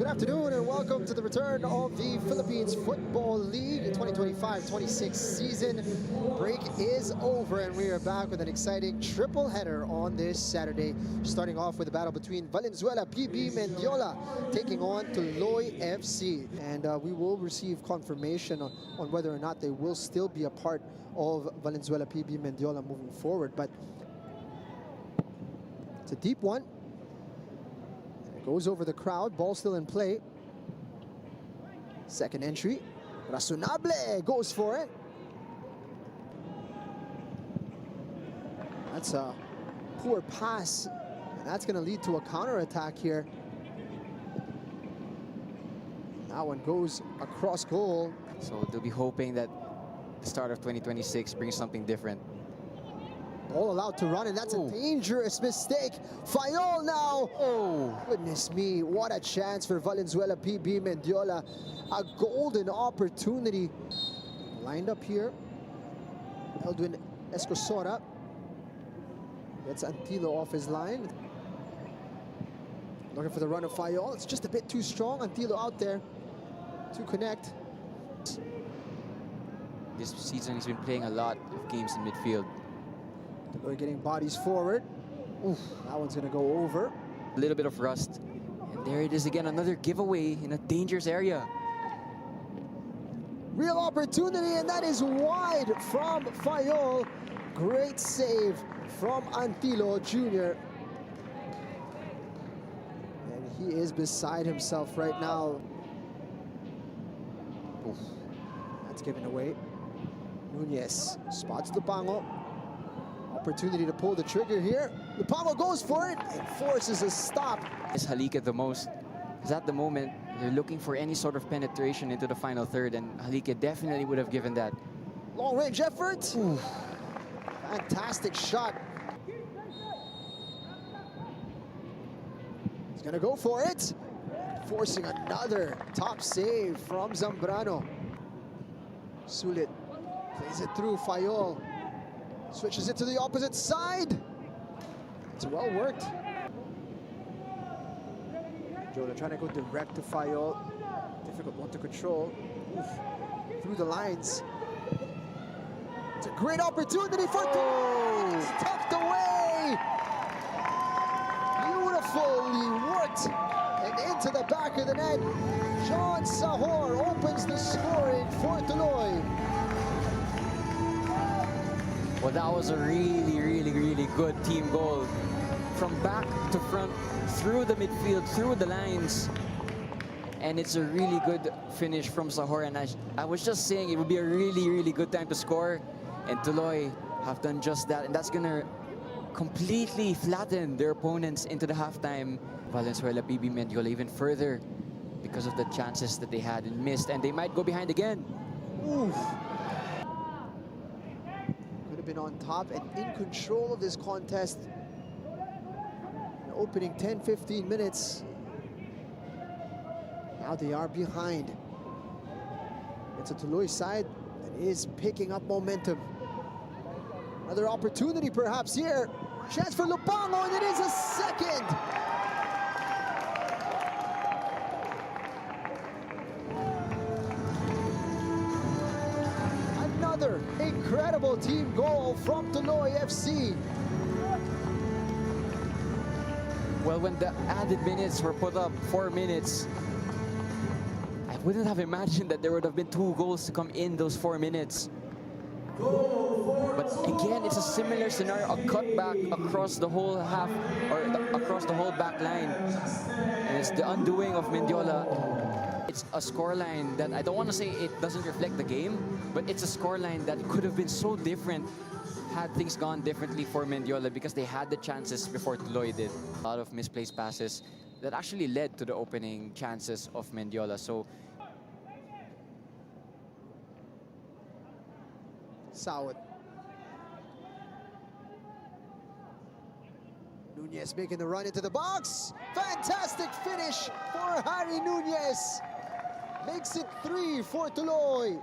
Good afternoon and welcome to the return of the Philippines Football League 2025-26 season. Break is over and we are back with an exciting triple header on this Saturday. Starting off with a battle between Valenzuela PB Mendiola taking on TULOY FC. And we will receive confirmation on whether or not they will still be a part of Valenzuela PB Mendiola moving forward. But it's a deep one. Goes over the crowd, ball still in play. Second entry, Razonable goes for it. That's a poor pass, and that's going to lead to a counter-attack here. That one goes across goal. So they'll be hoping that the start of 2026 brings something different. Ball allowed to run, and that's a dangerous mistake. Fayol now. Oh, goodness me. What a chance for Valenzuela PB Mendiola. A golden opportunity. Lined up here. Eldwin Escosora gets Antilo off his line. Looking for the run of Fayol. It's just a bit too strong. Antilo out there to connect. This season he's been playing a lot of games in midfield. We're getting bodies forward. Oof, that one's going to go over. A little bit of rust. And there it is again, another giveaway in a dangerous area. Real opportunity, and that is wide from Fayol. Great save from Antilo Jr. And he is beside himself right now. Oof, that's given away. Nunez spots Lupango. Opportunity to pull the trigger here. Lupango goes for it and forces a stop. It's Halike the most. Because at the moment, they're looking for any sort of penetration into the final third, and Halike definitely would have given that. Long range effort. Oof. Fantastic shot. He's gonna go for it. Forcing another top save from Zambrano. Sulit plays it through Fayol. Switches it to the opposite side. It's well worked. Jola trying to go direct to Fayol. Difficult one to control. Oof. Through the lines. It's a great opportunity for It's tucked away. Beautifully worked. And into the back of the net. John Sahor opens the scoring for TULOY. Well, that was a really good team goal. From back to front, through the midfield, through the lines. And it's a really good finish from Sahor. And I was just saying it would be a really good time to score. And TULOY have done just that. And that's going to completely flatten their opponents into the halftime. Valenzuela PB Mendiola even further because of the chances that they had and missed. And they might go behind again. Oof. Been on top and in control of this contest. The opening 10-15 minutes. Now they are behind. It's a TULOY side that is picking up momentum. Another opportunity perhaps here. Chance for Lupango, and it is a second. Another incredible team goal from TULOY FC. Well, when the added minutes were put up, 4 minutes, I wouldn't have imagined that there would have been 2 goals to come in those 4 minutes. But again, it's a similar scenario, a cutback across the whole half, or across the whole back line. And it's the undoing of Mendiola. It's a scoreline that I don't want to say it doesn't reflect the game, but it's a scoreline that could have been so different had things gone differently for Mendiola because they had the chances before TULOY did. A lot of misplaced passes that actually led to the opening chances of Mendiola. So Sawat. Nunez making the run into the box. Fantastic finish for Harry Nunez. Makes it 3 for TULOY.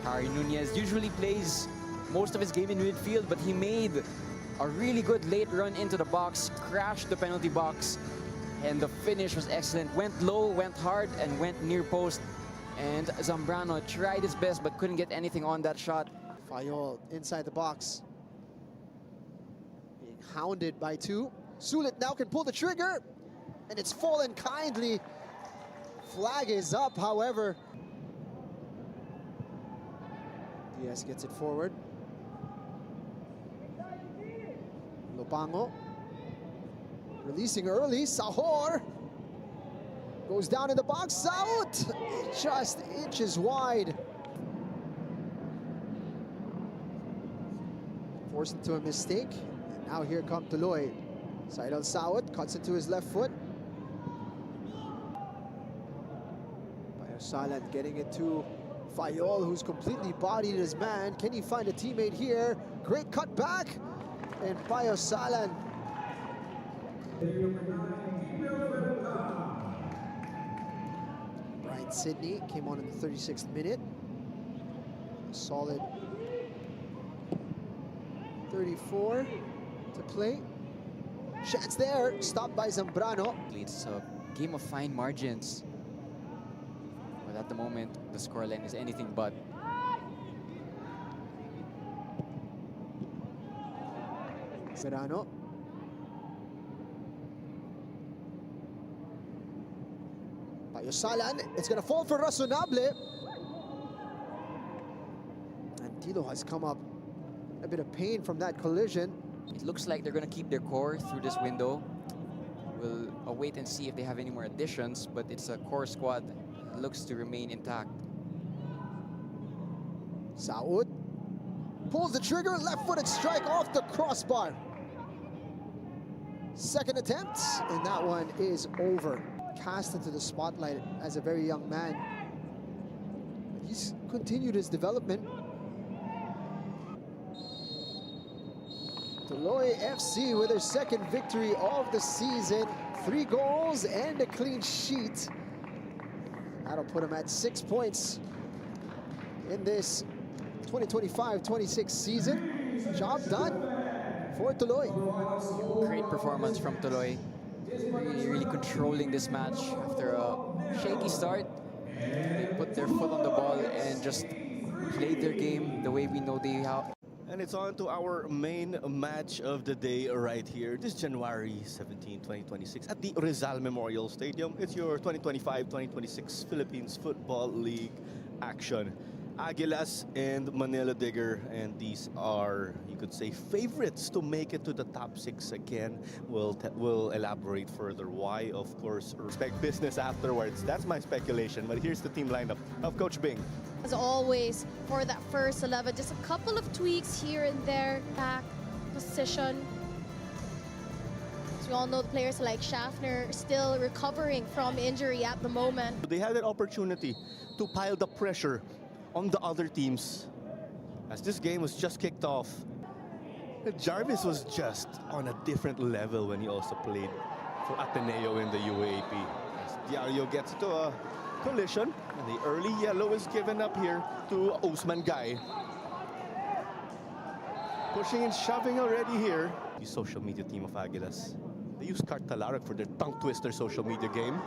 Harry Nunez usually plays most of his game in midfield, but he made a really good late run into the box, crashed the penalty box, And the finish was excellent. Went low, went hard, and went near post. And Zambrano tried his best but couldn't get anything on that shot. Fayol inside the box. Being hounded by two. Sulit now can pull the trigger. And it's fallen kindly. Flag is up, however. Diaz gets it forward. Lopango. Releasing early. Sahor. Goes down in the box. Out! Just inches wide. Forced into a mistake. And now here come TULOY. Saidal Saud cuts into his left foot. Salan getting it to Fayol, who's completely bodied his man. Can he find a teammate here? Great cut back. And Payo Salan. Brian Sidney came on in the 36th minute. A solid 34 to play. Chance there, stopped by Zambrano. It's a game of fine margins. But at the moment, the scoreline is anything but. Serrano. Payosalan, it's gonna fall for Razonable. And Tilo has come up a bit of pain from that collision. It looks like they're gonna keep their core through this window. We'll wait and see if they have any more additions, but it's a core squad that looks to remain intact. Saud pulls the trigger, left-footed strike off the crossbar. Second attempt, and that one is over. Cast into the spotlight as a very young man. He's continued his development. TULOY FC with their second victory of the season. 3 goals and a clean sheet. That'll put them at 6 points in this 2025-26 season. Job done for TULOY. Great performance from TULOY. Really controlling this match after a shaky start. They put their foot on the ball and just played their game the way we know they have. And it's on to our main match of the day right here. This January 17, 2026 at the Rizal Memorial Stadium. It's your 2025-2026 Philippines Football League action. Aguilas and Manila Digger, and these are, you could say, favorites to make it to the top 6 again. We'll elaborate further why, of course, respect business afterwards. That's my speculation, but here's the team lineup of Coach Bing. As always, for that first 11, just a couple of tweaks here and there, back position. As we all know, the players like Schaffner still recovering from injury at the moment. They had an opportunity to pile the pressure on the other teams as this game was just kicked off. Jarvis was just on a different level when he also played for Ateneo in the UAP. As Diario gets into a collision, and the early yellow is given up here to Osman Guy. Pushing and shoving already here. The social media team of Aguilas. They use Cartalarag for their tongue twister social media game.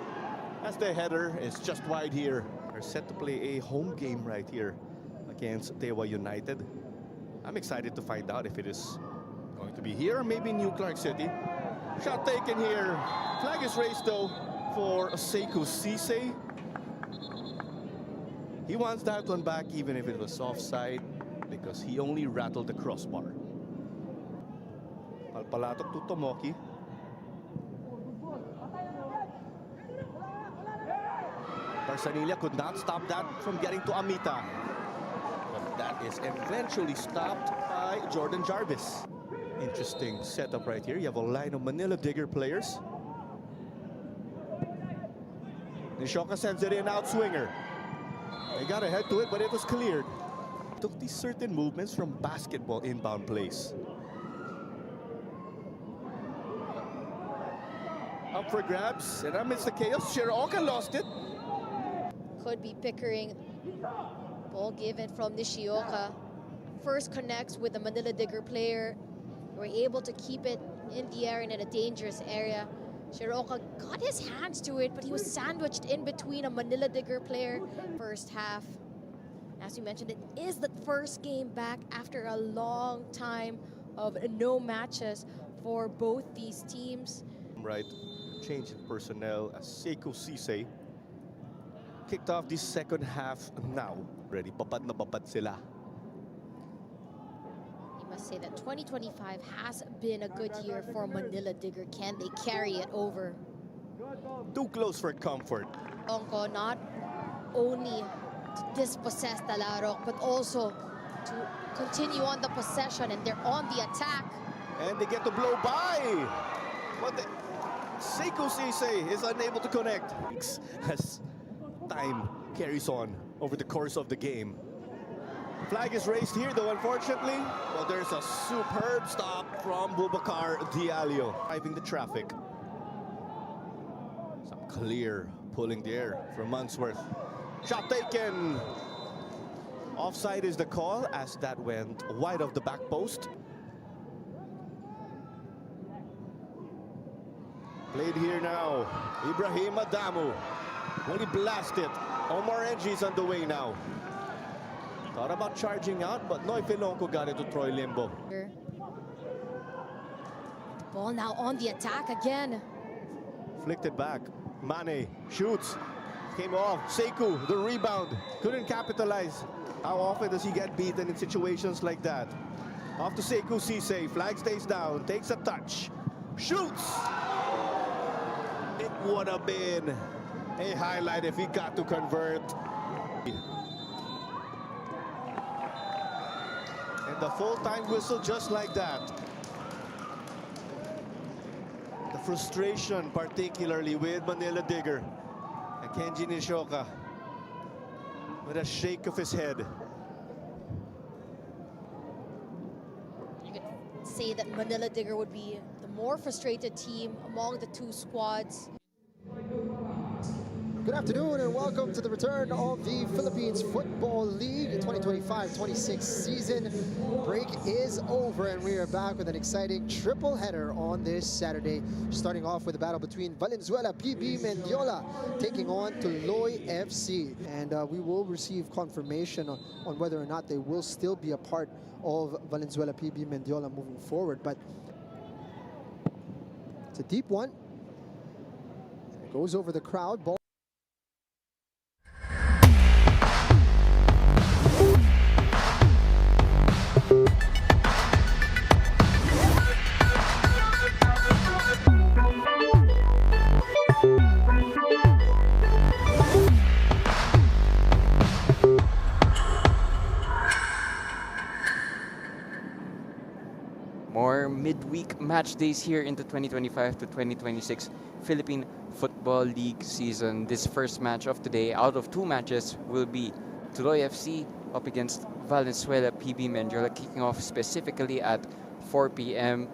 As the header is just wide here. Are set to play a home game right here against Tewa United. I'm excited to find out if it is going to be here or maybe New Clark City. Shot taken here. Flag is raised though for Sekou Cisse. He wants that one back even if it was offside because he only rattled the crossbar. Palpalatok to Tomoki. Barsanilla could not stop that from getting to Amita. But that is eventually stopped by Jordan Jarvis. Interesting setup right here. You have a line of Manila Digger players. Nishoka sends it in, out swinger. They got ahead to it, but it was cleared. Took these certain movements from basketball inbound plays. Up for grabs, and amidst the chaos, Shiraoka lost it. Could be Pickering. Ball given from Nishioka. First connects with the Manila Digger player. We're able to keep it in the air and in a dangerous area. Shiroka got his hands to it, but he was sandwiched in between a Manila Digger player first half. As you mentioned, it is the first game back after a long time of no matches for both these teams. Right, change in personnel as Seiko Sisay kicked off the second half now. Ready, babad na babad sila. You must say that 2025 has been a good year for Manila Digger. Can they carry it over? Too close for comfort. Onko not only to dispossess Talarok, but also to continue on the possession, and they're on the attack. And they get to blow by. But Seiko Sisay is unable to connect as time carries on over the course of the game. Flag is raised here though, unfortunately. Well, there's a superb stop from Boubacar Diallo, driving the traffic. Some clear pulling the air from Munsworth. Shot taken. Offside is the call as that went wide of the back post. Played here now. Ibrahim Adamu. Will he blast it? Omar Enji is on the way now. Thought about charging out, but Noy Filonco got it to Troy Limbo. The ball now on the attack again. Flicked it back. Mane shoots. Came off. Sekou, the rebound. Couldn't capitalize. How often does he get beaten in situations like that? Off to Sekou Sisay. Flag stays down. Takes a touch. Shoots! It would have been a highlight if he got to convert. And the full-time whistle just like that. The frustration, particularly with Manila Digger. And Kenji Nishoka with a shake of his head. You could say that Manila Digger would be the more frustrated team among the two squads. Good afternoon and welcome to the return of the Philippines Football League 2025-26 season. Break is over and we are back with an exciting triple header on this Saturday. Starting off with a battle between Valenzuela PB Mendiola taking on TULOY FC. And we will receive confirmation on whether or not they will still be a part of Valenzuela PB Mendiola moving forward. But it's a deep one. It goes over the crowd. Ball More midweek match days here in the 2025 to 2026 Philippine Football League season. This first match of today, out of two matches, will be TULOY FC up against Valenzuela PB Mendiola, kicking off specifically at 4 p.m.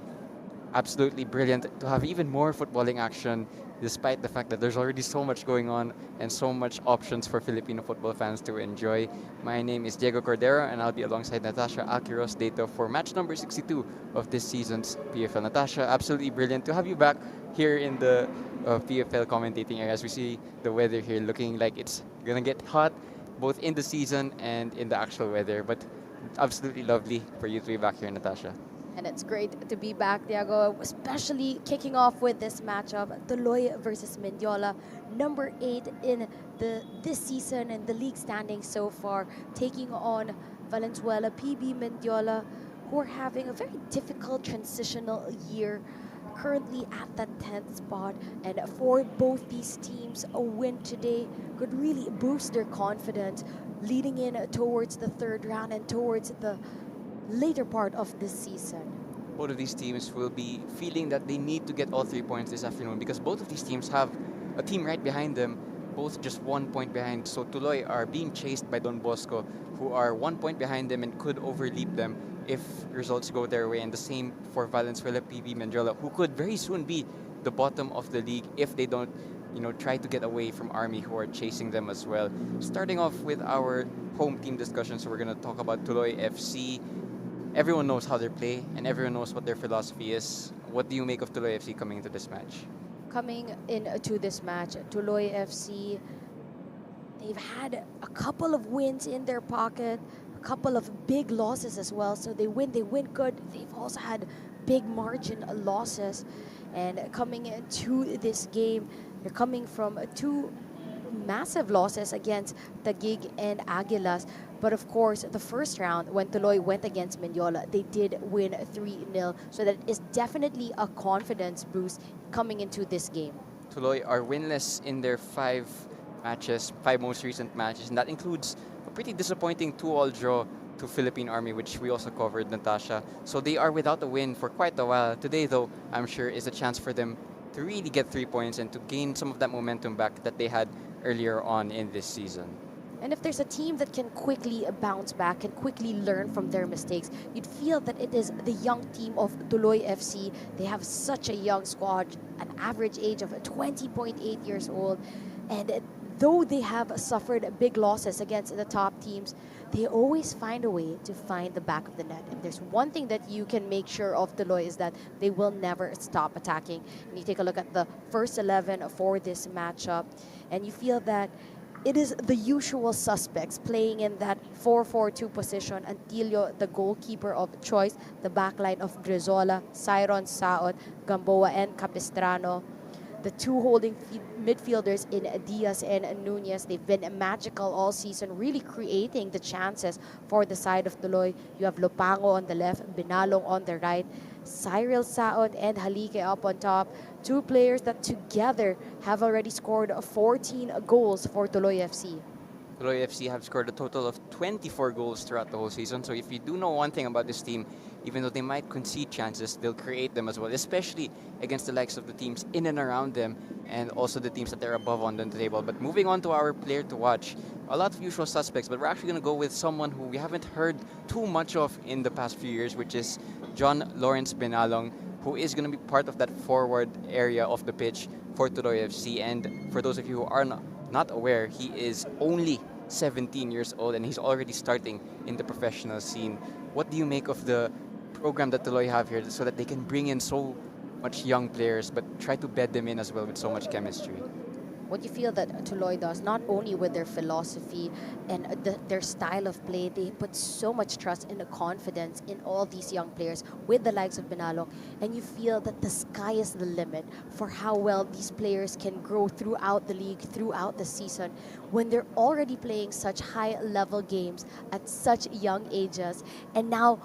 Absolutely brilliant to have even more footballing action, despite the fact that there's already so much going on and so much options for Filipino football fans to enjoy. My name is Diego Cordero and I'll be alongside Natasha Alquiros Dato for match number 62 of this season's PFL. Natasha, absolutely brilliant to have you back here in the PFL commentating area as we see the weather here looking like it's gonna get hot both in the season and in the actual weather, but absolutely lovely for you to be back here, Natasha. And it's great to be back, Diego, especially kicking off with this matchup, TULOY versus Mendiola, number 8 in this season and the league standings so far, taking on Valenzuela PB Mendiola, who are having a very difficult transitional year, currently at the 10th spot. And for both these teams, a win today could really boost their confidence leading in towards the third round and towards the later part of this season. Both of these teams will be feeling that they need to get all 3 points this afternoon because both of these teams have a team right behind them, both just 1 point behind. So TULOY are being chased by Don Bosco, who are 1 point behind them and could overleap them if results go their way. And the same for Valenzuela PB Mendiola, who could very soon be the bottom of the league if they don't, try to get away from Army, who are chasing them as well. Starting off with our home team discussions, we're going to talk about TULOY FC. Everyone knows how they play and everyone knows what their philosophy is. What do you make of TULOY FC coming into this match? Coming into this match, Tuloy FC, they've had a couple of wins in their pocket, a couple of big losses as well. So they win good. They've also had big margin losses. And coming into this game, they're coming from two massive losses against Taguig and Aguilas. But of course, the first round, when Tuloy went against Mendiola, they did win 3-0. So that is definitely a confidence boost coming into this game. Tuloy are winless in their five most recent matches, and that includes a pretty disappointing 2-all draw to Philippine Army, which we also covered, Natasha. So they are without a win for quite a while. Today, though, I'm sure is a chance for them to really get 3 points and to gain some of that momentum back that they had earlier on in this season. And if there's a team that can quickly bounce back and quickly learn from their mistakes, you'd feel that it is the young team of Tuloy FC. They have such a young squad, an average age of 20.8 years old. And though they have suffered big losses against the top teams, they always find a way to find the back of the net. And there's one thing that you can make sure of Tuloy is that they will never stop attacking. And you take a look at the first 11 for this matchup, and you feel that it is the usual suspects playing in that 4-4-2 position. Antilio, the goalkeeper of choice, the backline of Grizola, Cyron, Saot, Gamboa, and Capistrano. The two holding midfielders in Diaz and Nunez, they've been magical all season, really creating the chances for the side of Tuloy. You have Lopango on the left, Binalong on the right, Cyril Saot and Halike up on top. Two players that together have already scored 14 goals for Tuloy FC. Tuloy FC have scored a total of 24 goals throughout the whole season. So if you do know one thing about this team, even though they might concede chances, they'll create them as well, especially against the likes of the teams in and around them and also the teams that they're above on the table. But moving on to our player to watch, a lot of usual suspects, but we're actually going to go with someone who we haven't heard too much of in the past few years, which is John Lawrence Benalong, who is going to be part of that forward area of the pitch for Tuloy FC. And for those of you who are not aware, he is only 17 years old and he's already starting in the professional scene. What do you make of the program that Tuloy have here so that they can bring in so much young players but try to bed them in as well with so much chemistry? What you feel that Tuloy does, not only with their philosophy and their style of play, they put so much trust and confidence in all these young players with the likes of Benalong, and you feel that the sky is the limit for how well these players can grow throughout the league, throughout the season, when they're already playing such high-level games at such young ages. And now,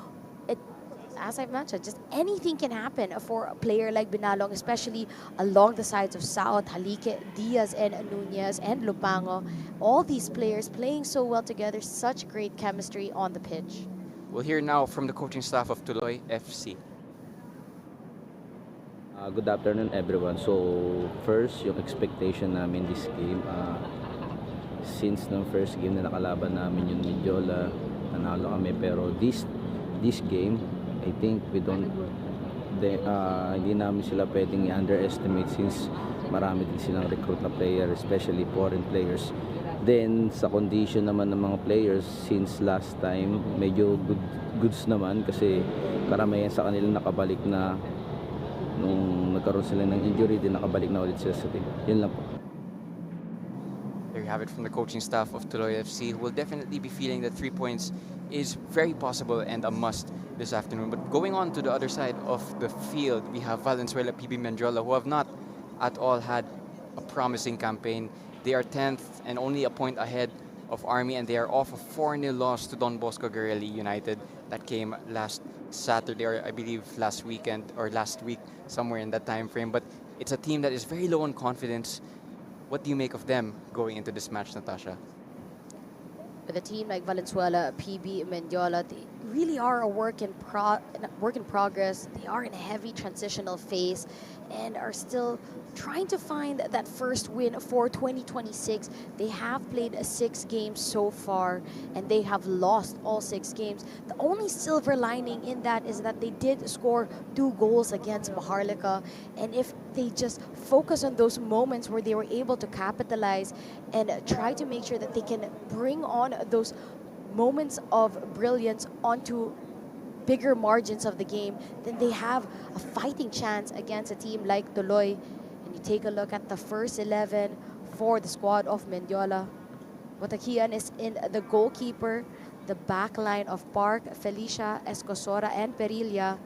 as I've mentioned, just anything can happen for a player like Binalong, especially along the sides of Saot, Halike, Diaz, and Nunez, and Lopango. All these players playing so well together, such great chemistry on the pitch. We'll hear now from the coaching staff of Tuloy FC. Good afternoon everyone. So first, yung expectation namin this game, since ng first game na nakalaban namin yung Mendiola, nanalo kami, pero this game, I think hindi namin sila pwedeng i-underestimate since marami din silang recruit na player, especially foreign players. Then sa condition naman ng mga players, since last time medyo goods naman kasi karamihan sa kanila nakabalik na nung nagkaroon sila ng injury, din nakabalik na ulit sila sa team. Yun lang po. There you have it from the coaching staff of Tuloy FC, who will definitely be feeling that 3 points is very possible and a must this afternoon. But going on to the other side of the field, we have Valenzuela, PB Mendiola, who have not at all had a promising campaign. They are 10th and only a point ahead of Army, and they are off a 4-0 loss to Don Bosco Garelli United that came last Saturday, or I believe last weekend or last week, somewhere in that time frame. But it's a team that is very low on confidence. What do you make of them going into this match, Natasha? With a team like Valenzuela, PB, Mendiola, they really are a work in progress. They are in a heavy transitional phase and are still trying to find that first win for 2026. They have played 6 games so far and they have lost all 6 games. The only silver lining in that is that they did score 2 goals against Maharlika, and if they just focus on those moments where they were able to capitalize and try to make sure that they can bring on those moments of brilliance onto bigger margins of the game, then they have a fighting chance against a team like Tuloy. And you take a look at the first 11 for the squad of Mendiola, Botaquian is in the goalkeeper, the back line of Park, Felicia, Escosora, and Perilla,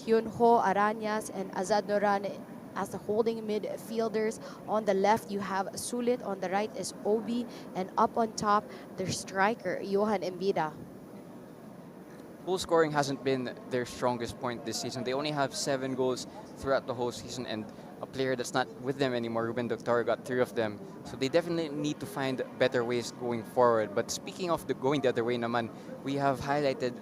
Hyunho, Arañas, and Azad Noran as the holding midfielders. On the left, you have Sulit. On the right is Obi. And up on top, their striker, Johan Embida. Goal scoring hasn't been their strongest point this season. They only have 7 goals throughout the whole season, and a player that's not with them anymore, Ruben Doctor, got 3 of them. So they definitely need to find better ways going forward. But speaking of going the other way naman, we have highlighted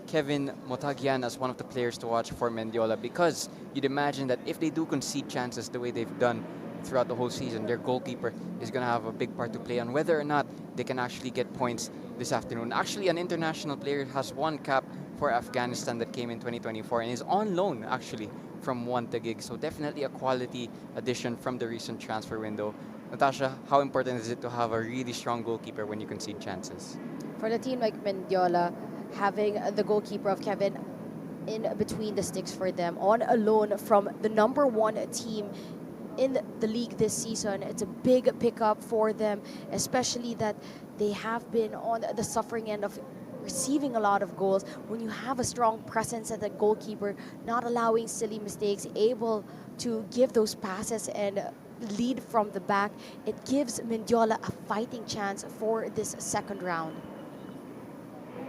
Kevin Motagian as one of the players to watch for Mendiola, because you'd imagine that if they do concede chances the way they've done throughout the whole season, their goalkeeper is going to have a big part to play on whether or not they can actually get points this afternoon. Actually, an international player has 1 cap for Afghanistan that came in 2024 and is on loan actually from 1 Taguig. So definitely a quality addition from the recent transfer window. Natasha, how important is it to have a really strong goalkeeper when you concede chances? For the team like Mendiola, having the goalkeeper of Kevin in between the sticks for them on a loan from the #1 team in the league this season, it's a big pickup for them, especially that they have been on the suffering end of receiving a lot of goals. When you have a strong presence at the goalkeeper, not allowing silly mistakes, able to give those passes and lead from the back, it gives Mendiola a fighting chance for this second round.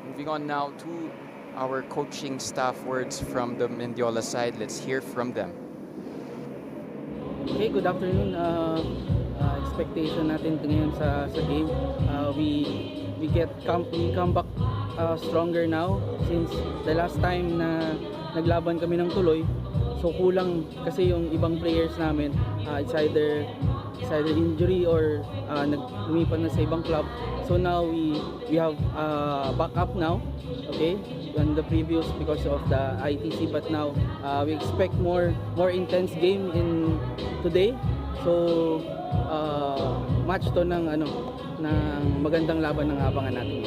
Moving on now to our coaching staff words from the Mendiola side. Let's hear from them. Okay, good afternoon. Expectation natin ngayon sa game. We come back stronger now since the last time na naglaban kami ng Tuloy. So kulang kasi yung ibang players namin, it's either injury or lumipat na sa ibang club. So now we have backup now, okay, than the previous because of the ITC, but now we expect more intense game in today. So match to ng magandang laban ng abangan natin.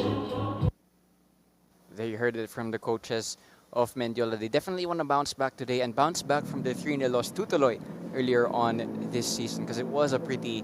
There you heard it from the coaches of Mendiola. They definitely want to bounce back today and bounce back from the 3-0 loss to Tuloy earlier on this season, because it was a pretty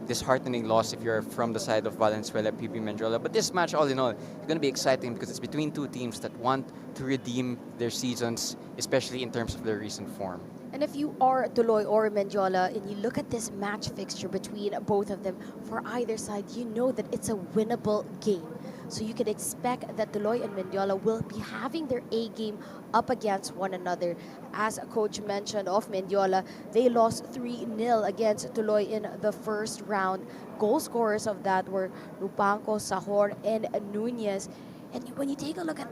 disheartening loss if you're from the side of Valenzuela, PB Mendiola. But this match, all in all, is going to be exciting because it's between 2 teams that want to redeem their seasons, especially in terms of their recent form. And if you are Tuloy or Mendiola and you look at this match fixture between both of them, for either side, you know that it's a winnable game. So you can expect that Tuloy and Mendiola will be having their A game up against one another. As Coach mentioned of Mendiola, they lost 3-0 against Tuloy in the first round. Goal scorers of that were Lupanco, Sahor, and Nunez. And when you take a look at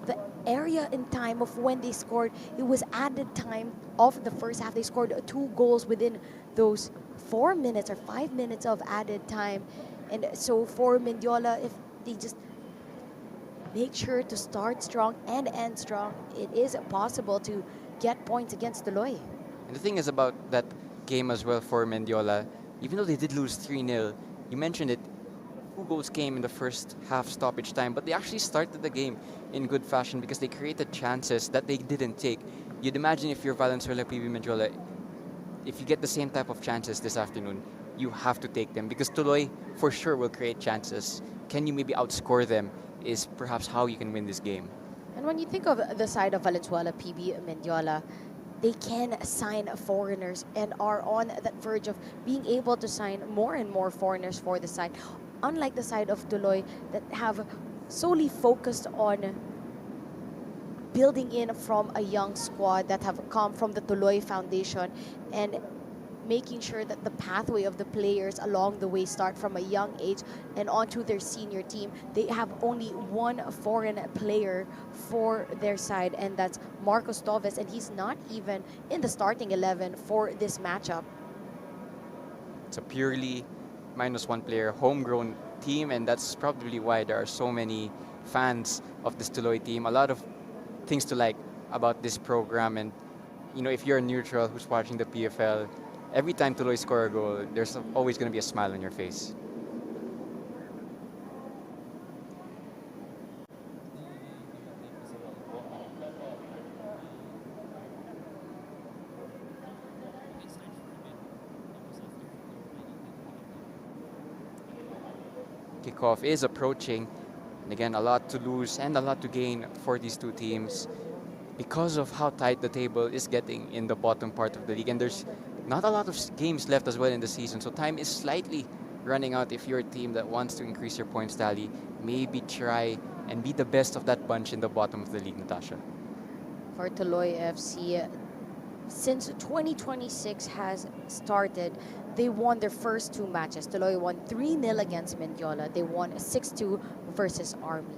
the area in time of when they scored, it was added time of the first half. They scored 2 goals within those 4 minutes or 5 minutes of added time. And so for Mendiola, if they just make sure to start strong and end strong, it is possible to get points against Tuloy. And the thing is about that game as well for Mendiola, even though they did lose 3-0, you mentioned it, 2 goals came in the first half stoppage time, but they actually started the game in good fashion because they created chances that they didn't take. You'd imagine if you're Valenzuela, PB Mendiola, if you get the same type of chances this afternoon, you have to take them because Tuloy for sure will create chances. Can you maybe outscore them is perhaps how you can win this game. And when you think of the side of Valenzuela, PB Mendiola, they can sign foreigners and are on that verge of being able to sign more and more foreigners for the side. Unlike the side of Tuloy that have solely focused on building in from a young squad that have come from the Tuloy Foundation and making sure that the pathway of the players along the way start from a young age and onto their senior team. They have only 1 foreign player for their side, and that's Marcos Toves, and he's not even in the starting 11 for this matchup. It's a purely -1 player homegrown team, and that's probably why there are so many fans of this Tuloy team. A lot of things to like about this program, and you know, if you're a neutral who's watching the PFL, every time Tuloy score a goal, there's always going to be a smile on your face. Kickoff is approaching. And again, a lot to lose and a lot to gain for these two teams because of how tight the table is getting in the bottom part of the league. And there's not a lot of games left as well in the season, so time is slightly running out if you're a team that wants to increase your points tally. Maybe try and be the best of that bunch in the bottom of the league, Natasha. For Tuloy FC, since 2026 has started, they won their first two matches. Tuloy won 3-0 against Mendiola. They won 6-2 versus Army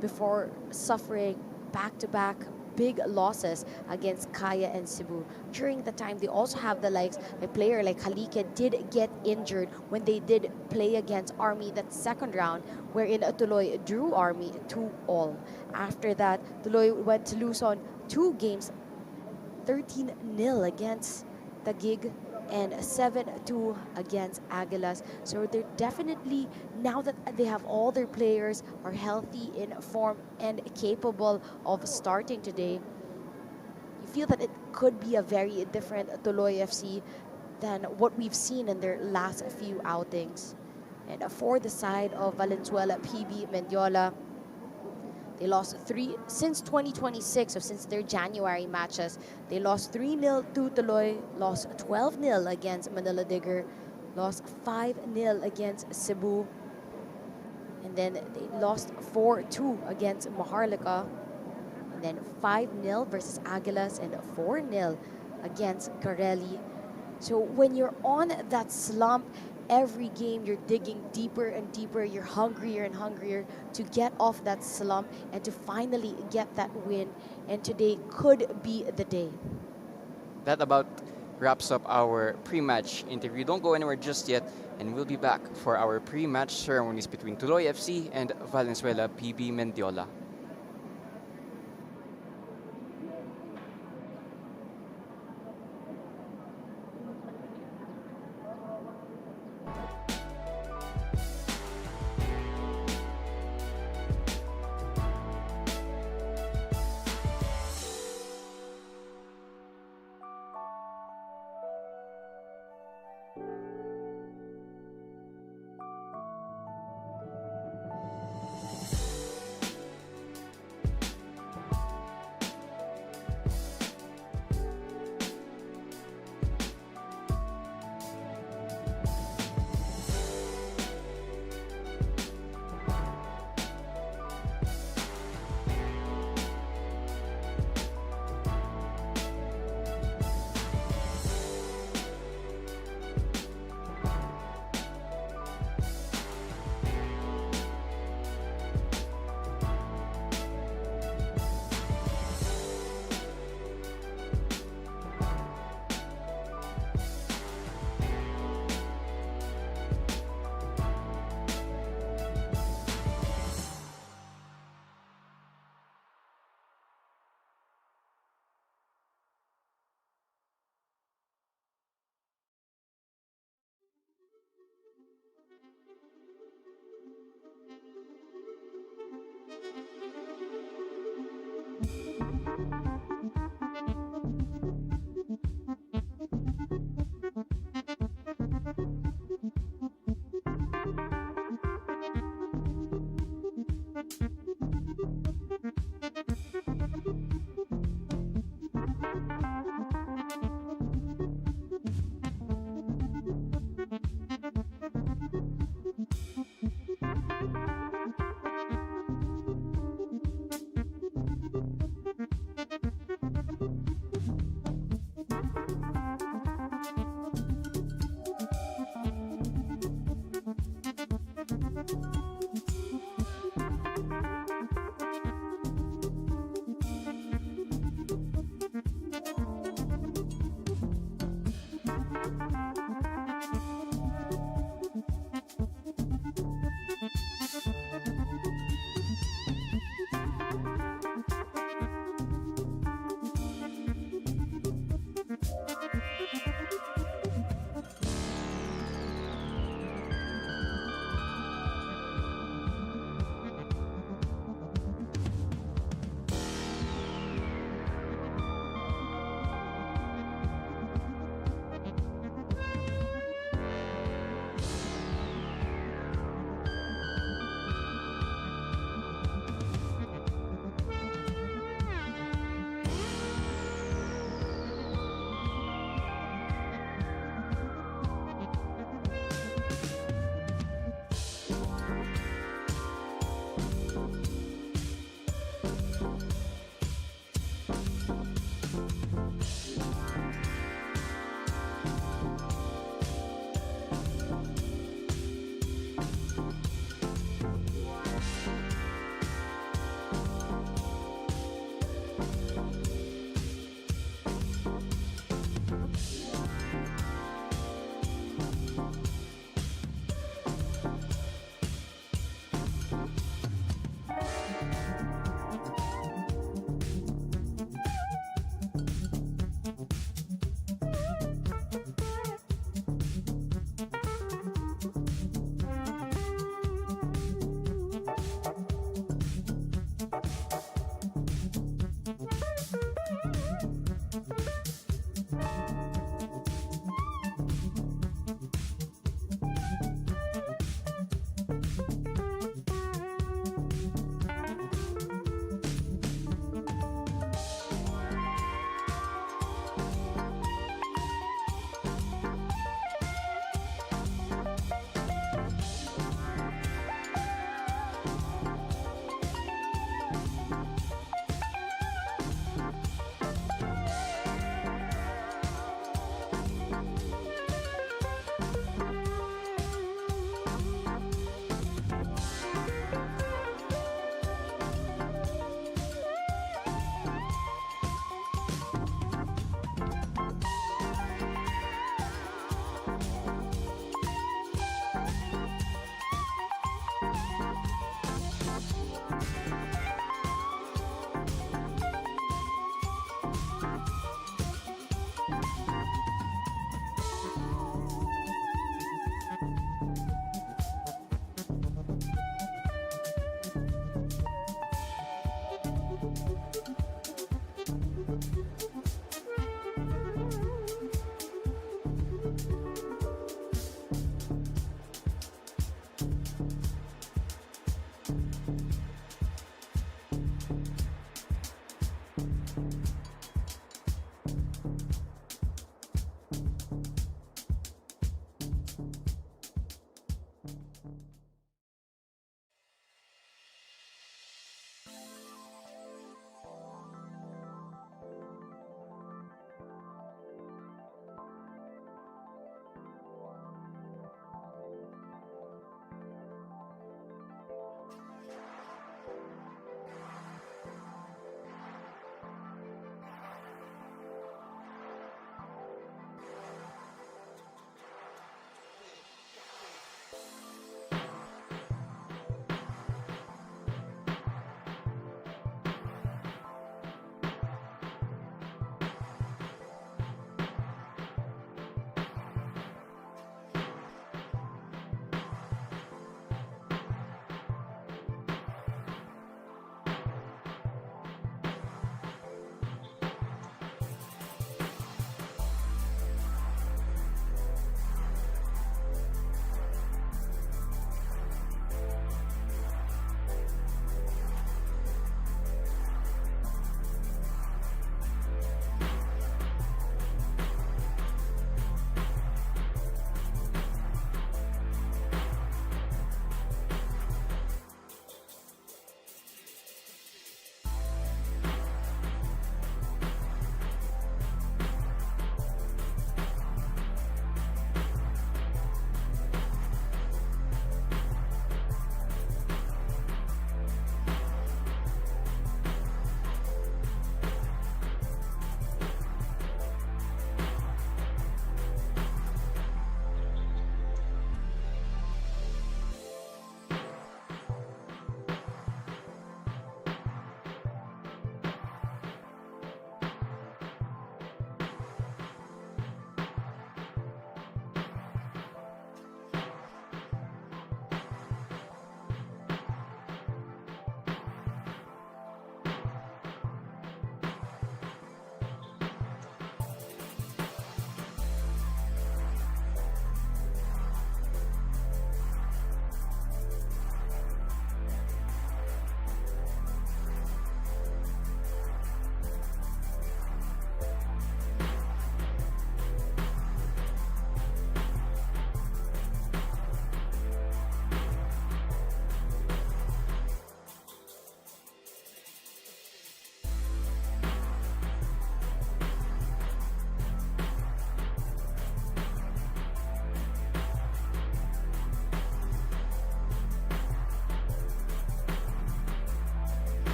before suffering back-to-back big losses against Kaya and Cebu. During the time, they also have the likes, a player like Halike did get injured when they did play against Army that second round, wherein Tuloy drew Army 2-2. After that, Tuloy went to lose on 2 games, 13-0 against Taguig and 7-2 against Aguilas. So they're definitely, now that they have all their players are healthy, in form, and capable of starting today, you feel that it could be a very different Tuloy FC than what we've seen in their last few outings. And for the side of Valenzuela, PB Mendiola, they lost 3 since 2026, so since their January matches. They lost 3-0 to Tuloy, lost 12-0 against Manila Digger, lost 5-0 against Cebu, and then they lost 4-2 against Maharlika, and then 5-0 versus Aguilas, and 4-0 against Carelli. So when you're on that slump, every game you're digging deeper and deeper, you're hungrier and hungrier to get off that slump and to finally get that win. And today could be the day. That about wraps up our pre-match interview. Don't go anywhere just yet, and we'll be back for our pre-match ceremonies between Tuloy FC and Valenzuela PB Mendiola.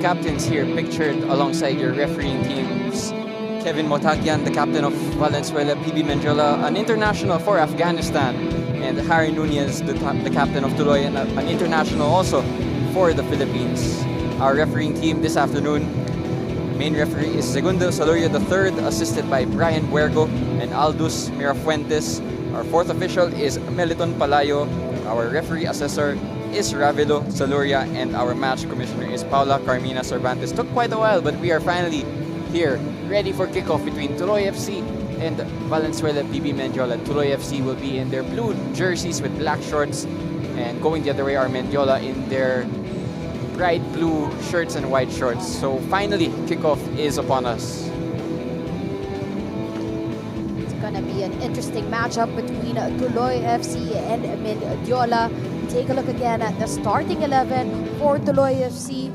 captains here pictured alongside your refereeing teams. Kevin Motagian, the captain of Valenzuela, PB Mendiola, an international for Afghanistan, and Harry Nunez, the captain of TULOY, and an international also for the Philippines. Our refereeing team this afternoon, main referee is Segundo Saloria III, assisted by Brian Buergo and Aldous Mirafuentes. Our fourth official is Meliton Palayo. Our referee assessor is Ravelo Saloria, and our match commissioner is Paula Carmina Cervantes. Took quite a while, but we are finally here, ready for kickoff between TULOY FC and Valenzuela PB Mendiola. TULOY FC will be in their blue jerseys with black shorts, and going the other way are Mendiola in their bright blue shirts and white shorts. So finally, kickoff is upon us. It's gonna be an interesting matchup between TULOY FC and Mendiola. Take a look again at the starting 11 for TULOY FC.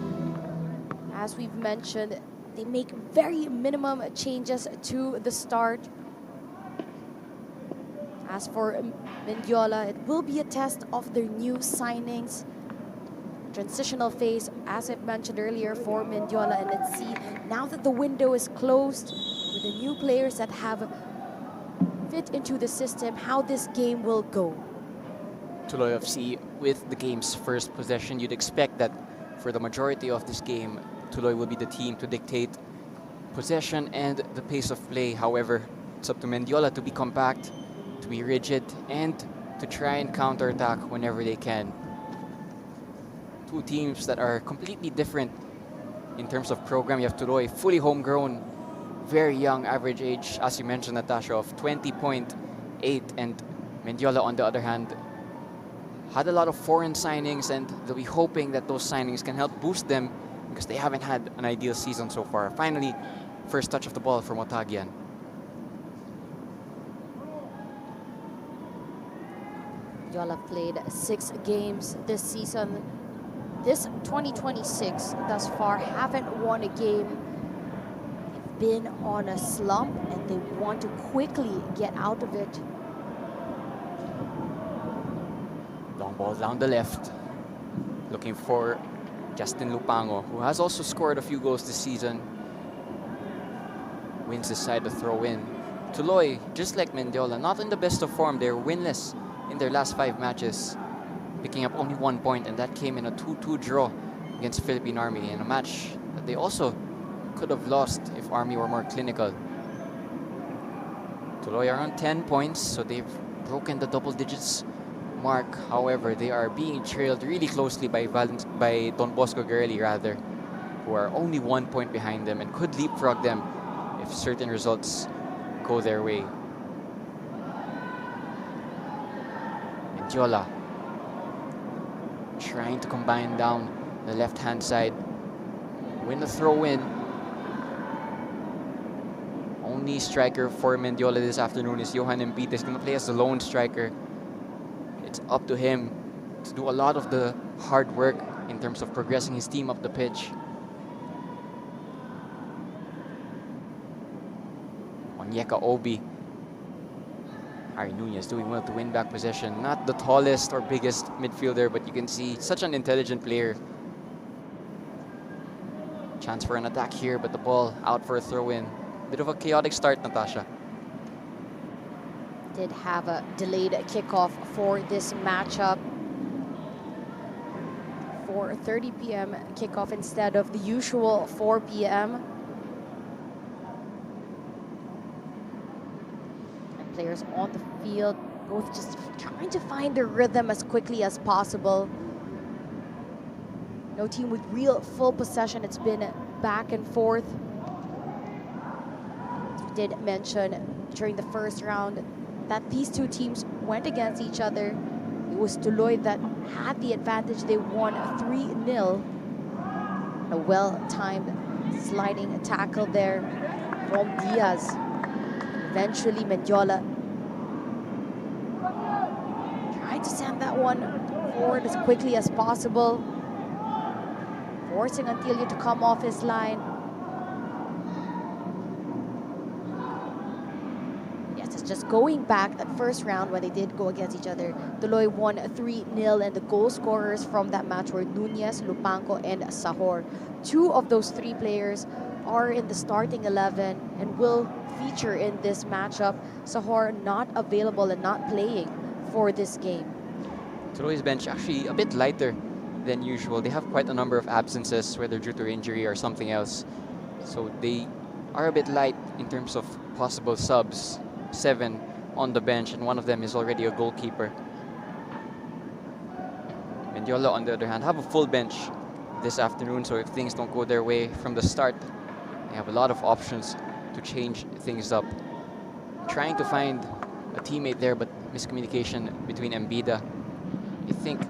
As we've mentioned, they make very minimum changes to the start. As for Mendiola, it will be a test of their new signings. Transitional phase, as I've mentioned earlier, for Mendiola, and let's see, now that the window is closed, with the new players that have fit into the system, how this game will go. TULOY FC with the game's first possession. You'd expect that for the majority of this game, TULOY will be the team to dictate possession and the pace of play. However, it's up to Mendiola to be compact, to be rigid, and to try and counterattack whenever they can. Two teams that are completely different in terms of program. You have TULOY, fully homegrown, very young average age, as you mentioned, Natasha, of 20.8, and Mendiola, on the other hand, had a lot of foreign signings, and they'll be hoping that those signings can help boost them because they haven't had an ideal season so far. Finally, first touch of the ball for Motagian. Mendiola played 6 games this season. This 2026 thus far haven't won a game. They've been on a slump and they want to quickly get out of it. Long ball down the left, looking for Justin Lupango, who has also scored a few goals this season. Wins this side to throw in. TULOY, just like Mendiola, not in the best of form. They're winless in their last 5 matches, picking up only 1 point, and that came in a 2-2 draw against Philippine Army, in a match that they also could have lost if Army were more clinical. TULOY are on 10 points, so they've broken the double digits mark. However, they are being trailed really closely by Don Bosco Guerrelli, rather, who are only 1 point behind them and could leapfrog them if certain results go their way. Mendiola trying to combine down the left-hand side, win the throw-in. Only striker for Mendiola this afternoon is Johan Embiid. He's going to play as the lone striker. It's up to him to do a lot of the hard work in terms of progressing his team up the pitch. Onyeka Obi. Harry Nunez doing well to win back possession. Not the tallest or biggest midfielder, but you can see such an intelligent player. Chance for an attack here, but the ball out for a throw-in. Bit of a chaotic start, Natasha. Did have a delayed kickoff for this matchup. 4:30 p.m. kickoff instead of the usual 4 p.m. And players on the field, both just trying to find their rhythm as quickly as possible. No team with real full possession. It's been back and forth. As we did mention during the first round that these two teams went against each other. It was TULOY that had the advantage. They won 3-0. A well-timed sliding tackle there from Diaz. Eventually, Mendiola tried to send that one forward as quickly as possible, forcing Antilio to come off his line. Yes, it's just going back that first round when they did go against each other. TULOY won 3-0, and the goal scorers from that match were Nunez, Lupanco, and Sahor. 2 of those 3 players are in the starting 11 and will feature in this matchup. Sahor not available and not playing for this game. TULOY's bench actually a bit lighter than usual. They have quite a number of absences, whether due to injury or something else. So they are a bit light in terms of possible subs. 7 on the bench, and one of them is already a goalkeeper. Mendiola, on the other hand, have a full bench this afternoon, so if things don't go their way from the start, they have a lot of options to change things up. Trying to find a teammate there, but miscommunication between Mbida. I think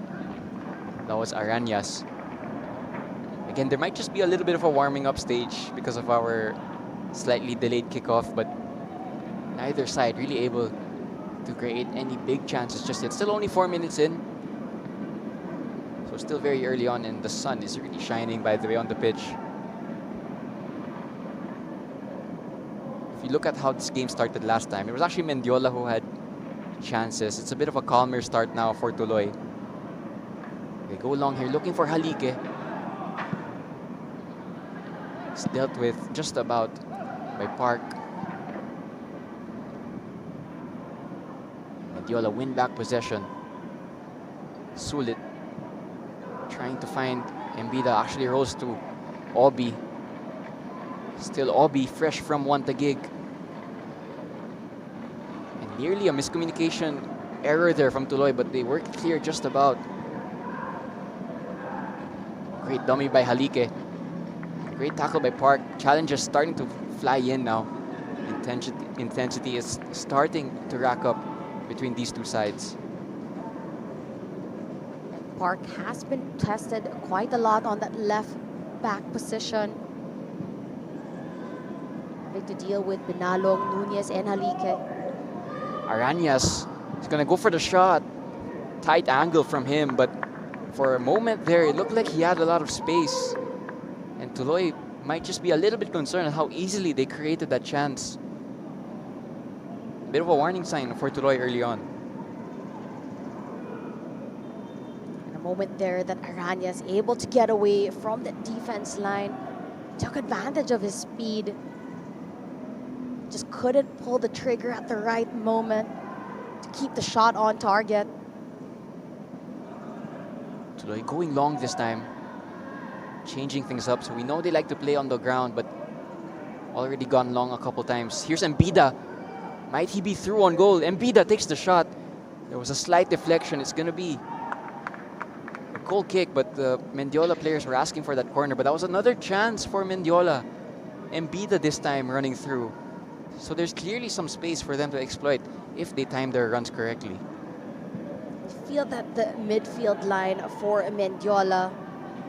that was Arañas. Again, there might just be a little bit of a warming up stage because of our slightly delayed kickoff, but neither side really able to create any big chances just yet. Still only 4 minutes in, so still very early on, and the sun is really shining, by the way, on the pitch. If you look at how this game started last time, it was actually Mendiola who had chances. It's a bit of a calmer start now for TULOY. They go long here, looking for Halike. It's dealt with just about by Park. Mendiola win back possession. Sulit trying to find Mbida, actually rose to Obi. Still Obi fresh from one gig. And nearly a miscommunication error there from TULOY, but they worked clear just about. Great dummy by Halike. Great tackle by Park. Challenges starting to fly in now. Intensity is starting to rack up between these 2 sides. Park has been tested quite a lot on that left back position. Having to deal with Binalong, Nunez, and Halike. Arañas is going to go for the shot. Tight angle from him, but for a moment there, it looked like he had a lot of space. And TULOY might just be a little bit concerned at how easily they created that chance. Bit of a warning sign for TULOY early on. In a moment there that Arañas able to get away from the defense line. Took advantage of his speed. Just couldn't pull the trigger at the right moment to keep the shot on target. TULOY going long this time. Changing things up. So we know they like to play on the ground, but already gone long a couple times. Here's Mbida. Might he be through on goal? Mbida takes the shot. There was a slight deflection. It's going to be a goal kick, but the Mendiola players were asking for that corner. But that was another chance for Mendiola. Mbida this time running through. So there's clearly some space for them to exploit if they time their runs correctly. I feel that the midfield line for Mendiola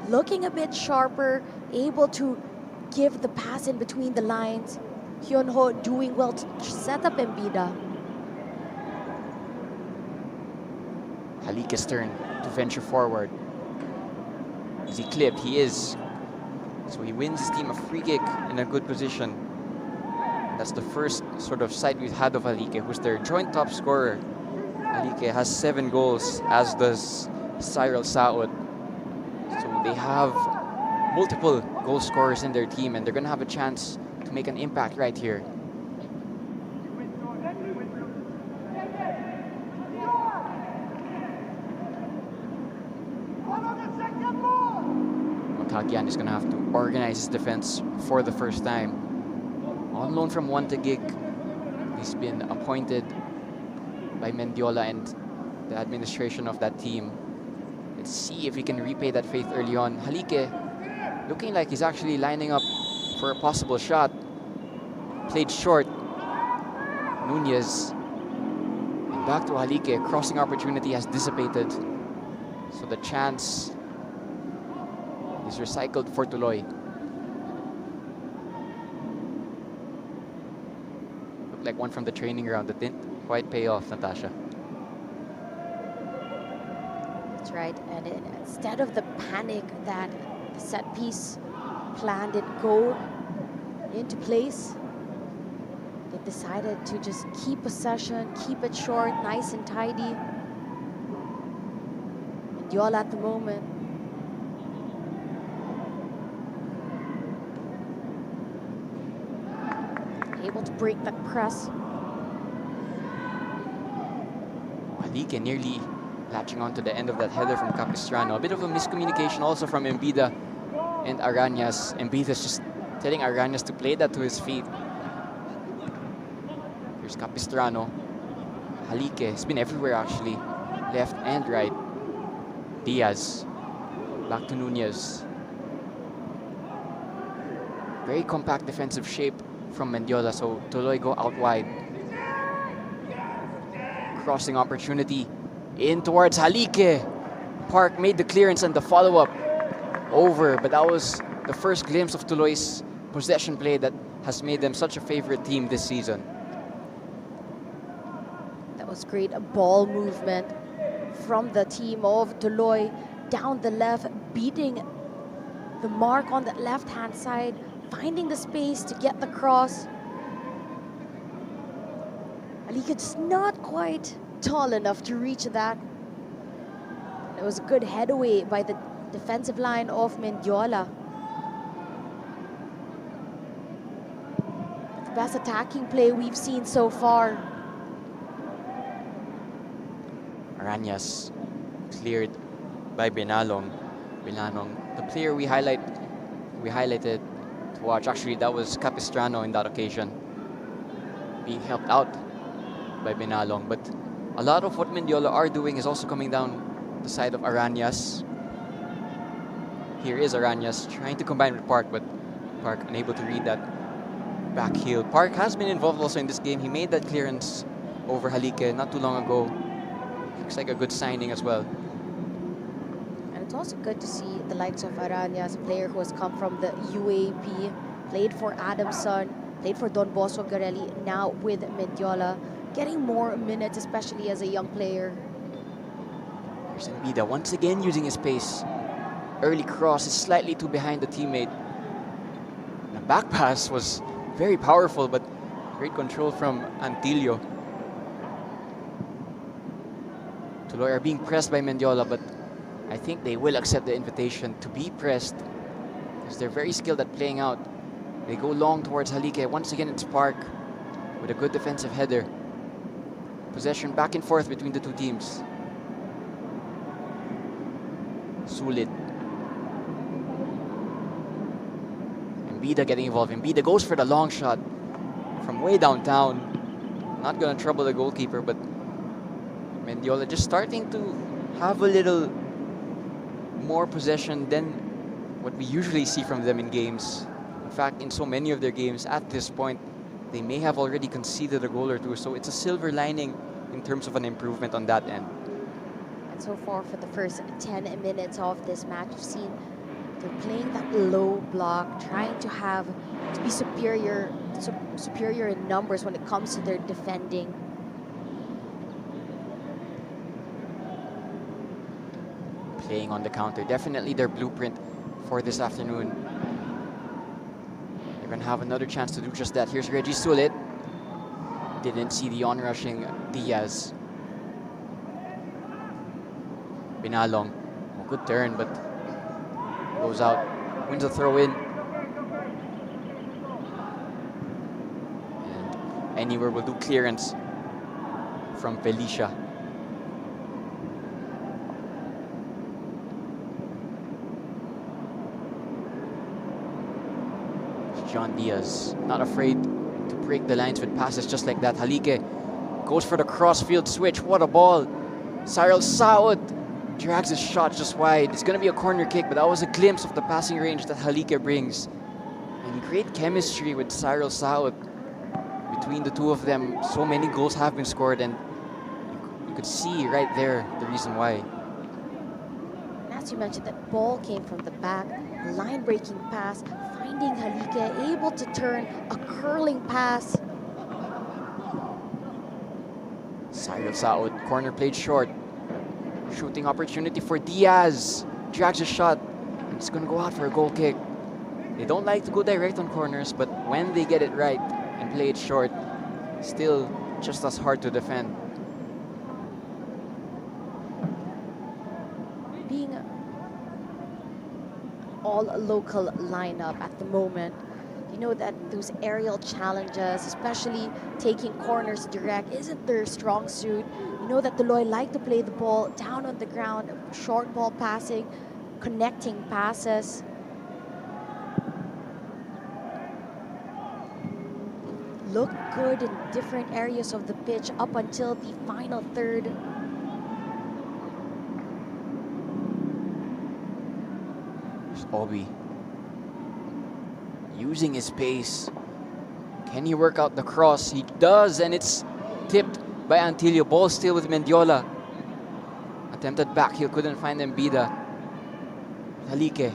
looking a bit sharper, able to give the pass in between the lines. Hyunho doing well to set up Mbida. Halike's turn to venture forward. Is he clipped? He is. So he wins his team a free kick in a good position. That's the first sort of sight we've had of Halike, who's their joint top scorer. Halike has 7 goals, as does Cyril Saud. So they have multiple goal scorers in their team, and they're going to have a chance to make an impact right here. Montagian is going to have to organize his defense for the first time. On loan from Gig. He's been appointed by Mendiola and the administration of that team. Let's see if he can repay that faith early on. Halike looking like he's actually lining up for a possible shot. Played short. Nunez. And back to Halike. Crossing opportunity has dissipated. So the chance is recycled for TULOY. Looked like one from the training ground that didn't quite pay off, Natasha. That's right. And instead of the panic that the set piece plan did go into place, But decided to just keep possession, keep it short, nice and tidy. Mendiola at the moment. Able to break that press. Halike nearly latching on to the end of that header from Capistrano. A bit of a miscommunication also from Embida and Arañas. Embida's just telling Arañas to play that to his feet. Here's Capistrano. Halike has been everywhere actually, left and right. Diaz, back to Nunez. Very compact defensive shape from Mendiola, so Tuloy go out wide. Crossing opportunity in towards Halike. Park made the clearance and the follow-up over, but that was the first glimpse of Tuloy's possession play that has made them such a favorite team this season. That was great ball movement from the team of Tuloy down the left, beating the mark on the left-hand side, finding the space to get the cross. Halike just not quite tall enough to reach that. It was a good head away by the defensive line of Mendiola. The best attacking play we've seen so far. Arañas cleared by Benalong. Benalong, the player we highlighted to watch. Actually, that was Capistrano in that occasion, being helped out by Benalong. But a lot of what Mendiola are doing is also coming down the side of Arañas. Here is Arañas trying to combine with Park, but Park unable to read that back heel. Park has been involved also in this game. He made that clearance over Halike not too long ago. Looks like a good signing as well. And it's also good to see the likes of Arañas, a player who has come from the UAP, played for Adamson, played for Don Bosco Garelli, now with Mendiola, getting more minutes, especially as a young player. Here's Embida once again using his pace. Early cross is slightly too behind the teammate. The back pass was very powerful, but great control from Antilio. Tuloy are being pressed by Mendiola, but I think they will accept the invitation to be pressed because they're very skilled at playing out. They go long towards Halike. Once again, it's Park with a good defensive header. Possession back and forth between the two teams. Sulit. Embida getting involved. Embida goes for the long shot from way downtown. Not gonna trouble the goalkeeper, but Mendiola just starting to have a little more possession than what we usually see from them in games. In fact, in so many of their games at this point, they may have already conceded a goal or two, so it's a silver lining in terms of an improvement on that end. And so far for the first 10 minutes of this match, you've seen they're playing that low block, trying to be superior in numbers when it comes to their defending. Playing on the counter, definitely their blueprint for this afternoon. They're gonna have another chance to do just that. Here's Reggie Sulit. Didn't see the onrushing Diaz. Benalong, good turn, but goes out, wins a throw in. And anywhere will do clearance from Felicia. John Diaz, not afraid to break the lines with passes just like that. Halike goes for the crossfield switch. What a ball. Cyril Saud drags his shot just wide. It's going to be a corner kick, but that was a glimpse of the passing range that Halike brings. And great chemistry with Cyril Saud. Between the two of them, so many goals have been scored, and you could see right there the reason why. As you mentioned, that ball came from the back, line-breaking pass, finding Halike, able to turn a curling pass. Cyril Saud, corner played short. Shooting opportunity for Diaz. Drags a shot. It's going to go out for a goal kick. They don't like to go direct on corners, but when they get it right and play it short, still just as hard to defend. Being all local lineup at the moment, you know that those aerial challenges, especially taking corners direct, isn't their strong suit. You know that TULOY like to play the ball down on the ground, short ball passing, connecting passes. Look good in different areas of the pitch up until the final third. There's Obi using his pace. Can he work out the cross? He does, and it's tipped by Antilio. Ball still with Mendiola. Attempted back heel, couldn't find Embida. Halike.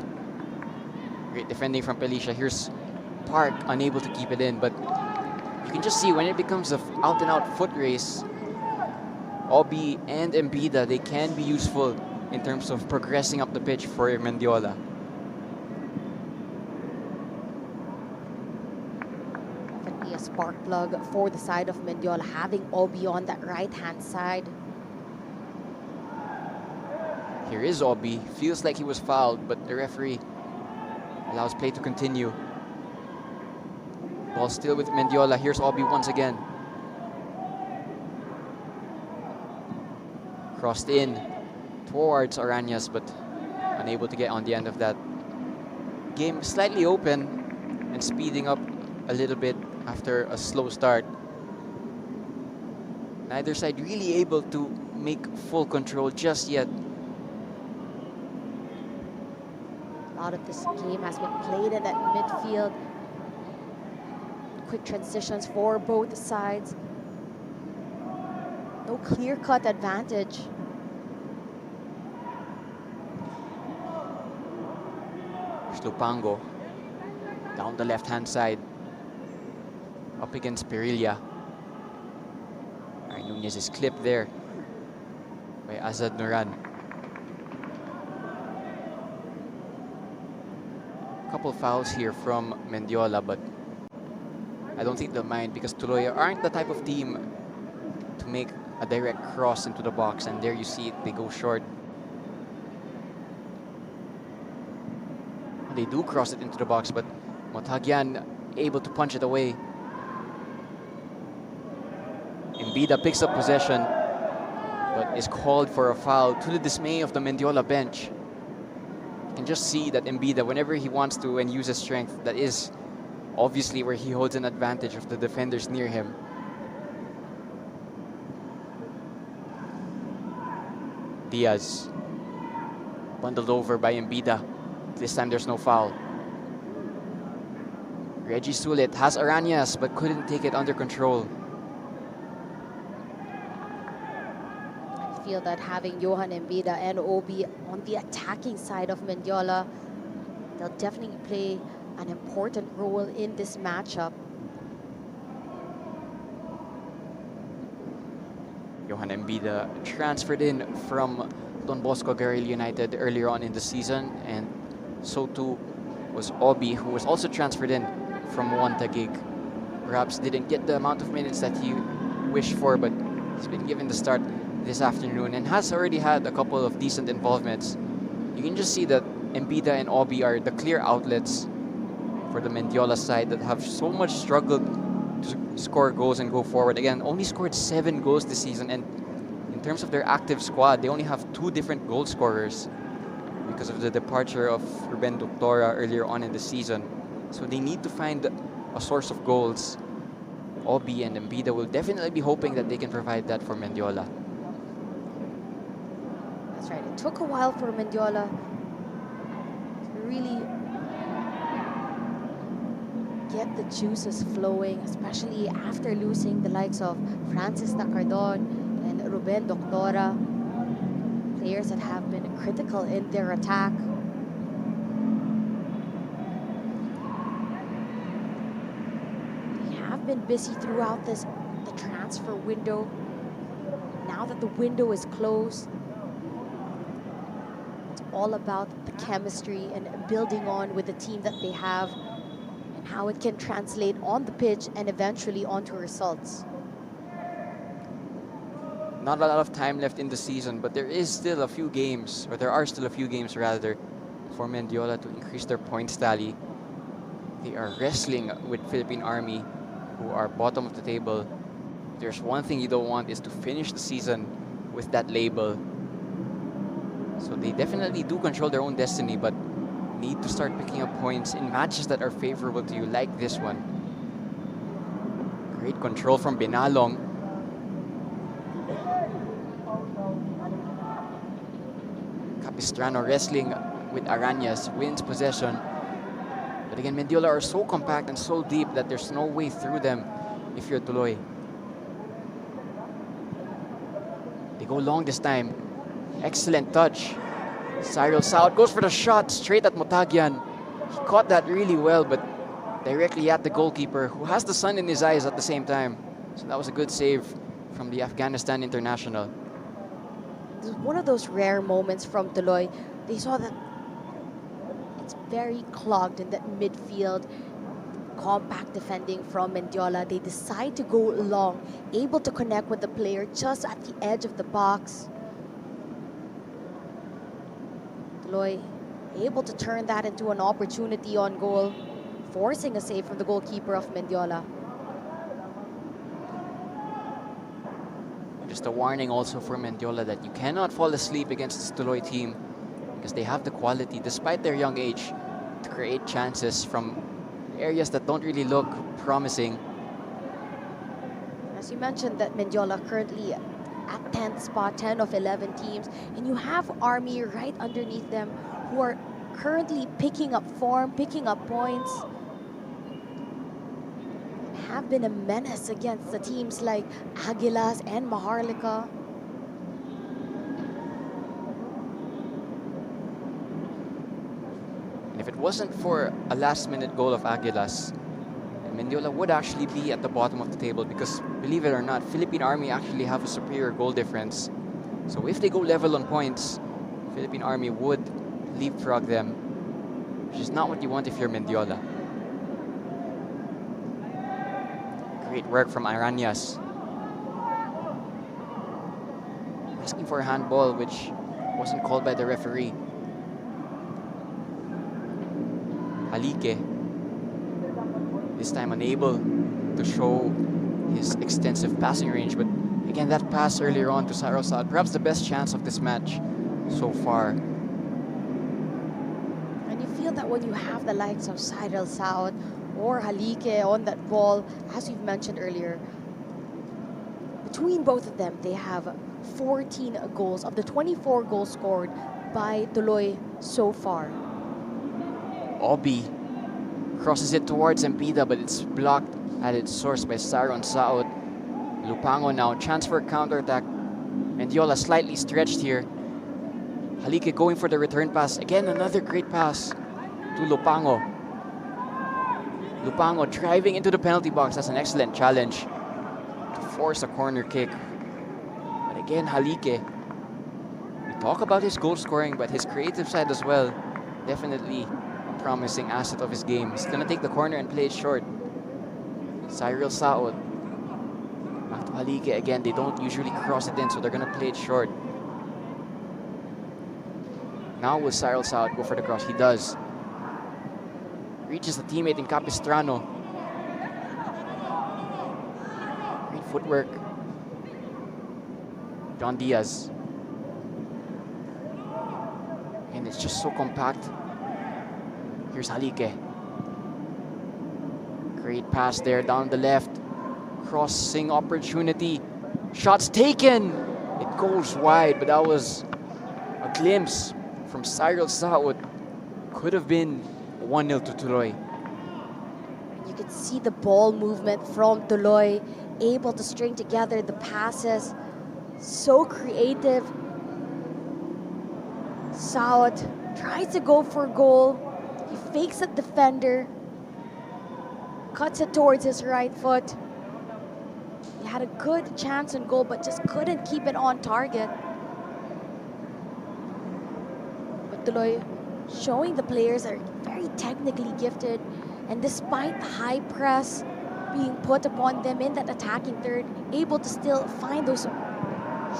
Great defending from Felicia. Here's Park, unable to keep it in, but you can just see when it becomes an out-and-out foot race, Obi and Embida, they can be useful in terms of progressing up the pitch for Mendiola. Definitely a spark plug for the side of Mendiola, having Obi on that right-hand side. Here is Obi. Feels like he was fouled, but the referee allows play to continue. Ball still with Mendiola. Here's Obi once again. Crossed in towards Arañas, but unable to get on the end of that. Game slightly open and speeding up a little bit after a slow start. Neither side really able to make full control just yet. A lot of this game has been played in that midfield. Quick transitions for both sides. No clear-cut advantage. There's Lupango down the left-hand side, up against Perilla. Nunez is clipped there by Azad Nuran. Couple fouls here from Mendiola, but I don't think they'll mind because TULOY aren't the type of team to make a direct cross into the box, and there you see it, they go short. They do cross it into the box, but Motagyan able to punch it away. Embida picks up possession, but is called for a foul to the dismay of the Mendiola bench. You can just see that Embida, whenever he wants to and uses strength, that is obviously where he holds an advantage of the defenders near him. Diaz bundled over by Embida. This time there's no foul. Reggie Sulit has Arañas but couldn't take it under control. I feel that having Johan Embida and Obi on the attacking side of Mendiola, they'll definitely play an important role in this matchup. Johan Embida transferred in from Don Bosco Guerrilla United earlier on in the season, and so too was Obi, who was also transferred in from One Taguig. Perhaps didn't get the amount of minutes that he wished for, but he's been given the start this afternoon and has already had a couple of decent involvements. You can just see that Embida and Obi are the clear outlets for the Mendiola side that have so much struggled to score goals and go forward. Again, only scored 7 goals this season, and in terms of their active squad, they only have 2 different goal scorers because of the departure of Ruben Doctora earlier on in the season. So they need to find a source of goals. Obi and Embida will definitely be hoping that they can provide that for Mendiola. That's right. It took a while for Mendiola to really get the juices flowing, especially after losing the likes of Francis Tacardon and Ruben Doctora, players that have been critical in their attack. They have been busy throughout the transfer window. Now that the window is closed, it's all about the chemistry and building on with the team that they have, how it can translate on the pitch and eventually onto results. Not a lot of time left in the season, but there is still a few games, or there are still a few games rather, for Mendiola to increase their points tally. They are wrestling with Philippine Army, who are bottom of the table. There's one thing you don't want is to finish the season with that label. So they definitely do control their own destiny, but need to start picking up points in matches that are favorable to you, like this one. Great control from Binalong. Capistrano wrestling with Arañas, wins possession. But again, Mendiola are so compact and so deep that there's no way through them if you're Tuloy. They go long this time. Excellent touch. Cyril South goes for the shot straight at Motagian. He caught that really well, but directly at the goalkeeper, who has the sun in his eyes at the same time. So that was a good save from the Afghanistan international. This is one of those rare moments from Tuloy. They saw that it's very clogged in that midfield. Compact defending from Mendiola. They decide to go long, able to connect with the player just at the edge of the box. Tuloy able to turn that into an opportunity on goal, forcing a save from the goalkeeper of Mendiola. Just a warning also for Mendiola that you cannot fall asleep against this Tuloy team, because they have the quality, despite their young age, to create chances from areas that don't really look promising. As you mentioned, that Mendiola currently at 10th spot, 10 of 11 teams, and you have Army right underneath them who are currently picking up form, picking up points, and have been a menace against the teams like Aguilas and Maharlika. And if it wasn't for a last-minute goal of Aguilas, Mendiola would actually be at the bottom of the table, because, believe it or not, Philippine Army actually have a superior goal difference. So if they go level on points, Philippine Army would leapfrog them, which is not what you want if you're Mendiola. Great work from Arañas. Asking for a handball, which wasn't called by the referee. Halike, this time unable to show his extensive passing range, but again, that pass earlier on to Cyril Saad, perhaps the best chance of this match so far. And you feel that when you have the likes of Cyril Saad or Halike on that ball, as you've mentioned earlier, between both of them, they have 14 goals of the 24 goals scored by Tuloy so far. Obi crosses it towards Empida, but it's blocked at its source by Saron Saot. Lupango now, chance for counter-attack. Mendiola slightly stretched here. Halike going for the return pass. Again, another great pass to Lupango. Lupango driving into the penalty box. That's an excellent challenge to force a corner kick. But again, Halike. We talk about his goal scoring, but his creative side as well. Definitely a promising asset of his game. He's gonna take the corner and play it short. Cyril Saot. Back to Halike again. They don't usually cross it in, so they're gonna play it short. Now will Cyril Saot go for the cross? He does. Reaches a teammate in Capistrano. Great footwork. John Diaz. And it's just so compact. Here's Halike. Great pass there down the left. Crossing opportunity. Shots taken. It goes wide, but that was a glimpse from Cyril Saot. Could have been 1-0 to Tuloy. You could see the ball movement from Tuloy, able to string together the passes. So creative. Saot tries to go for goal. He fakes a defender. Cuts it towards his right foot. He had a good chance on goal, but just couldn't keep it on target. But Tuloy showing the players are very technically gifted, and despite the high press being put upon them in that attacking third, able to still find those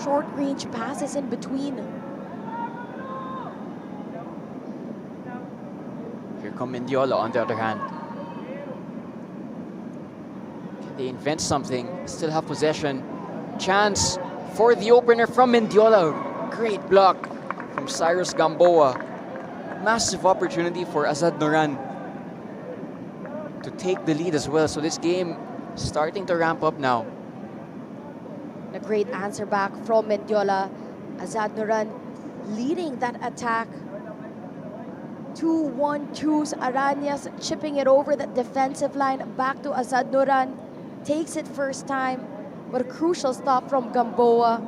short-range passes in between. Here come Mendiola on the other hand. Can they invent something? Still have possession. Chance for the opener from Mendiola. Great block from Cyrus Gamboa. Massive opportunity for Azad Noran to take the lead as well. So this game starting to ramp up now. A great answer back from Mendiola. Azad Noran leading that attack. 2-1-2s. Arañas chipping it over the defensive line. Back to Azad Noran. Takes it first time. But a crucial stop from Gamboa.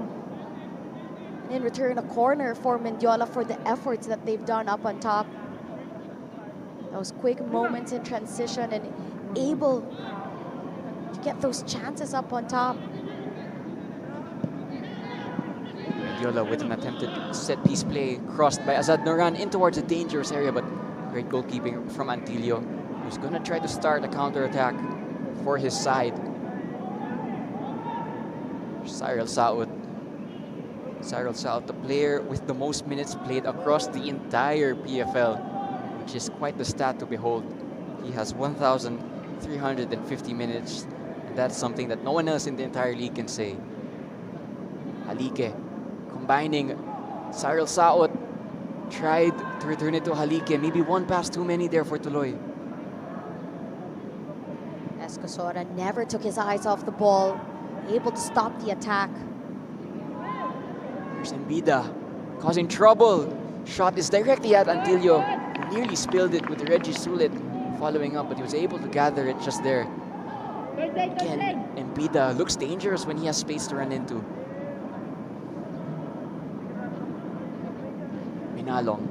In return, a corner for Mendiola for the efforts that they've done up on top. Those quick moments in transition and able to get those chances up on top. Mendiola with an attempted set-piece play crossed by Azad Noran in towards a dangerous area, but great goalkeeping from Antilio, who's going to try to start a counter-attack for his side. Cyril Saud. Cyril Saud, the player with the most minutes played across the entire PFL, which is quite the stat to behold. He has 1,350 minutes, and that's something that no one else in the entire league can say. Halike combining. Cyril Saud tried to return it to Halike. Maybe one pass too many there for Tuloy. Escosora never took his eyes off the ball, able to stop the attack. Here's Mbida causing trouble. Shot is directly at Antilio. Nearly spilled it with Reggie Sulit following up, but he was able to gather it just there. Again, Mbida looks dangerous when he has space to run into. Minalong.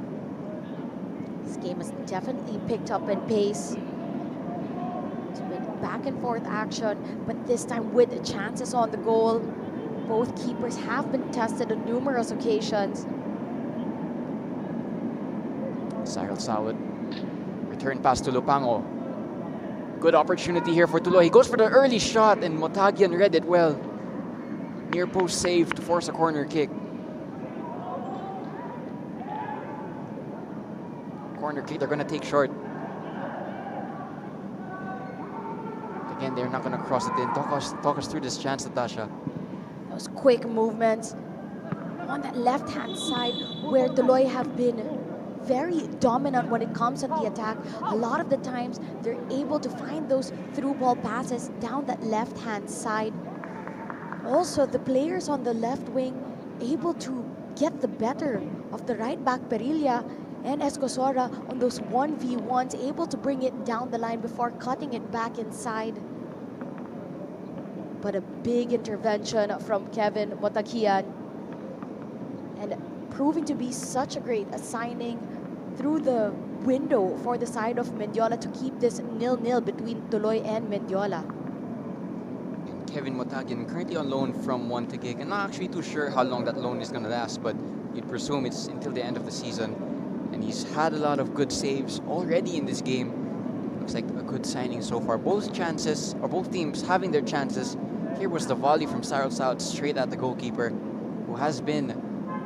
This game has definitely picked up in pace. It's been back and forth action, but this time with the chances on the goal. Both keepers have been tested on numerous occasions. Cyril Saud. Return pass to Lupango. Good opportunity here for Tuloy. He goes for the early shot and Motagian read it well. Near post save to force a corner kick. Corner kick they're going to take short. Again, they're not going to cross it in. Talk us through this chance, Natasha. Those quick movements on that left-hand side where Tuloy have been very dominant when it comes to the attack. A lot of the times, they're able to find those through ball passes down that left-hand side. Also, the players on the left wing able to get the better of the right back Perilla and Escosora on those 1v1s, able to bring it down the line before cutting it back inside. But a big intervention from Kevin Motakian, and proving to be such a great signing through the window for the side of Mendiola to keep this 0-0 between Tuloy and Mendiola. And Kevin Motagian currently on loan from Montague. I'm not actually too sure how long that loan is going to last, but you'd presume it's until the end of the season. And he's had a lot of good saves already in this game. Looks like a good signing so far. Both teams having their chances. Here was the volley from Cyril Saud straight at the goalkeeper, who has been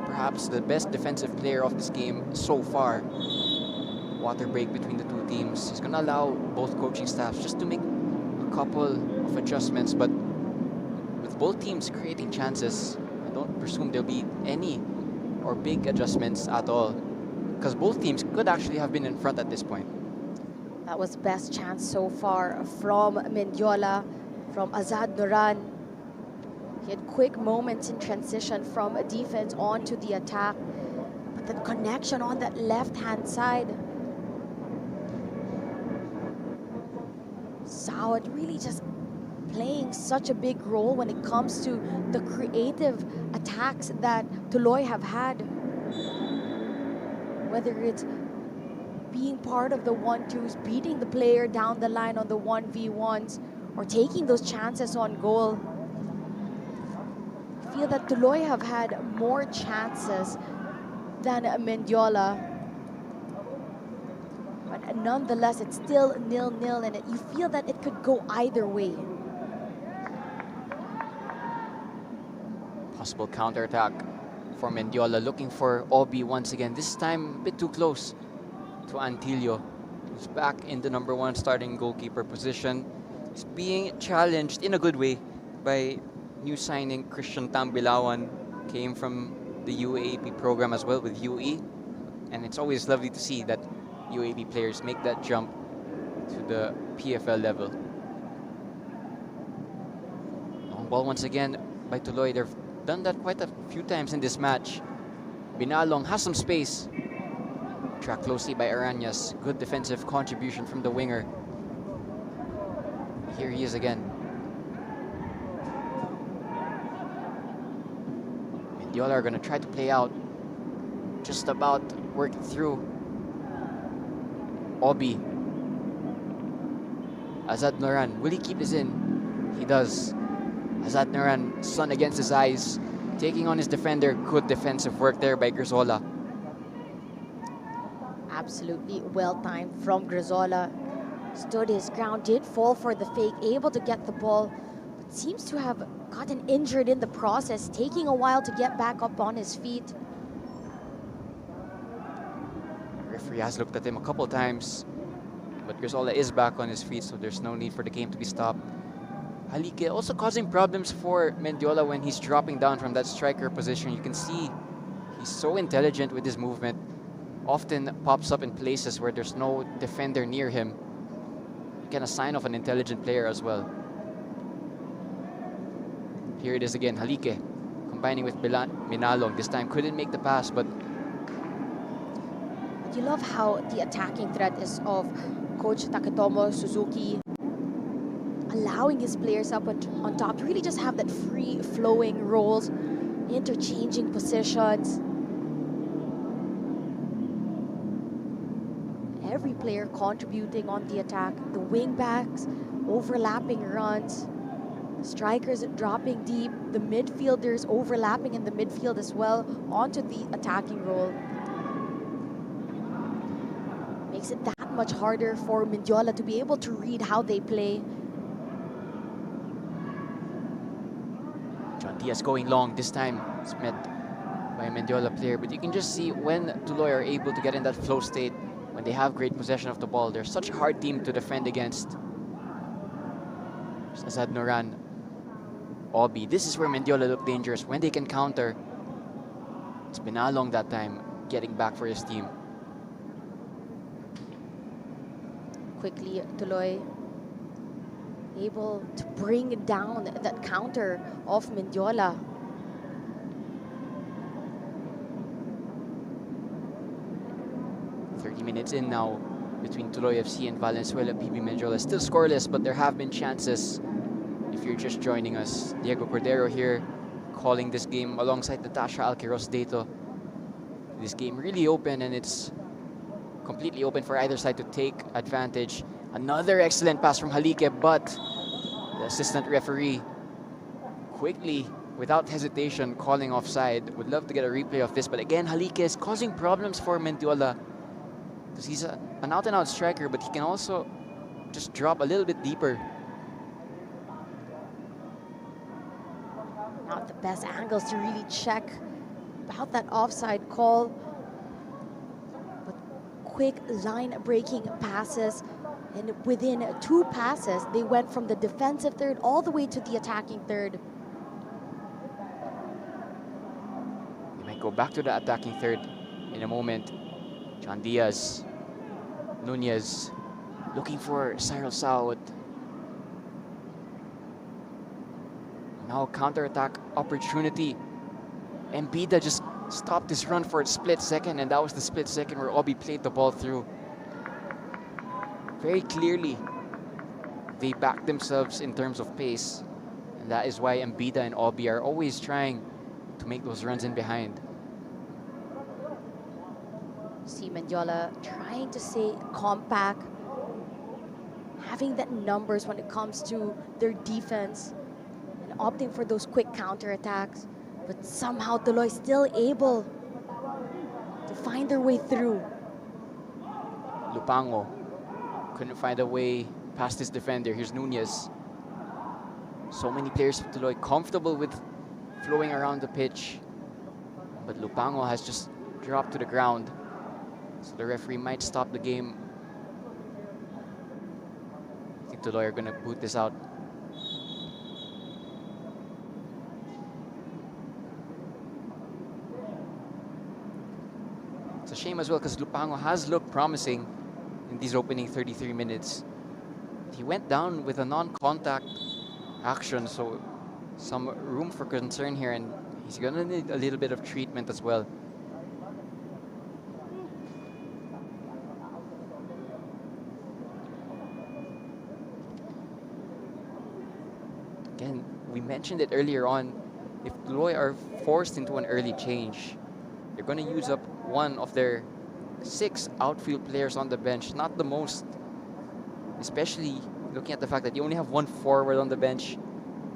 perhaps the best defensive player of this game so far. Water break between the two teams. He's going to allow both coaching staffs just to make a couple of adjustments, but with both teams creating chances, I don't presume there'll be any or big adjustments at all, because both teams could actually have been in front at this point. That was the best chance so far from Mendiola, from Azad Noran. He had quick moments in transition from a defense onto the attack, but the connection on that left-hand side. Saud really just playing such a big role when it comes to the creative attacks that Tuloy have had. Whether it's being part of the 1-2s, beating the player down the line on the 1v1s, or taking those chances on goal. I feel that Tuloy have had more chances than Mendiola. But nonetheless, it's still 0-0, and you feel that it could go either way. Possible counterattack for Mendiola, looking for Obi once again. This time a bit too close to Antilio, who's back in the #1 starting goalkeeper position. He's being challenged in a good way by new signing Christian Tambilawan. Came from the UAAP program as well with UE. And it's always lovely to see that UAAP players make that jump to the PFL level. Long ball once again by Tuloy. They've done that quite a few times in this match. Binalong has some space. Tracked closely by Arañas. Good defensive contribution from the winger. Here he is again. Mendiola are going to try to play out. Just about working through. Obi. Azad Noran. Will he keep this in? He does. Azad Noran, sun against his eyes. Taking on his defender. Good defensive work there by Grizola. Absolutely well-timed from Grizola. Stood his ground, did fall for the fake, able to get the ball, but seems to have gotten injured in the process, taking a while to get back up on his feet. The referee has looked at him a couple times, but Grizola is back on his feet, so there's no need for the game to be stopped. Halike also causing problems for Mendiola when he's dropping down from that striker position. You can see he's so intelligent with his movement. Often pops up in places where there's no defender near him. Again, a sign of an intelligent player as well. Here it is again, Halike combining with Minalong. This time couldn't make the pass, but You love how the attacking threat is of Coach Taketomo Suzuki, allowing his players up on top to really just have that free-flowing roles, interchanging positions. Every player contributing on the attack. The wing backs, overlapping runs. Strikers dropping deep. The midfielders overlapping in the midfield as well onto the attacking role. Makes it that much harder for Mendiola to be able to read how they play. John Diaz going long. This time it's met by a Mendiola player, but you can just see when Tuloy are able to get in that flow state, when they have great possession of the ball. They're such a hard team to defend against. Azad Noran, Obi. This is where Mendiola look dangerous, when they can counter. It's Binalong that time, getting back for his team. Quickly, Tuloy able to bring down that counter of Mendiola. Minutes in now between Tuloy FC and Valenzuela. PB Mendiola still scoreless, but there have been chances. If you're just joining us, Diego Cordero here calling this game alongside Natasha Alquiros Dato. This game really open, and it's completely open for either side to take advantage. Another excellent pass from Halike, but the assistant referee quickly, without hesitation, calling offside. Would love to get a replay of this, but again, Halike is causing problems for Mendiola. Because he's an out-and-out striker, but he can also just drop a little bit deeper. Not the best angles to really check about that offside call. But quick line-breaking passes. And within 2 passes, they went from the defensive third all the way to the attacking third. They might go back to the attacking third in a moment. John Diaz, Nunez, looking for Cyril Saud. Now counter-attack opportunity. Mbida just stopped his run for a split second, and that was the split second where Obi played the ball through. Very clearly, they backed themselves in terms of pace, and that is why Mbida and Obi are always trying to make those runs in behind. See Mendiola trying to stay compact, having that numbers when it comes to their defense, and opting for those quick counterattacks. But somehow Tuloy still able to find their way through. Lupango couldn't find a way past his defender. Here's Nunez. So many players of Tuloy comfortable with flowing around the pitch. But Lupango has just dropped to the ground. So the referee might stop the game. I think TULOY are going to boot this out. It's a shame as well because Lupango has looked promising in these opening 33 minutes. He went down with a non-contact action, so some room for concern here, and he's going to need a little bit of treatment as well. Again, we mentioned it earlier on, if TULOY are forced into an early change, they're going to use up one of their 6 outfield players on the bench, not the most, especially looking at the fact that you only have 1 forward on the bench,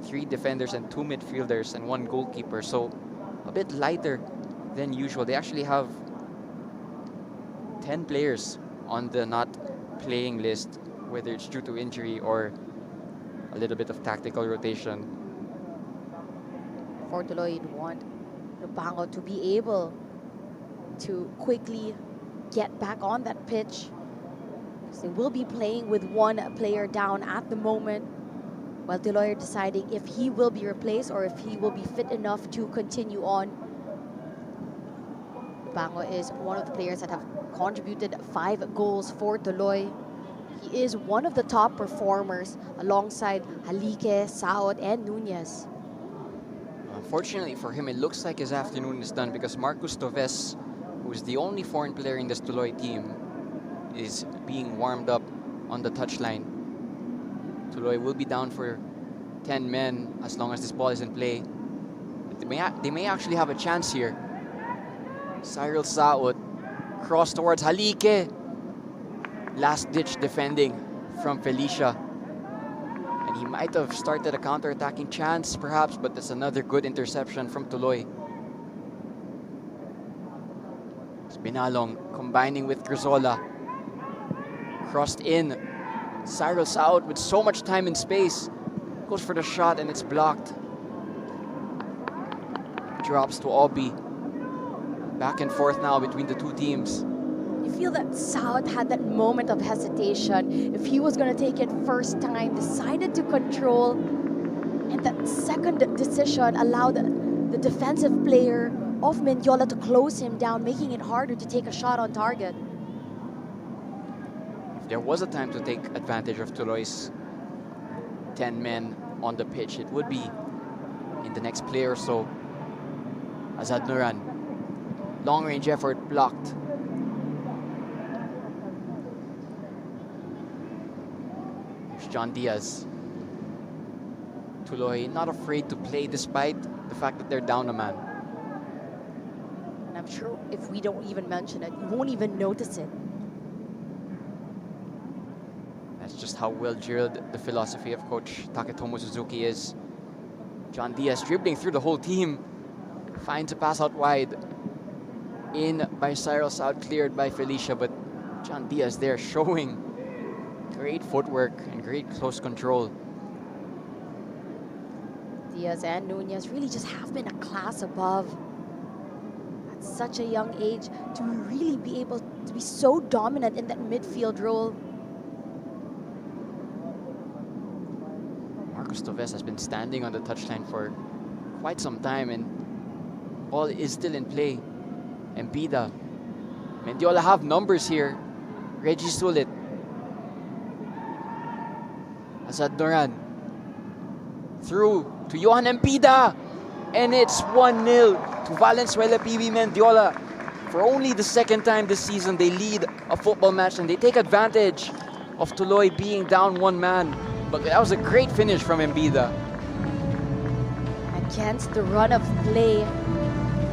3 defenders and 2 midfielders and 1 goalkeeper, so a bit lighter than usual. They actually have 10 players on the not playing list, whether it's due to injury or a little bit of tactical rotation. For TULOY, you'd want Lupango to be able to quickly get back on that pitch. They will be playing with 1 player down at the moment, while TULOY are deciding if he will be replaced or if he will be fit enough to continue on. Lupango is one of the players that have contributed 5 goals for TULOY. He is one of the top performers alongside Halike, Saot, and Nunez. Unfortunately for him, it looks like his afternoon is done because Marcus Toves, who is the only foreign player in this TULOY team, is being warmed up on the touchline. TULOY will be down for 10 men as long as this ball is in play. They may actually have a chance here. Cyril Saot, cross towards Halike. Last-ditch defending from Felicia. And he might have started a counter-attacking chance, perhaps, but that's another good interception from TULOY. Binalong combining with Grizola. Crossed in. Cyril Saot with so much time and space. Goes for the shot and it's blocked. Drops to Obi. Back and forth now between the 2 teams. You feel that Saot had that moment of hesitation. If he was going to take it first time, decided to control. And that second decision allowed the defensive player of Mendiola to close him down, making it harder to take a shot on target. If there was a time to take advantage of TULOY's 10 men on the pitch, it would be in the next play or so. Azad Nuran. Long range effort blocked. Here's John Diaz. TULOY not afraid to play despite the fact that they're down a man. And I'm sure if we don't even mention it, you won't even notice it. That's just how well drilled the philosophy of Coach Taketomo Suzuki is. John Diaz dribbling through the whole team. Finds a pass out wide. In by Cyril Saot, cleared by Felicia, but John Diaz there showing great footwork and great close control. Diaz and Nunez really just have been a class above. At such a young age, to really be able to be so dominant in that midfield role. Marcus Toves has been standing on the touchline for quite some time and ball is still in play. Embida. Mendiola have numbers here. Reggie Sulit. Azad Noran. Through to Johan Embida. And it's 1-0 to Valenzuela PB Mendiola. For only the 2nd time this season, they lead a football match and they take advantage of TULOY being down 1 man. But that was a great finish from Embida. Against the run of play,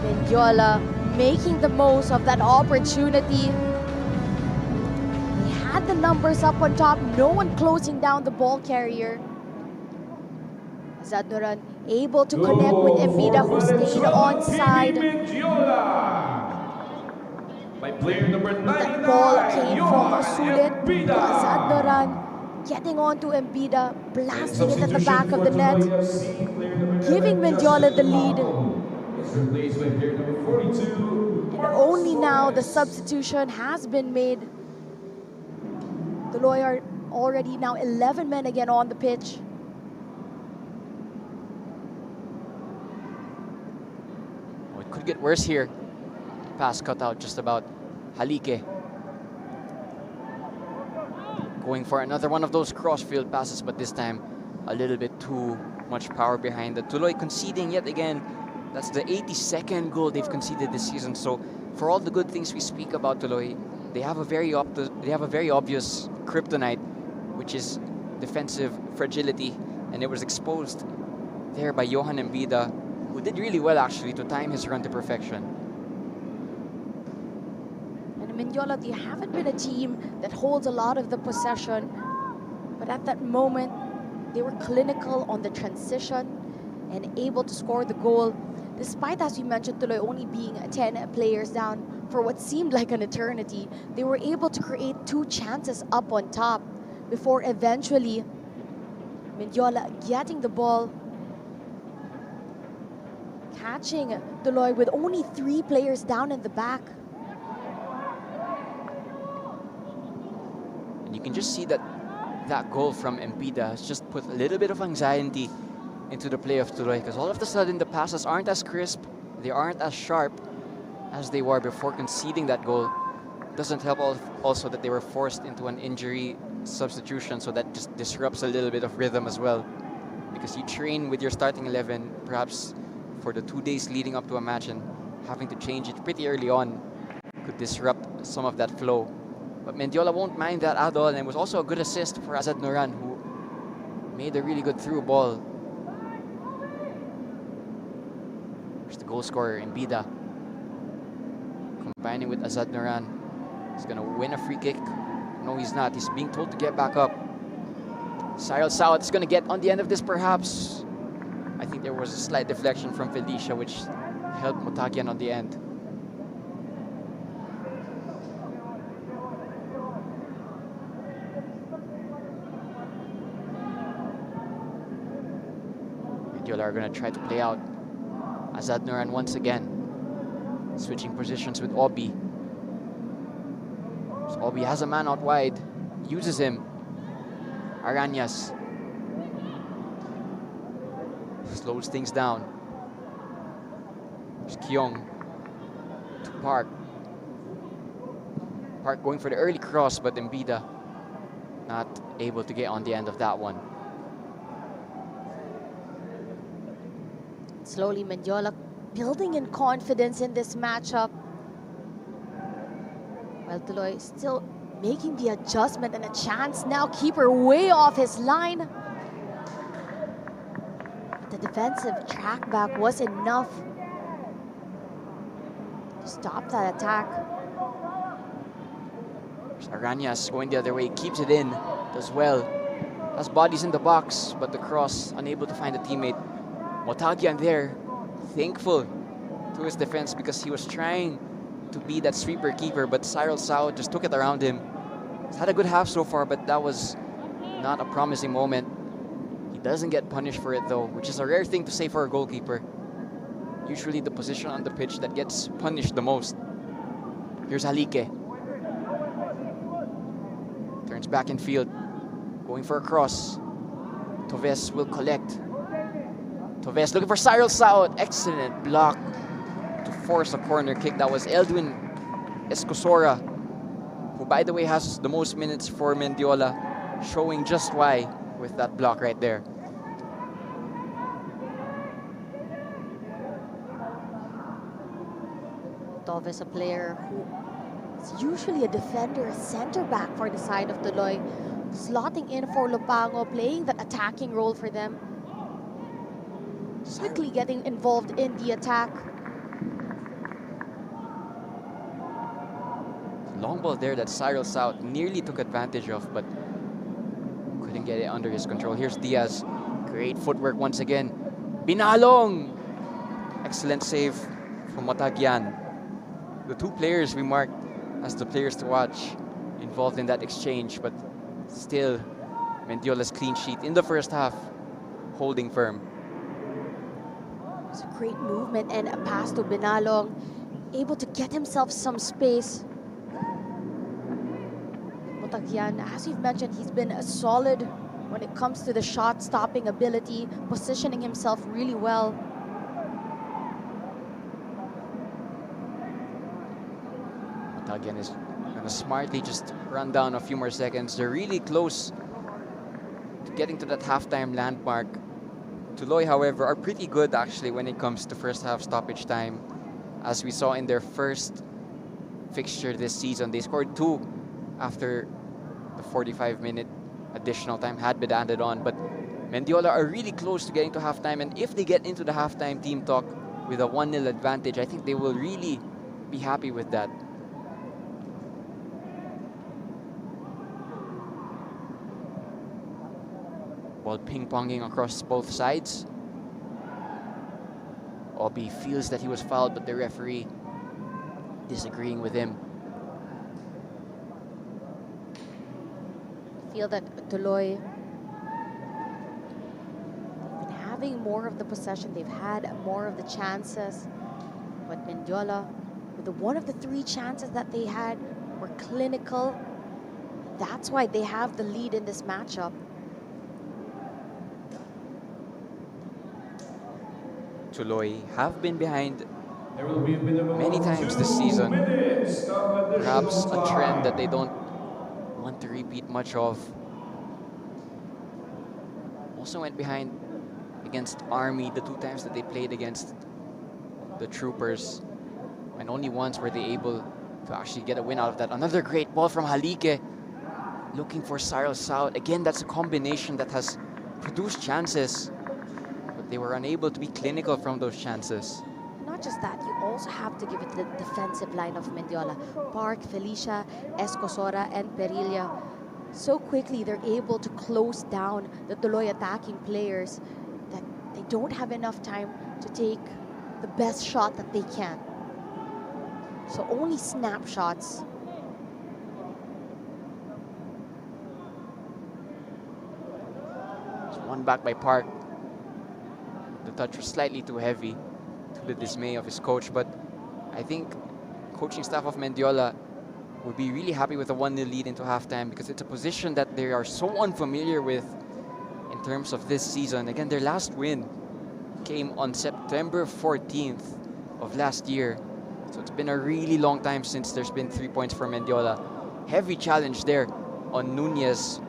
Mendiola making the most of that opportunity. He had the numbers up on top, no one closing down the ball carrier. Zadnoran able to connect with Embida, who stayed onside. By player number 99, That ball came from Sulit to Zadnoran. getting on to Embida, blasting it at the back of the net, giving Mendiola the lead. And only now the substitution has been made. TULOY are already now 11 men again on the pitch. Oh, it could get worse here. Pass cut out just about. Halike going for another one of those crossfield passes, but this time a little bit too much power behind the TULOY conceding yet again. That's the 82nd goal they've conceded this season. So for all the good things we speak about TULOY, they have a very obvious kryptonite, which is defensive fragility, and it was exposed there by Johan Embida, who did really well actually to time his run to perfection. Mendiola, they haven't been a team that holds a lot of the possession, but at that moment, they were clinical on the transition and able to score the goal. Despite, as you mentioned, TULOY only being 10 players down for what seemed like an eternity, they were able to create 2 chances up on top before eventually Mendiola getting the ball, catching TULOY with only 3 players down in the back. And you can just see that that goal from Embida has just put a little bit of anxiety into the play of TULOY, because all of a sudden the passes aren't as crisp, they aren't as sharp as they were before conceding that goal. Doesn't help also that they were forced into an injury substitution, so that just disrupts a little bit of rhythm as well. Because you train with your starting 11 perhaps for the 2 days leading up to a match, and having to change it pretty early on could disrupt some of that flow. But Mendiola won't mind that at all, and it was also a good assist for Azad Nuran, who made a really good through ball. There's the goal scorer, Embida, combining with Azad Nuran. He's gonna win a free kick. No, he's not. He's being told to get back up. Cyril South is gonna get on the end of this, perhaps. I think there was a slight deflection from Felicia, which helped Motagian on the end. Mendiola are going to try to play out Azad Nuran once again, switching positions with Obi. So Obi has a man out wide, uses him. Arañas slows things down. There's Kyong to Park. Park going for the early cross, but Embida not able to get on the end of that one. Slowly, Mendiola building in confidence in this matchup. While TULOY still making the adjustment, and a chance now. Keeper way off his line. The defensive track back was enough to stop that attack. Arañas going the other way, keeps it in, does well. Has bodies in the box, but the cross unable to find a teammate. Motagian there, thankful to his defense, because he was trying to be that sweeper keeper, but Cyril Sao just took it around him. He's had a good half so far, but that was not a promising moment. He doesn't get punished for it though, which is a rare thing to say for a goalkeeper. Usually the position on the pitch that gets punished the most. Here's Halike. Turns back in field, going for a cross. Toves will collect. Toves looking for Cyril Sao. Excellent block to force a corner kick. That was Eldwin Escosora, who by the way has the most minutes for Mendiola, showing just why with that block right there. Toves, a player who is usually a defender, a center back for the side of TULOY, slotting in for Lopango, playing that attacking role for them. Quickly getting involved in the attack. Long ball there that Cyril Sao nearly took advantage of, but couldn't get it under his control. Here's Diaz. Great footwork once again. Binalong! Excellent save from Motagian. The two players we marked as the players to watch involved in that exchange, but still Mendiola's clean sheet in the first half, holding firm. It's a great movement and a pass to Binalong, able to get himself some space. Mutagyan, as we've mentioned, he's been a solid when it comes to the shot stopping ability, positioning himself really well. Mutagyan is going to smartly just run down a few more seconds. They're really close to getting to that halftime landmark. TULOY, however, are pretty good actually when it comes to first half stoppage time. As we saw in their first fixture this season, they scored 2 after the 45-minute additional time had been added on. But Mendiola are really close to getting to halftime, and if they get into the halftime team talk with a 1-0 advantage, I think they will really be happy with that. Ball ping-ponging across both sides. Obi feels that he was fouled, but the referee disagreeing with him. Feel that TULOY, they've been having more of the possession, they've had more of the chances, but Mendiola, with one of the 3 chances that they had, were clinical. That's why they have the lead in this matchup. TULOY have been behind many times this season. Perhaps a trend that they don't want to repeat much of. Also went behind against Army the 2 times that they played against the Troopers, and only once were they able to actually get a win out of that. Another great ball from Halike, looking for Cyril South. Again, that's a combination that has produced chances, but they were unable to be clinical from those chances. Not just that, you also have to give it the defensive line of Mendiola. Park, Felicia, Escosora, and Perilla. So quickly they're able to close down the TULOY attacking players that they don't have enough time to take the best shot that they can. So only snapshots. It's one back by Park. The touch was slightly too heavy, to the dismay of his coach, but I think coaching staff of Mendiola would be really happy with a 1-0 lead into halftime, because it's a position that they are so unfamiliar with in terms of this season. Again, their last win came on September 14th of last year. So it's been a really long time since there's been 3 points for Mendiola. Heavy challenge there on Nunez.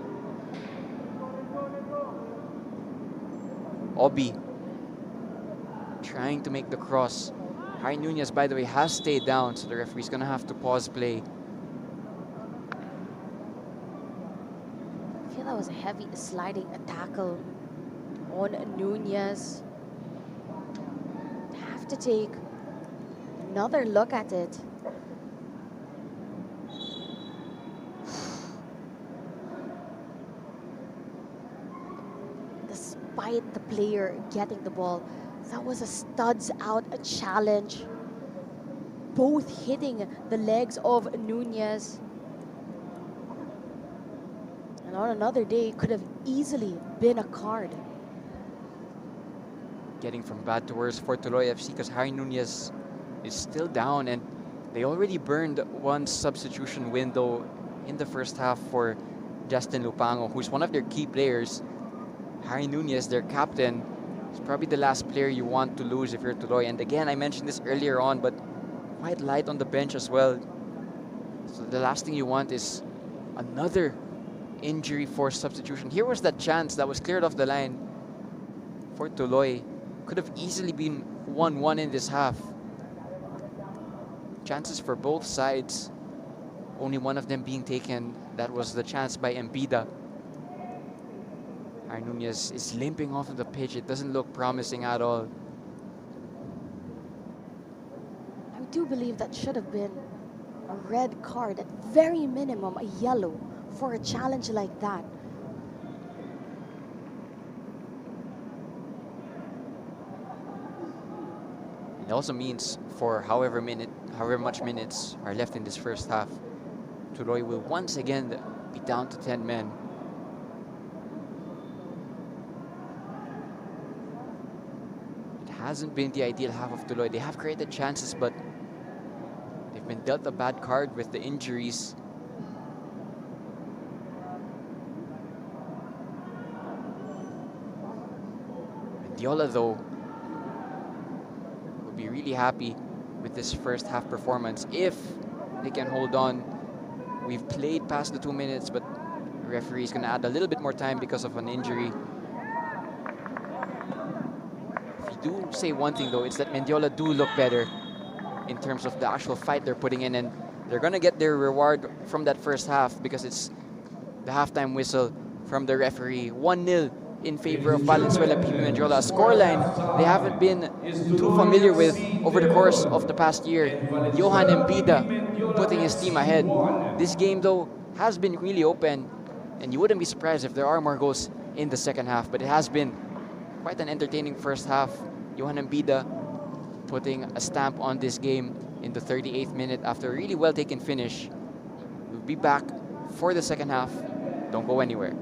Obi trying to make the cross. Harry Nunez, by the way, has stayed down, so the referee's gonna have to pause play. I feel that was a heavy sliding tackle on Nunez. Have to take another look at it. Despite the player getting the ball, that was a studs out a challenge. Both hitting the legs of Nunez. And on another day, it could have easily been a card. Getting from bad to worse for TULOY FC, because Harry Nunez is still down, and they already burned one substitution window in the first half for Justin Lupango, who's one of their key players. Harry Nunez, their captain, is probably the last player you want to lose if you're TULOY. And again, I mentioned this earlier on, but quite light on the bench as well. So the last thing you want is another injury for substitution. Here was that chance that was cleared off the line for TULOY. Could have easily been 1-1 in this half. Chances for both sides. Only one of them being taken. That was the chance by Embida. Harry Nunez is limping off of the pitch. It doesn't look promising at all. I do believe that should have been a red card, at very minimum a yellow, for a challenge like that. It also means for however much minutes are left in this first half, TULOY will once again be down to 10 men. hasn't been the ideal half of Tuloy. They have created chances, but they've been dealt a bad card with the injuries. Mendiola, though, will be really happy with this first half performance if they can hold on. We've played past the 2 minutes, but the referee is going to add a little bit more time because of an injury. If you do say one thing, though, it's that Mendiola do look better in terms of the actual fight they're putting in, and they're going to get their reward from that first half because it's the halftime whistle from the referee. 1-0 in favor of Valenzuela PB Mendiola. A scoreline they haven't been too familiar with over the course of the past year. Johan Embida putting his team ahead. This game, though, has been really open, and you wouldn't be surprised if there are more goals in the second half, but it has been quite an entertaining first half. Johan Embida putting a stamp on this game in the 38th minute after a really well-taken finish. We'll be back for the second half. Don't go anywhere.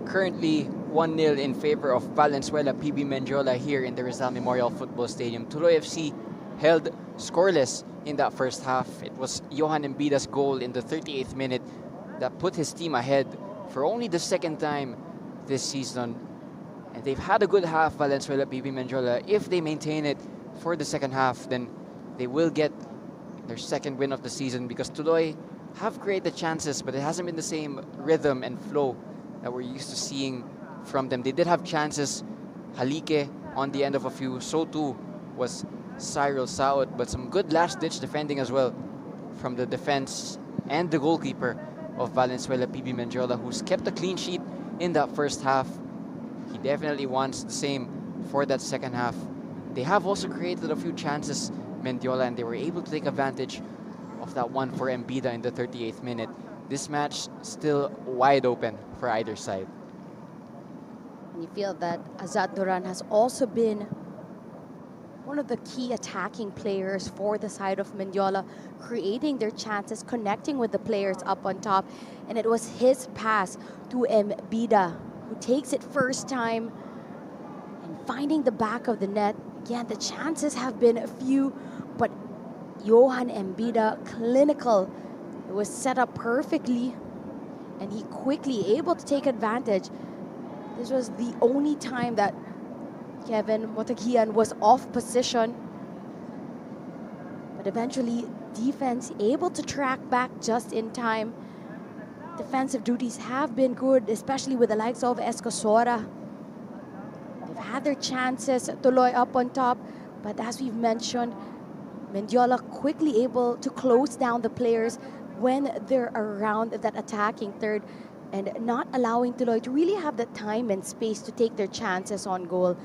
Currently 1-0 in favor of Valenzuela PB Mendiola here in the Rizal Memorial Football Stadium. Tuloy FC held scoreless in that first half. It was Johan Embida's goal in the 38th minute that put his team ahead for only the second time this season. And they've had a good half, Valenzuela PB Mendiola. If they maintain it for the second half, then they will get their second win of the season, because Tuloy have created chances, but it hasn't been the same rhythm and flow that we're used to seeing from them. They did have chances. Halike on the end of a few. So too was Cyril Saud, but some good last-ditch defending as well from the defense and the goalkeeper of Valenzuela PB Mendiola, who's kept a clean sheet in that first half. He definitely wants the same for that second half. They have also created a few chances, Mendiola, and they were able to take advantage of that one for Embida in the 38th minute. This match still wide open for either side. And you feel that Azad Duran has also been one of the key attacking players for the side of Mendiola, creating their chances, connecting with the players up on top. And it was his pass to Embida, who takes it first time and finding the back of the net. Again, the chances have been a few, but Johan Embida, clinical. It was set up perfectly, and he quickly able to take advantage. This was the only time that Kevin Motagian was off position, but eventually defense able to track back just in time. Defensive duties have been good, especially with the likes of Escosora. They've had their chances, Tuloy up on top, but as we've mentioned, Mendiola quickly able to close down the players when they're around that attacking third, and not allowing Tuloy to really have the time and space to take their chances on goal.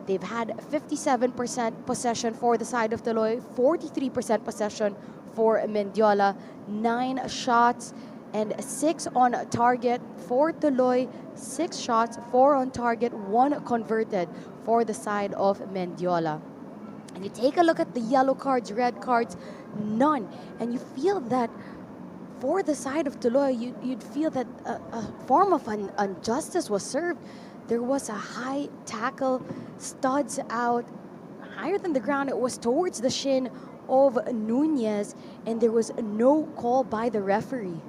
They've had 57% possession for the side of Tuloy, 43% possession for Mendiola, 9 shots and 6 on target for Tuloy, 6 shots, 4 on target, 1 converted for the side of Mendiola. And you take a look at the yellow cards, red cards, none. And you feel that for the side of Tuloy, you'd feel that a form of injustice was served. There was a high tackle, studs out, higher than the ground. It was towards the shin of Nunez, and there was no call by the referee.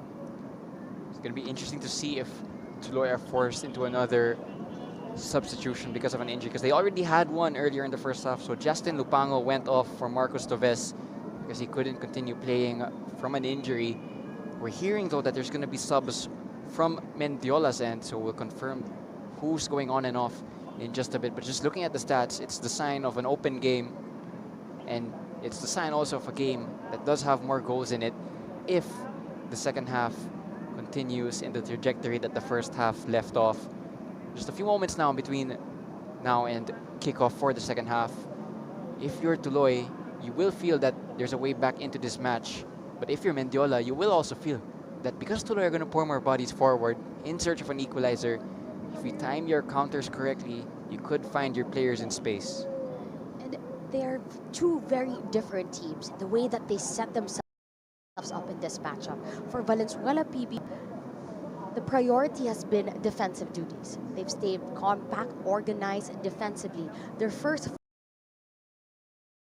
It's going to be interesting to see if Tuloy are forced into another substitution because of an injury, because they already had one earlier in the first half. So Justin Lupango went off for Marcos Toves because he couldn't continue playing from an injury. We're hearing, though, that there's going to be subs from Mendiola's end, so we'll confirm who's going on and off in just a bit. But just looking at the stats, it's the sign of an open game, and it's the sign also of a game that does have more goals in it if the second half continues in the trajectory that the first half left off. Just a few moments now between now and kickoff for the second half. If you're Tuloy, you will feel that there's a way back into this match. But if you're Mendiola, you will also feel that because Tuloy are going to pour more bodies forward in search of an equalizer, if you time your counters correctly, you could find your players in space. And they're two very different teams. The way that they set themselves up in this matchup. For Valenzuela PB, the priority has been defensive duties. They've stayed compact, organized defensively. Their first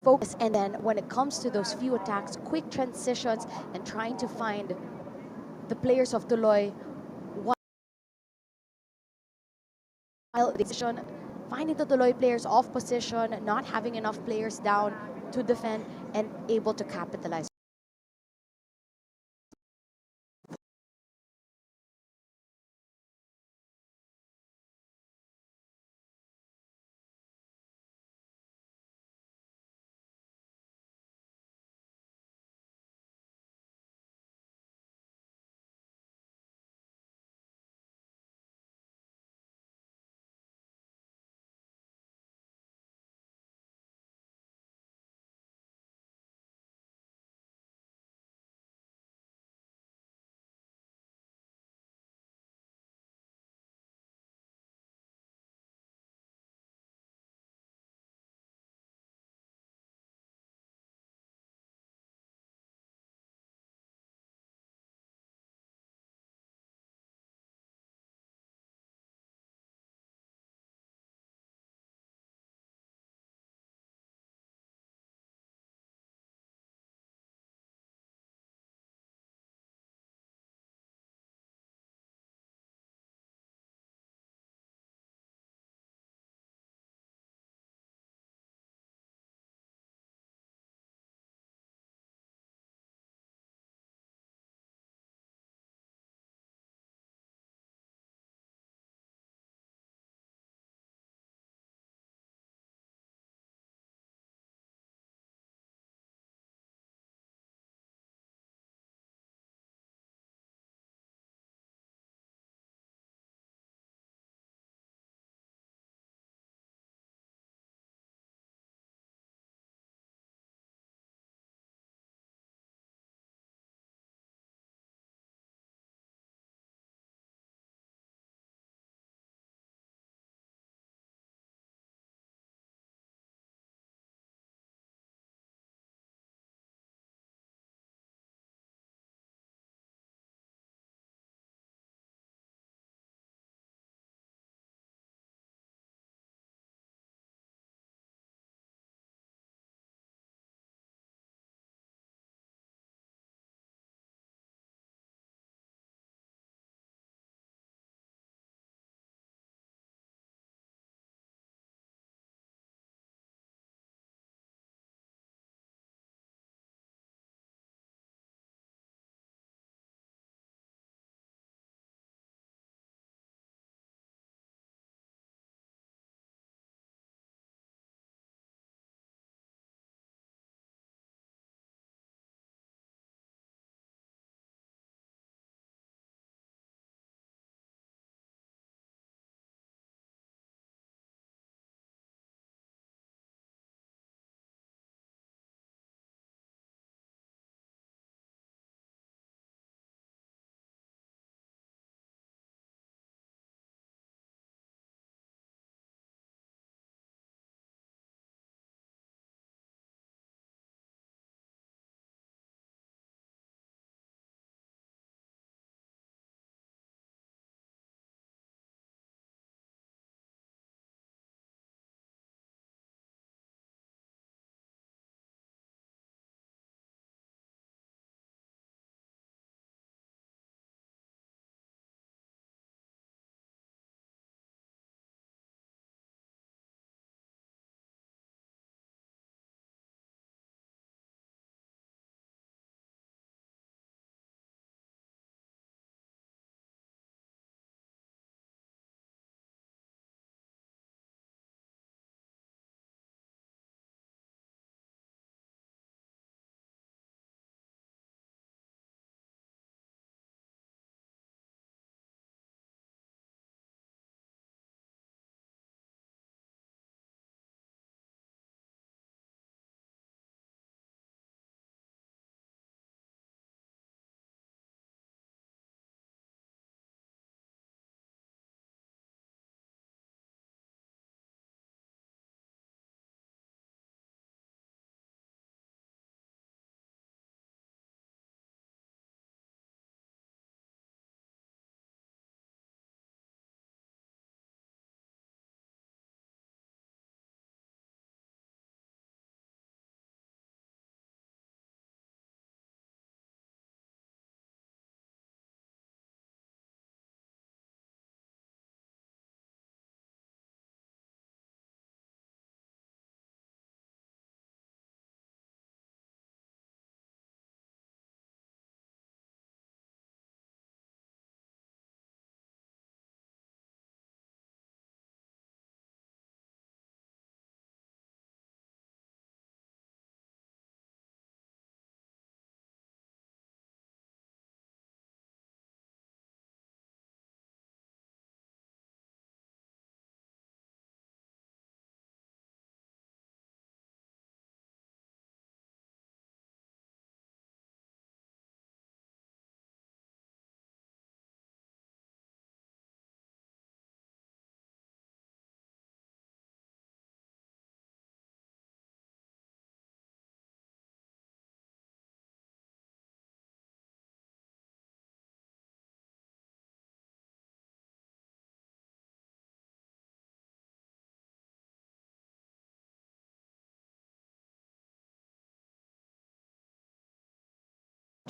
focus, and then when it comes to those few attacks, quick transitions and trying to find the players of Tuloy while position, finding the Tuloy players off position, not having enough players down to defend and able to capitalize.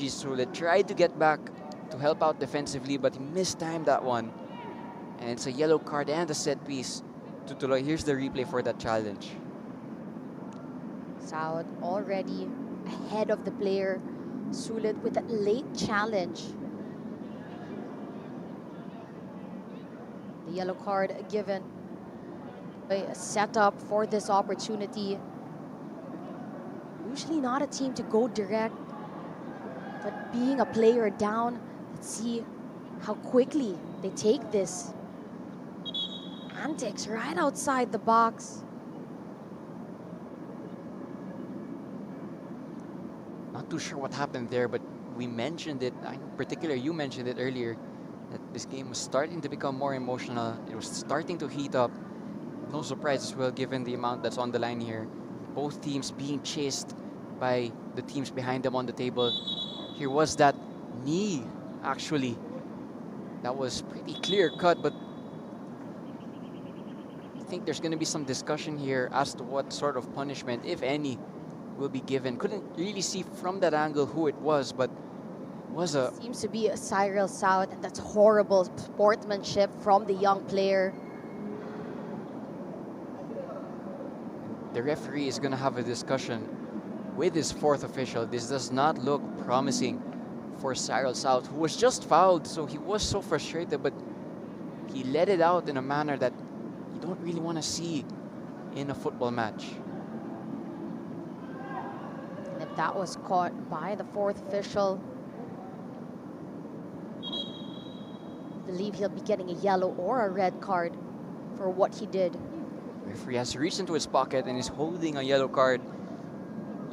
Sulit tried to get back to help out defensively, but he mistimed that one. And it's a yellow card and a set piece to Tuloy. Here's the replay for that challenge. South already ahead of the player. Sulit with a late challenge. The yellow card given. A setup for this opportunity. Usually not a team to go direct, but being a player down, let's see how quickly they take this. Antics right outside the box. Not too sure what happened there, but we mentioned it, in particular you mentioned it earlier, that this game was starting to become more emotional. It was starting to heat up. No surprise as well, given the amount that's on the line here. Both teams being chased by the teams behind them on the table. Here was that knee, actually. That was pretty clear cut, but I think there's going to be some discussion here as to what sort of punishment, if any, will be given. Couldn't really see from that angle who it was, but was a... Seems to be a Cyril South, and that's horrible sportsmanship from the young player. The referee is going to have a discussion with his fourth official. This does not look promising for Cyril South, who was just fouled, so he was so frustrated, but he let it out in a manner that you don't really want to see in a football match. And if that was caught by the fourth official, I believe he'll be getting a yellow or a red card for what he did. Referee has reached into his pocket and is holding a yellow card.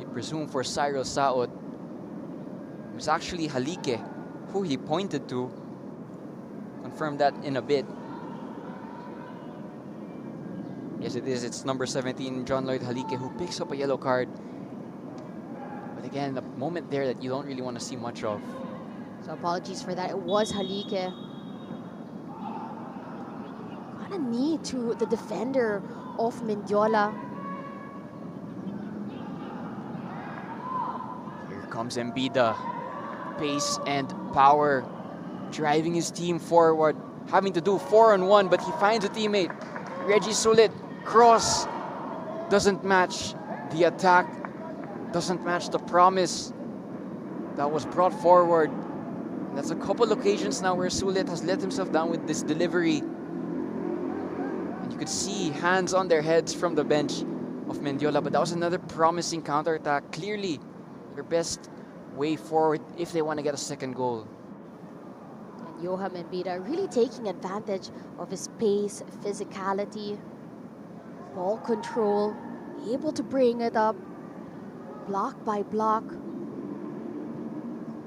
You presume for Cyril Saot. It was actually Halike who he pointed to. Confirm that in a bit. Yes, it is. It's number 17, John Lloyd Halike, who picks up a yellow card. But again, a moment there that you don't really want to see much of. So apologies for that. It was Halike. Got a knee to the defender of Mendiola. Here comes Embida. Pace and power, driving his team forward, having to do 4-on-1, but he finds a teammate. Reggie Sulit, cross, doesn't match the attack, doesn't match the promise that was brought forward. And that's a couple occasions now where Sulit has let himself down with this delivery. And you could see hands on their heads from the bench of Mendiola, but that was another promising counterattack. Clearly, their best way forward if they want to get a second goal. And Johan Embida really taking advantage of his pace, physicality, ball control, able to bring it up block by block.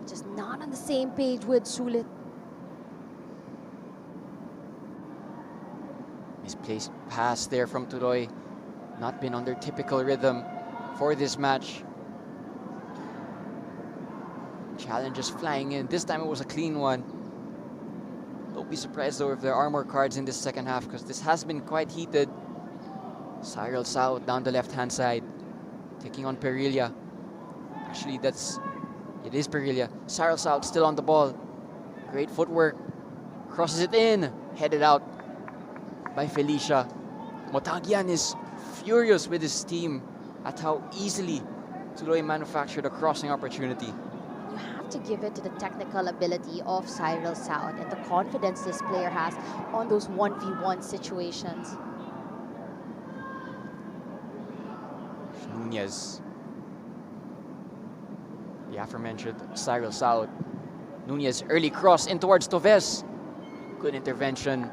Just not on the same page with Sulit. Misplaced pass there from Tuloy. Not been on their typical rhythm for this match. Challenges flying in. This time it was a clean one. Don't be surprised though if there are more cards in this second half, because this has been quite heated. Cyril South down the left-hand side, taking on Perilla. Actually, it is Perilla. Cyril South still on the ball. Great footwork. Crosses it in. Headed out by Felicia. Motagian is furious with his team at how easily Tuloy manufactured a crossing opportunity. You have to give it to the technical ability of Cyril South and the confidence this player has on those 1v1 situations. Nunez. The aforementioned Cyril South. Nunez early cross in towards Toves. Good intervention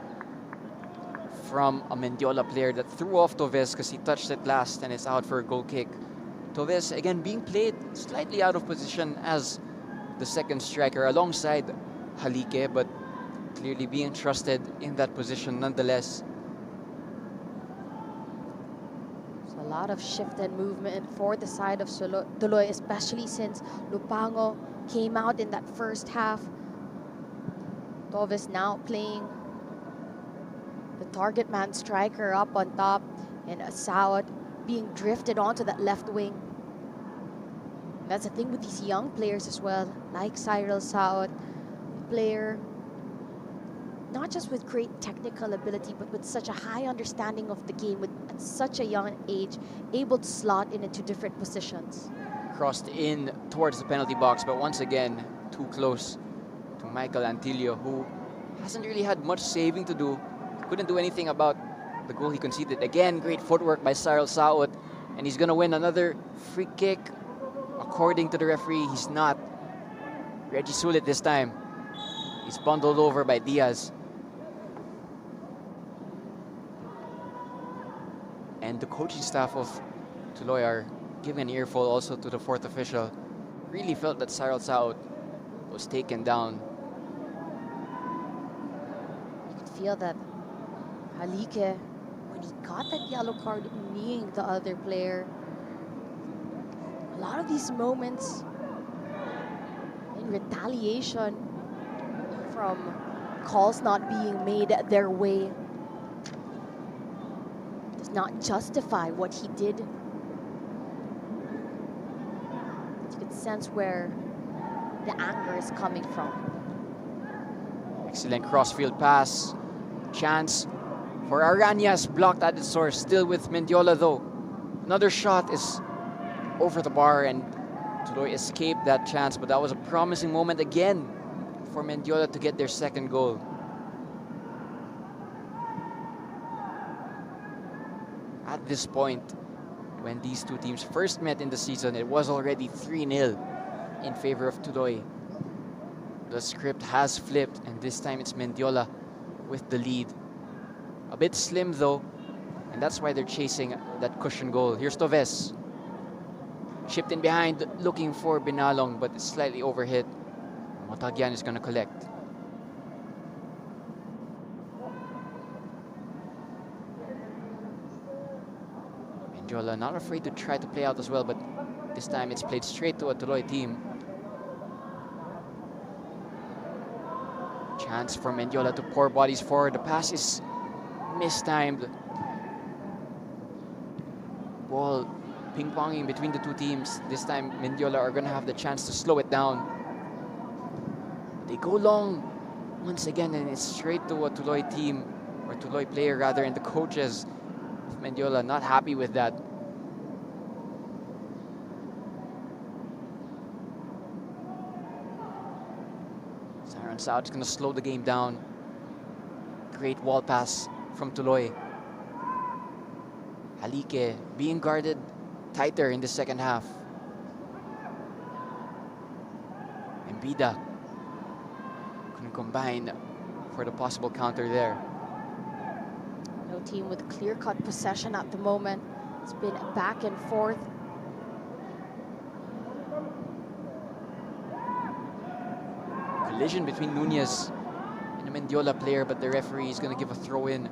from a Mendiola player that threw off Toves because he touched it last and it's out for a goal kick. Toves again being played slightly out of position as the second striker alongside Halike, but clearly being trusted in that position nonetheless. So a lot of shift and movement for the side of Tuloy, especially since Lupango came out in that first half. Toves now playing the target man striker up on top, and South being drifted onto that left wing. That's the thing with these young players as well, like Cyril Saot, player not just with great technical ability, but with such a high understanding of the game, with at such a young age, able to slot in into different positions. Crossed in towards the penalty box, but once again, too close to Michael Antilio, who hasn't really had much saving to do. Couldn't do anything about the goal he conceded. Again, great footwork by Cyril Saot, and he's gonna win another free kick. According to the referee, he's not. Reggie Sulit this time. He's bundled over by Diaz. And the coaching staff of Tuloy are giving an earful also to the fourth official. Really felt that Cyril Saot was taken down. You could feel that Halike, when he got that yellow card, kneeing the other player. A lot of these moments in retaliation from calls not being made their way does not justify what he did. You can sense where the anger is coming from. Excellent crossfield pass. Chance for Arañas, blocked at the source. Still with Mendiola though. Another shot is over the bar and Tuloy escaped that chance, but that was a promising moment again for Mendiola to get their second goal. At this point, when these two teams first met in the season, it was already 3-0 in favor of Tuloy. The script has flipped, and this time it's Mendiola with the lead. A bit slim though, and that's why they're chasing that cushion goal. Here's Toves. Chipped in behind, looking for Binalong, but it's slightly overhit. Motagyan is going to collect. Mendiola not afraid to try to play out as well, but this time it's played straight to a Tuloy team. Chance for Mendiola to pour bodies forward. The pass is mistimed. Ball ping-ponging between the two teams. This time Mendiola are going to have the chance to slow it down. They go long once again, and it's straight to a Tuloy team, or Tuloy player rather, and the coaches of Mendiola not happy with that. Cyril Saot is going to slow the game down. Great wall pass from Tuloy. Halike being guarded tighter in the second half. And Bida couldn't combine for the possible counter there. No team with clear-cut possession at the moment. It's been back and forth. Collision between Nunez and a Mendiola player, but the referee is going to give a throw-in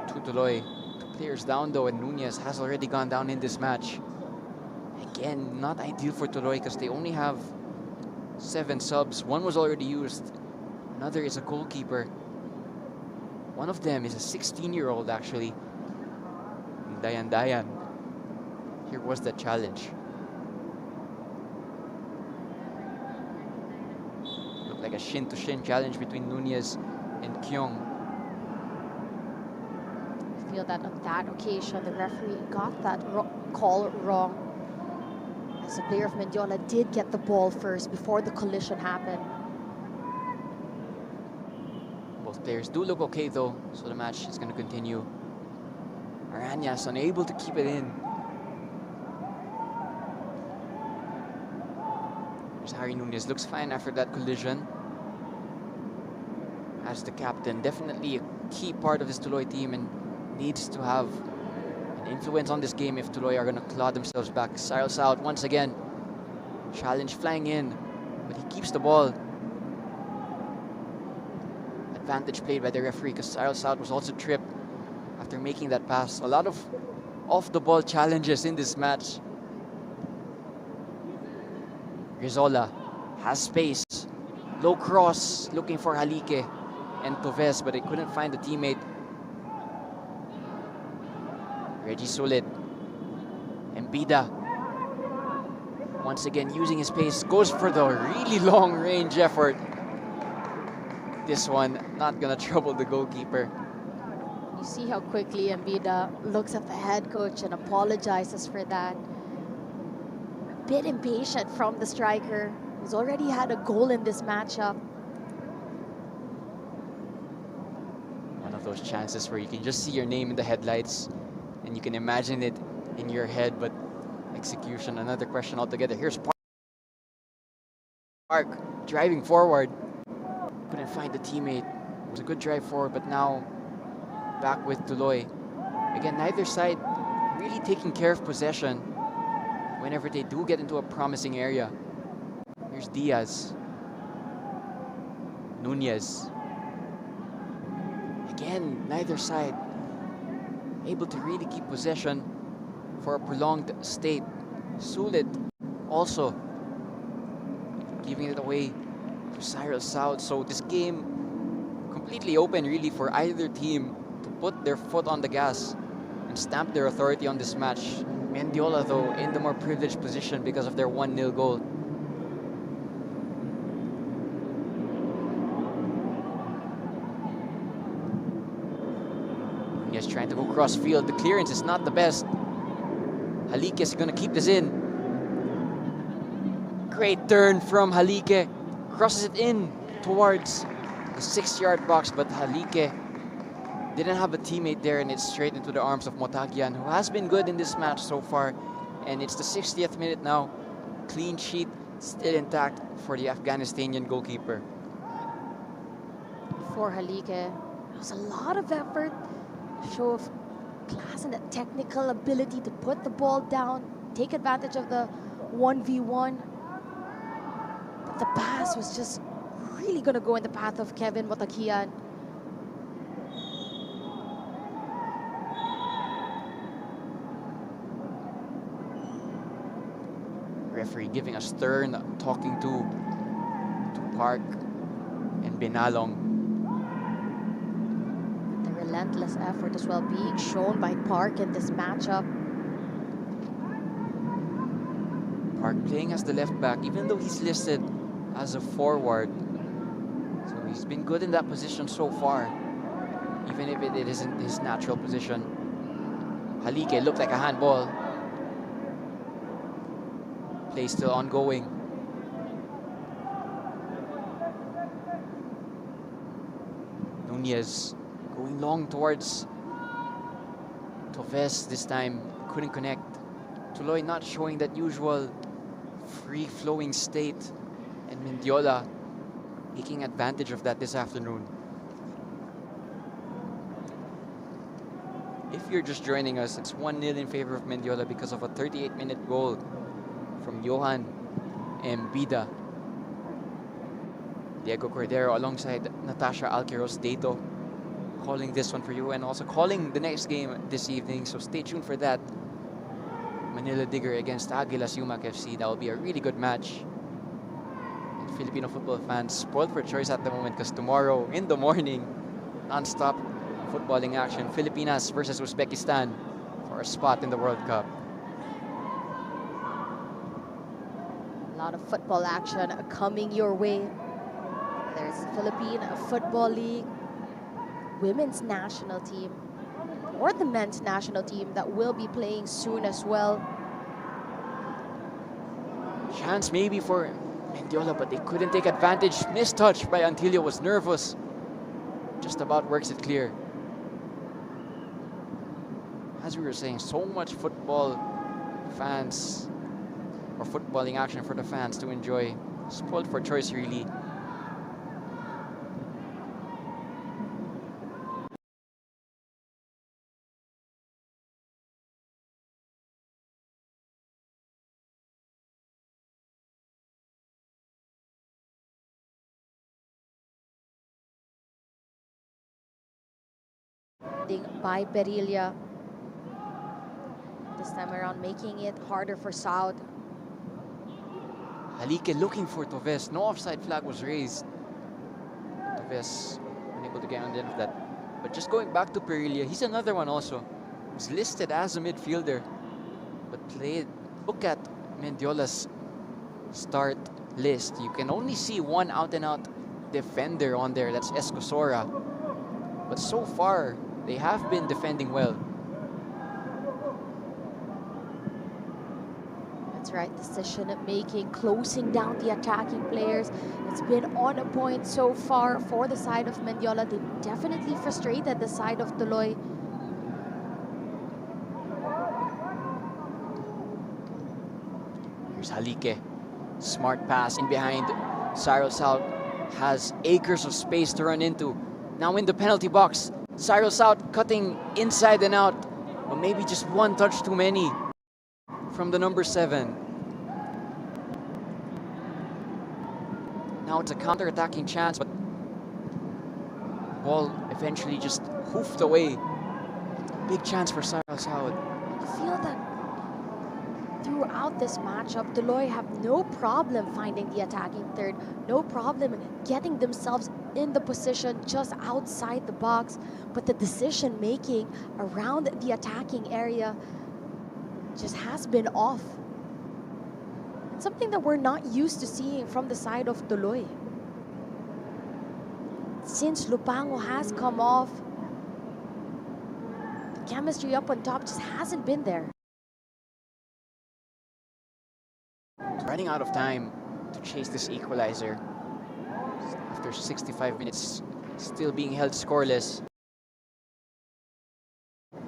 to Tuloy. Two players down though, and Nunez has already gone down in this match. Again, not ideal for Tuloy because they only have 7 subs. One was already used. Another is a goalkeeper. One of them is a 16-year-old actually. Dayan. Here was the challenge. Looked like a shin-to-shin challenge between Nunez and Kyung. I feel that on that occasion, the referee got that call wrong, as the player of Mendiola did get the ball first before the collision happened. Both players do look okay though, so the match is going to continue. Arañas unable to keep it in. There's Harry Nunez, looks fine after that collision. As the captain, definitely a key part of this Tuloy team and needs to have an influence on this game if Tuloy are going to claw themselves back. Cyril Saot once again. Challenge flying in, but he keeps the ball. Advantage played by the referee because Cyril Saot was also tripped after making that pass. A lot of off-the-ball challenges in this match. Rizzola has space. Low cross, looking for Halike and Toves, but they couldn't find the teammate. Reggie Sulit. Embida. Once again, using his pace, goes for the really long range effort. This one not gonna trouble the goalkeeper. You see how quickly Ambida looks at the head coach and apologizes for that. A bit impatient from the striker, who's already had a goal in this matchup. One of those chances where you can just see your name in the headlights and you can imagine it in your head, but execution, another question altogether. Here's Park driving forward. Couldn't find the teammate. It was a good drive forward, but now back with TULOY. Again, neither side really taking care of possession whenever they do get into a promising area. Here's Diaz. Nunez. Again, neither side able to really keep possession for a prolonged state. Sulit also giving it away to Cyril South. So this game completely open really for either team to put their foot on the gas and stamp their authority on this match. Mendiola, though, in the more privileged position because of their 1-0 goal. Yes, trying to go cross field. The clearance is not the best. Halike is going to keep this in. Great turn from Halike. Crosses it in towards the 6-yard box, but Halike didn't have a teammate there, and it's straight into the arms of Motagian, who has been good in this match so far. And it's the 60th minute now. Clean sheet still intact for the Afghanistanian goalkeeper. For Halike, it was a lot of effort, show of class and a technical ability to put the ball down, take advantage of the 1v1. But the pass was just really going to go in the path of Kevin Motakian. Referee giving a stern talking to Park and Benalong. The relentless effort as well being shown by Park in this matchup. Park playing as the left back, even though he's listed as a forward. So he's been good in that position so far, even if it isn't his natural position. Halike looked like a handball. Play still ongoing. Nunez going long towards Toves this time. Couldn't connect. TULOY not showing that usual free-flowing state, and Mendiola taking advantage of that this afternoon. If you're just joining us, it's 1-0 in favor of Mendiola because of a 38-minute goal from Johan Mbida. Diego Cordero alongside Natasha Alquiros Dato calling this one for you, and also calling the next game this evening, so stay tuned for that. Manila Digger against Aguilas Yumac FC. That will be a really good match. And Filipino football fans spoiled for choice at the moment because tomorrow in the morning, non-stop footballing action. Filipinas versus Uzbekistan for a spot in the World Cup. A lot of football action coming your way. There's the Philippine Football League, women's national team, or the men's national team that will be playing soon as well. Chance maybe for Mendiola, but they couldn't take advantage. Missed touch by Antilio, was nervous. Just about works it clear. As we were saying, so much football fans, or footballing action for the fans to enjoy. Spoiled for choice, really. By Perilla. This time around, making it harder for South. Halike looking for Toves. No offside flag was raised. Toves unable to get on the end of that. But just going back to Perilla, he's another one also. He's listed as a midfielder, but played. Look at Mendiola's start list, you can only see one out-and-out defender on there. That's Escosora. But so far, they have been defending well. That's right, decision making, closing down the attacking players. It's been on a point so far for the side of Mendiola. They definitely frustrated the side of TULOY. Here's Halike. Smart pass in behind. Cyril South has acres of space to run into. Now in the penalty box. Cyril South cutting inside and out. But maybe just one touch too many from the number 7. Now it's a counter-attacking chance, but ball eventually just hoofed away. Big chance for Cyril South. I feel that throughout this matchup, TULOY have no problem finding the attacking third, no problem getting themselves in the position just outside the box, but the decision making around the attacking area just has been off. It's something that we're not used to seeing from the side of TULOY. Since Lupango has come off, the chemistry up on top just hasn't been there. Running out of time to chase this equalizer. After 65 minutes, still being held scoreless.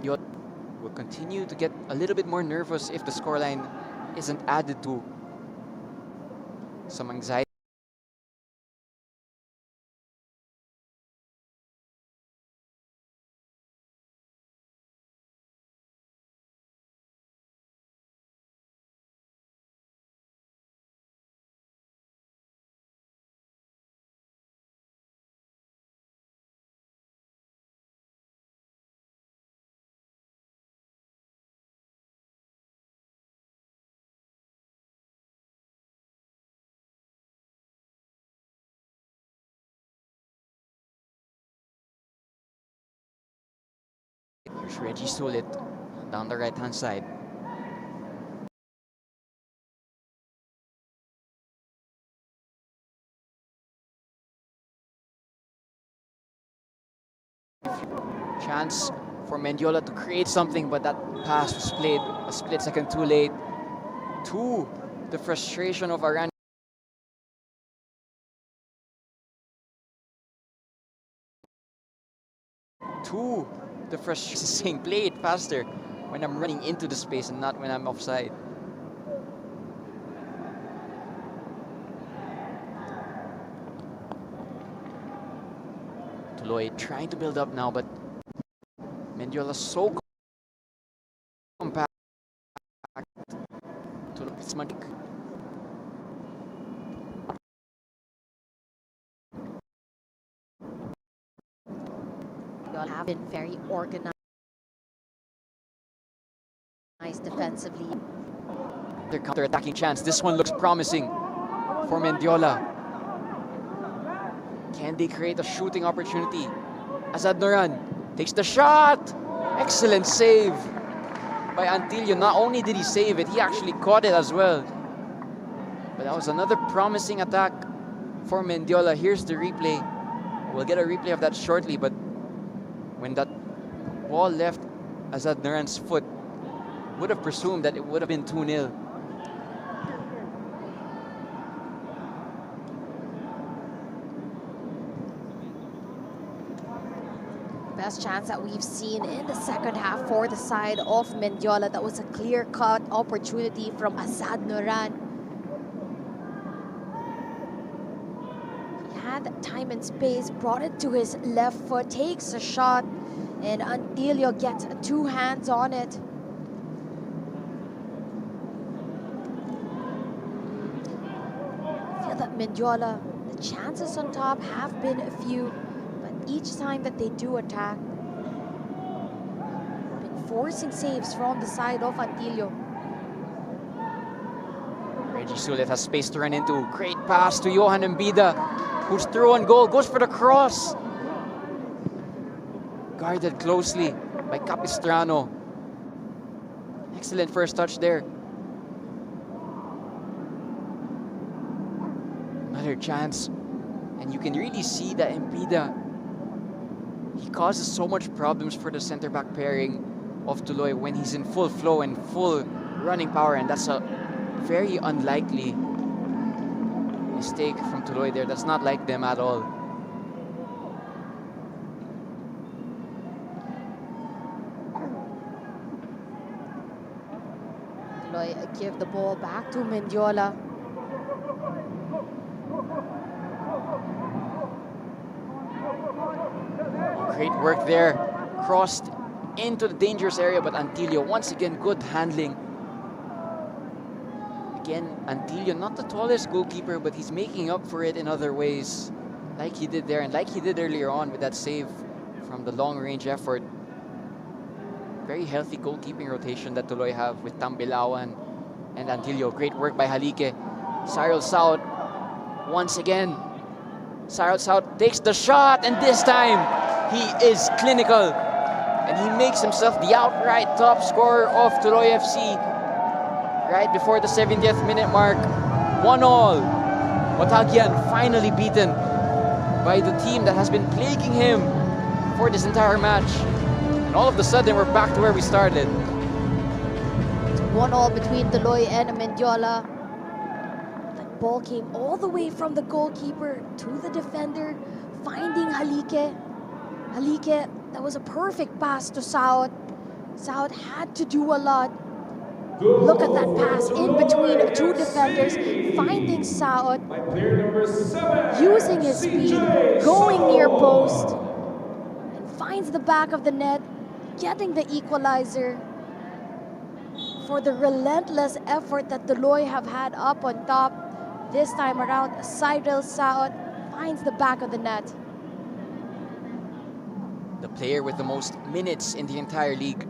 Yot will continue to get a little bit more nervous if the scoreline isn't added to some anxiety. Here's Reggie Sulit down the right-hand side. Chance for Mendiola to create something, but that pass was played a split second too late. To the frustration of Aran. To the frustration saying, play it faster when I'm running into the space and not when I'm offside. TULOY trying to build up now, but Mendiola so compact. It's much. They have been very organized defensively. Their counter-attacking chance. This one looks promising for Mendiola. Can they create a shooting opportunity? Azad Noran takes the shot. Excellent save by Antilio. Not only did he save it, he actually caught it as well. But that was another promising attack for Mendiola. Here's the replay. We'll get a replay of that shortly, but when that ball left Azad Noran's foot, would have presumed that it would have been 2-0. Best chance that we've seen in the second half for the side of Mendiola. That was a clear-cut opportunity from Azad Noran. He had time and space, brought it to his left foot, takes a shot, and Antilio gets 2 hands on it. I feel that Mendiola, the chances on top have been a few, but each time that they do attack, been forcing saves from the side of Antilio. Reggie Sulit has space to run into. Great pass to Johan Embida, who's through on goal, goes for the cross. Guarded closely by Capistrano. Excellent first touch there. another chance. And you can really see that Mbida, he causes so much problems for the center back pairing of Tuloy when he's in full flow and full running power, and that's a very unlikely mistake from Tuloy there. That's not like them at all. Tuloy give the ball back to Mendiola. Great work there. Crossed into the dangerous area, but Antilio, once again, good handling. Again, Antilio, not the tallest goalkeeper, but he's making up for it in other ways, like he did there and like he did earlier on with that save from the long-range effort. Very healthy goalkeeping rotation that Tuloy have with Tambilawan and Antilio. Great work by Halike. Cyril Saud, once again. Cyril Saud takes the shot, and this time he is clinical. And he makes himself the outright top scorer of Tuloy FC. Right before the 70th minute mark. 1-1. Batagian finally beaten by the team that has been plaguing him for this entire match. And all of a sudden, we're back to where we started. 1-1 between Tuloy and Mendiola. That ball came all the way from the goalkeeper to the defender, finding Halike. Halike, that was a perfect pass to Saud. Saud had to do a lot. Look at that pass in between two defenders, finding Saud, using his speed, going near post, and finds the back of the net, getting the equalizer. For the relentless effort that Tuloy have had up on top, this time around, Cyril Saud finds the back of the net. The player with the most minutes in the entire league,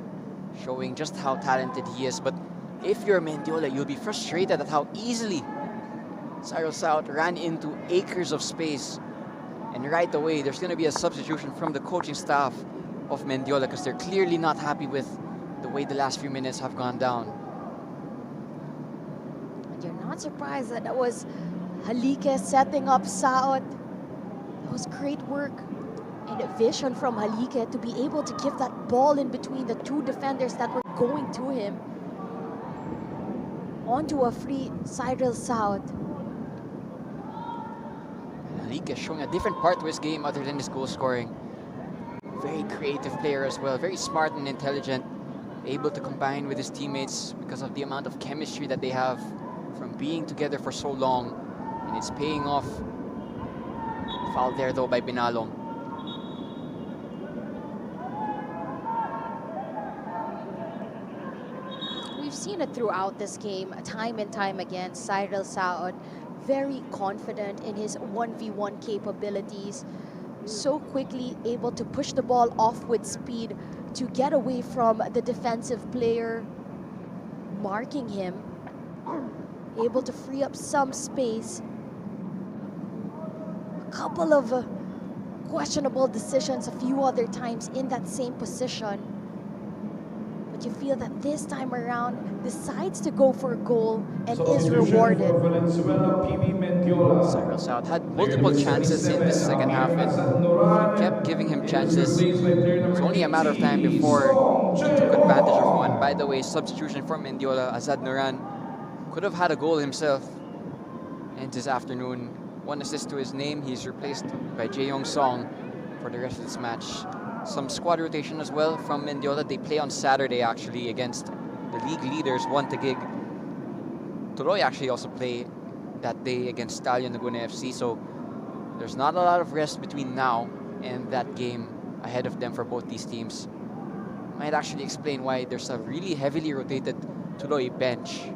showing just how talented he is. But if you're Mendiola, you'll be frustrated at how easily Cyril Saud ran into acres of space. And right away, there's going to be a substitution from the coaching staff of Mendiola because they're clearly not happy with the way the last few minutes have gone down. And you're not surprised that that was Halike setting up Saud. That was great work and a vision from Halike to be able to give that ball in between the two defenders that were going to him. Onto a free Cyril Saud. Halike is showing a different part to his game other than his goal scoring. Very creative player as well, very smart and intelligent, able to combine with his teammates because of the amount of chemistry that they have from being together for so long, and it's paying off. Foul there though by Binalong. We've seen it throughout this game, time and time again. Cyril Saud, very confident in his 1v1 capabilities, so quickly able to push the ball off with speed to get away from the defensive player marking him, able to free up some space. A couple of questionable decisions a few other times in that same position. But you feel that this time around decides to go for a goal and is rewarded. Cyril Saud had multiple chances in this second half and he kept giving him chances. It was only a matter of time before he took advantage of one. By the way, substitution from Mendiola, Azad Nuran could have had a goal himself. And this afternoon, 1 assist to his name. He's replaced by Jae-Yong Song for the rest of this match. Some squad rotation as well from Mendiola. They play on Saturday actually against the league leaders, One Taguig. Tuloy actually also play that day against Stallion Laguna FC, so there's not a lot of rest between now and that game ahead of them for both these teams. Might actually explain why there's a really heavily rotated Tuloy bench.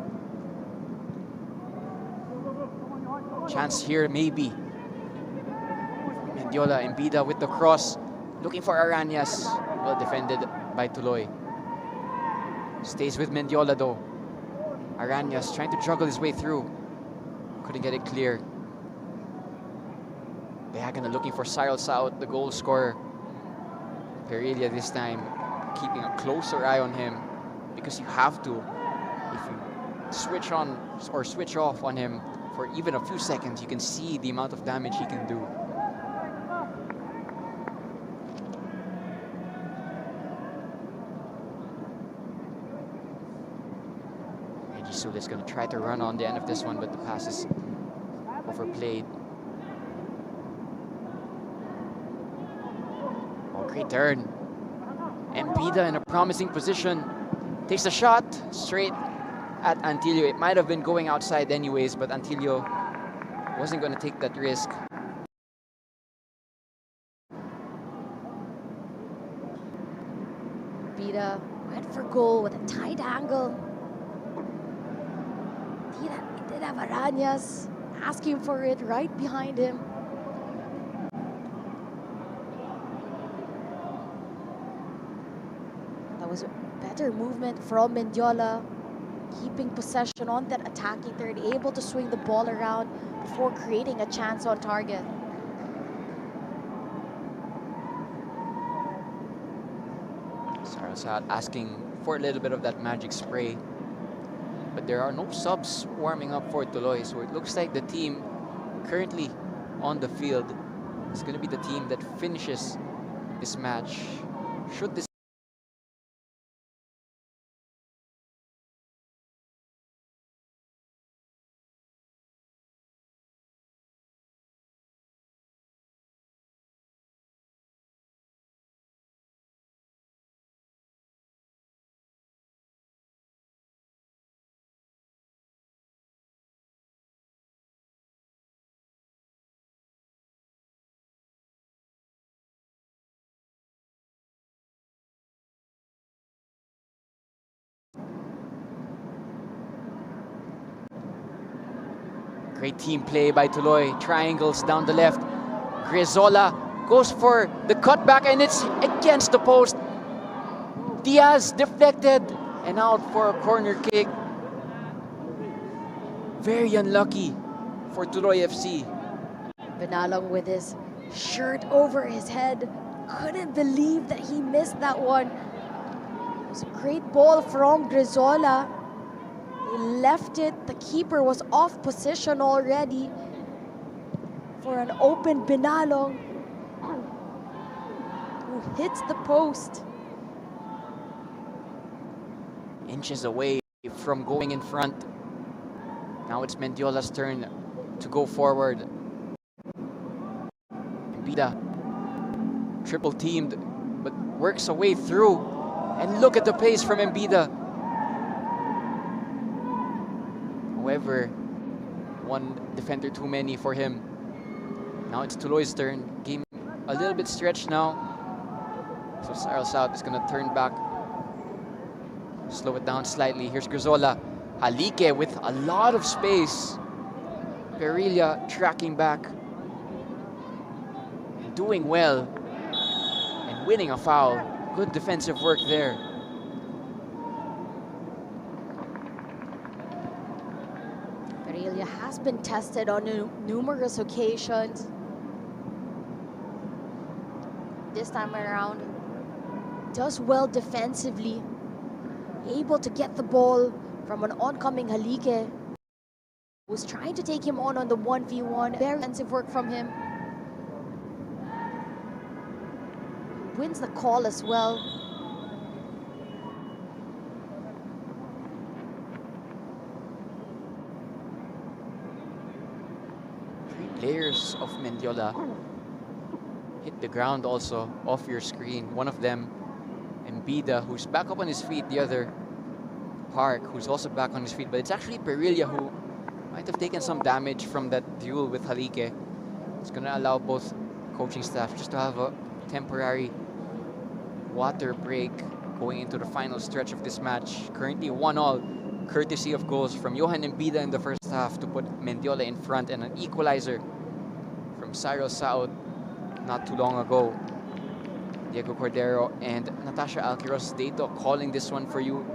Chance here maybe. Mendiola, Mbida with the cross. Looking for Arañas. Well defended by Tuloy. Stays with Mendiola though. Arañas trying to juggle his way through. Couldn't get it clear. Diagonal looking for Cyril Saud, the goal scorer. Perelia this time keeping a closer eye on him because you have to. If you switch on or switch off on him, for even a few seconds, you can see the amount of damage he can do. Reggie is going to try to run on the end of this one, but the pass is overplayed. Oh, great turn. Mbida in a promising position. Takes a shot straight at Antilio. It might have been going outside anyways, but Antilio wasn't going to take that risk. Mbida went for goal with a tight angle. He did have Arañas asking for it right behind him. That was better movement from Mendiola, keeping possession on that attacking third, able to swing the ball around before creating a chance on target. Sarasat asking for a little bit of that magic spray, but there are no subs warming up for Tuloy, so it looks like the team currently on the field is going to be the team that finishes this match. Should this great team play by Tuloy. Triangles down the left. Grizola goes for the cutback and it's against the post. Diaz deflected and out for a corner kick. Very unlucky for Tuloy FC. Benalong with his shirt over his head. Couldn't believe that he missed that one. It was a great ball from Grizola. He left it. The keeper was off position already for an open Benalong who hits the post. Inches away from going in front. Now it's Mendiola's turn to go forward. Mbida, triple teamed, but works a way through. And look at the pace from Mbida. However, one defender too many for him. Now it's Tuloy's turn. Game a little bit stretched now. So Saral South is going to turn back. Slow it down slightly. Here's Grizola. Halike with a lot of space. Perilla tracking back. And doing well. And winning a foul. Good defensive work there. Perilla has been tested on numerous occasions. This time around, does well defensively. Able to get the ball from an oncoming Halike. Was trying to take him on the 1v1. Very defensive work from him. Wins the call as well. Players of Mendiola hit the ground also off your screen. One of them, Mbida, who's back up on his feet. The other, Park, who's also back on his feet. But it's actually Perilla who might have taken some damage from that duel with Halike. It's going to allow both coaching staff just to have a temporary water break going into the final stretch of this match. Currently 1-1, courtesy of goals from Johan Mbida in the first half to put Mendiola in front, and an equalizer from Cyril Saud not too long ago. Diego Cordero and Natasha Alquiros Dato calling this one for you.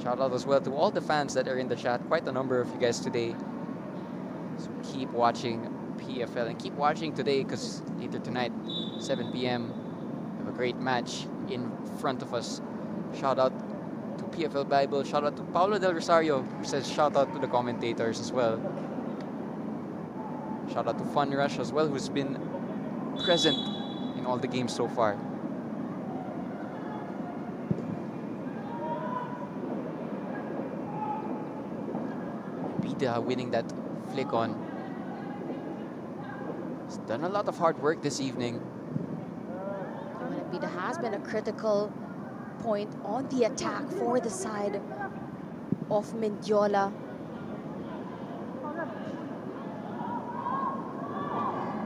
Shout out as well to all the fans that are in the chat. Quite a number of you guys today. So keep watching PFL and keep watching today, because later tonight, 7 p.m, we have a great match in front of us. Shout out to PFL Bible. Shout out to Paulo Del Rosario, who says shout out to the commentators as well. Shout out to Fun Rush as well, who's been present in all the games so far. Bida winning that flick on. He's done a lot of hard work this evening. Bida has been a critical point on the attack for the side of Mendiola.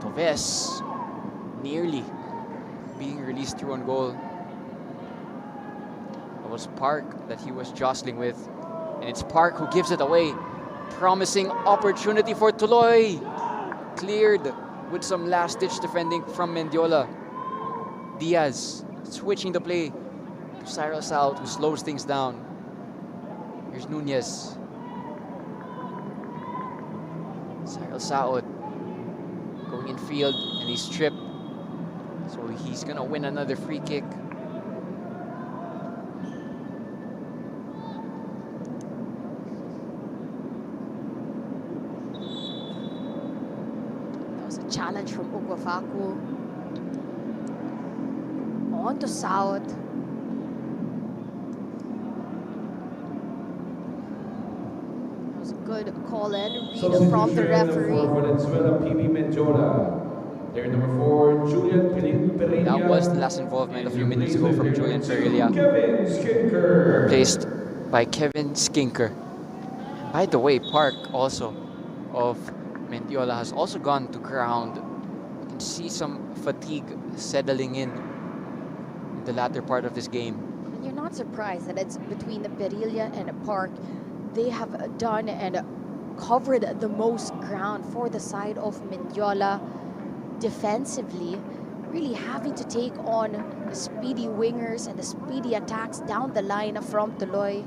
Toves nearly being released through on goal. It was Park that he was jostling with, and it's Park who gives it away. Promising opportunity for Tuloy. Cleared with some last-ditch defending from Mendiola. Diaz switching the play to Cyril South, who slows things down. Here's Nunez. Cyril South going in field, and he's tripped. So he's gonna win another free kick. That was a challenge from Ugwafaku. On to South. That was a good call-in read from the referee. For Valenzuela PB Mendiola. Their number 4, Julian Pereira. That was the last involvement a few minutes ago from Julian Pereira, Kevin Skinker. replaced by Kevin Skinker. By the way, Park also of Mendiola has also gone to ground. You can see some fatigue settling in the latter part of this game. And you're not surprised that it's between the Perilla and the Park. They have done and covered the most ground for the side of Mendiola defensively, really having to take on the speedy wingers and the speedy attacks down the line from Tuloy.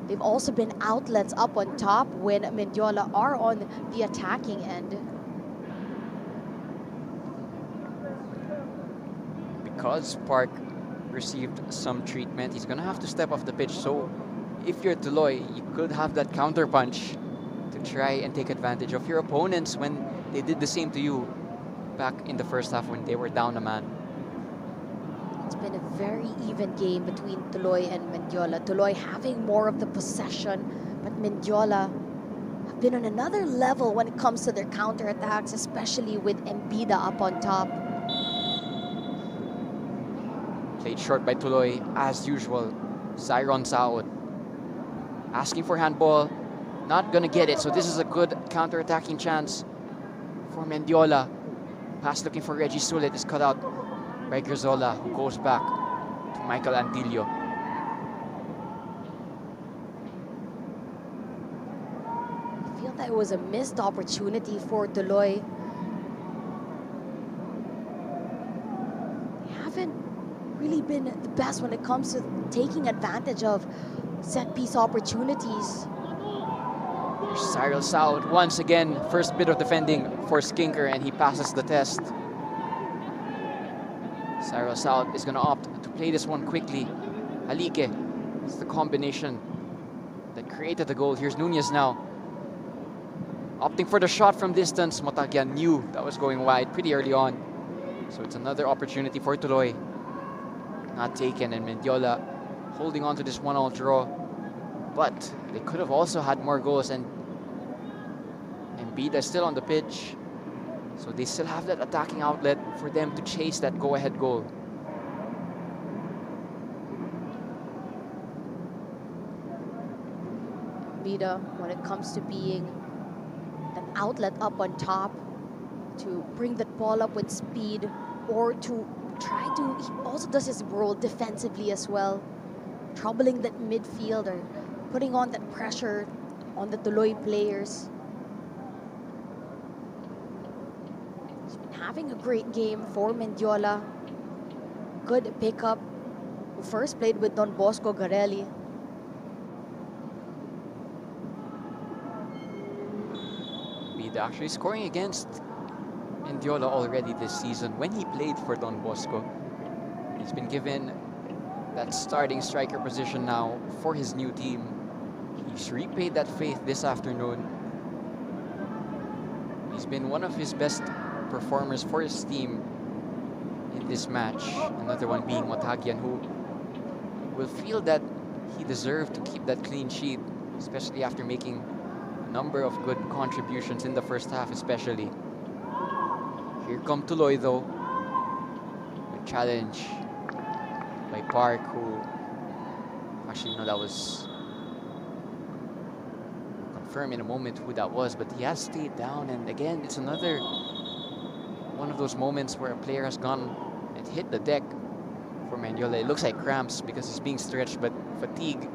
They've also been outlets up on top when Mendiola are on the attacking end. Because Park received some treatment, he's gonna have to step off the pitch. So if you're Tuloy, you could have that counter punch to try and take advantage of your opponents when they did the same to you back in the first half when they were down a man. It's been a very even game between Tuloy and Mendiola. Tuloy having more of the possession, but Mendiola have been on another level when it comes to their counterattacks, especially with Mbida up on top. Played short by Tuloy as usual. Zyron Saud asking for handball, not gonna get it. So this is a good counter-attacking chance for Mendiola. Pass looking for Reggie Sulit is cut out by Grizola, who goes back to Michael Antilio. I feel that it was a missed opportunity for Tuloy. They haven't really been the best when it comes to taking advantage of set-piece opportunities. Cyril Saud once again, first bit of defending for Skinker, and he passes the test. Cyril Saud is going to opt to play this one quickly. Halike is the combination that created the goal. Here's Nunez now, opting for the shot from distance. Motagyan knew that was going wide pretty early on. So it's another opportunity for Tuloy. Not taken, and Mendiola holding on to this 1-1 draw. But they could have also had more goals, and Bida is still on the pitch. So they still have that attacking outlet for them to chase that go-ahead goal. Bida, when it comes to being an outlet up on top, to bring that ball up with speed, or to try to, he also does his role defensively as well, troubling that midfielder, putting on that pressure on the Tuloy players. He's been having a great game for Mendiola. Good pickup. Who first played with Don Bosco Garelli. Bida actually scoring against Mendiola already this season when he played for Don Bosco. He's been given that starting striker position now for his new team. He's repaid that faith this afternoon. He's been one of his best performers for his team in this match. Another one being Matagian, who will feel that he deserved to keep that clean sheet, especially after making a number of good contributions in the first half especially. Here come Tuloy though. A challenge by Park, who actually, no, that was confirm in a moment who that was, but he has stayed down. And again, it's another one of those moments where a player has gone and hit the deck for Mendiola. It looks like cramps because he's being stretched, but fatigue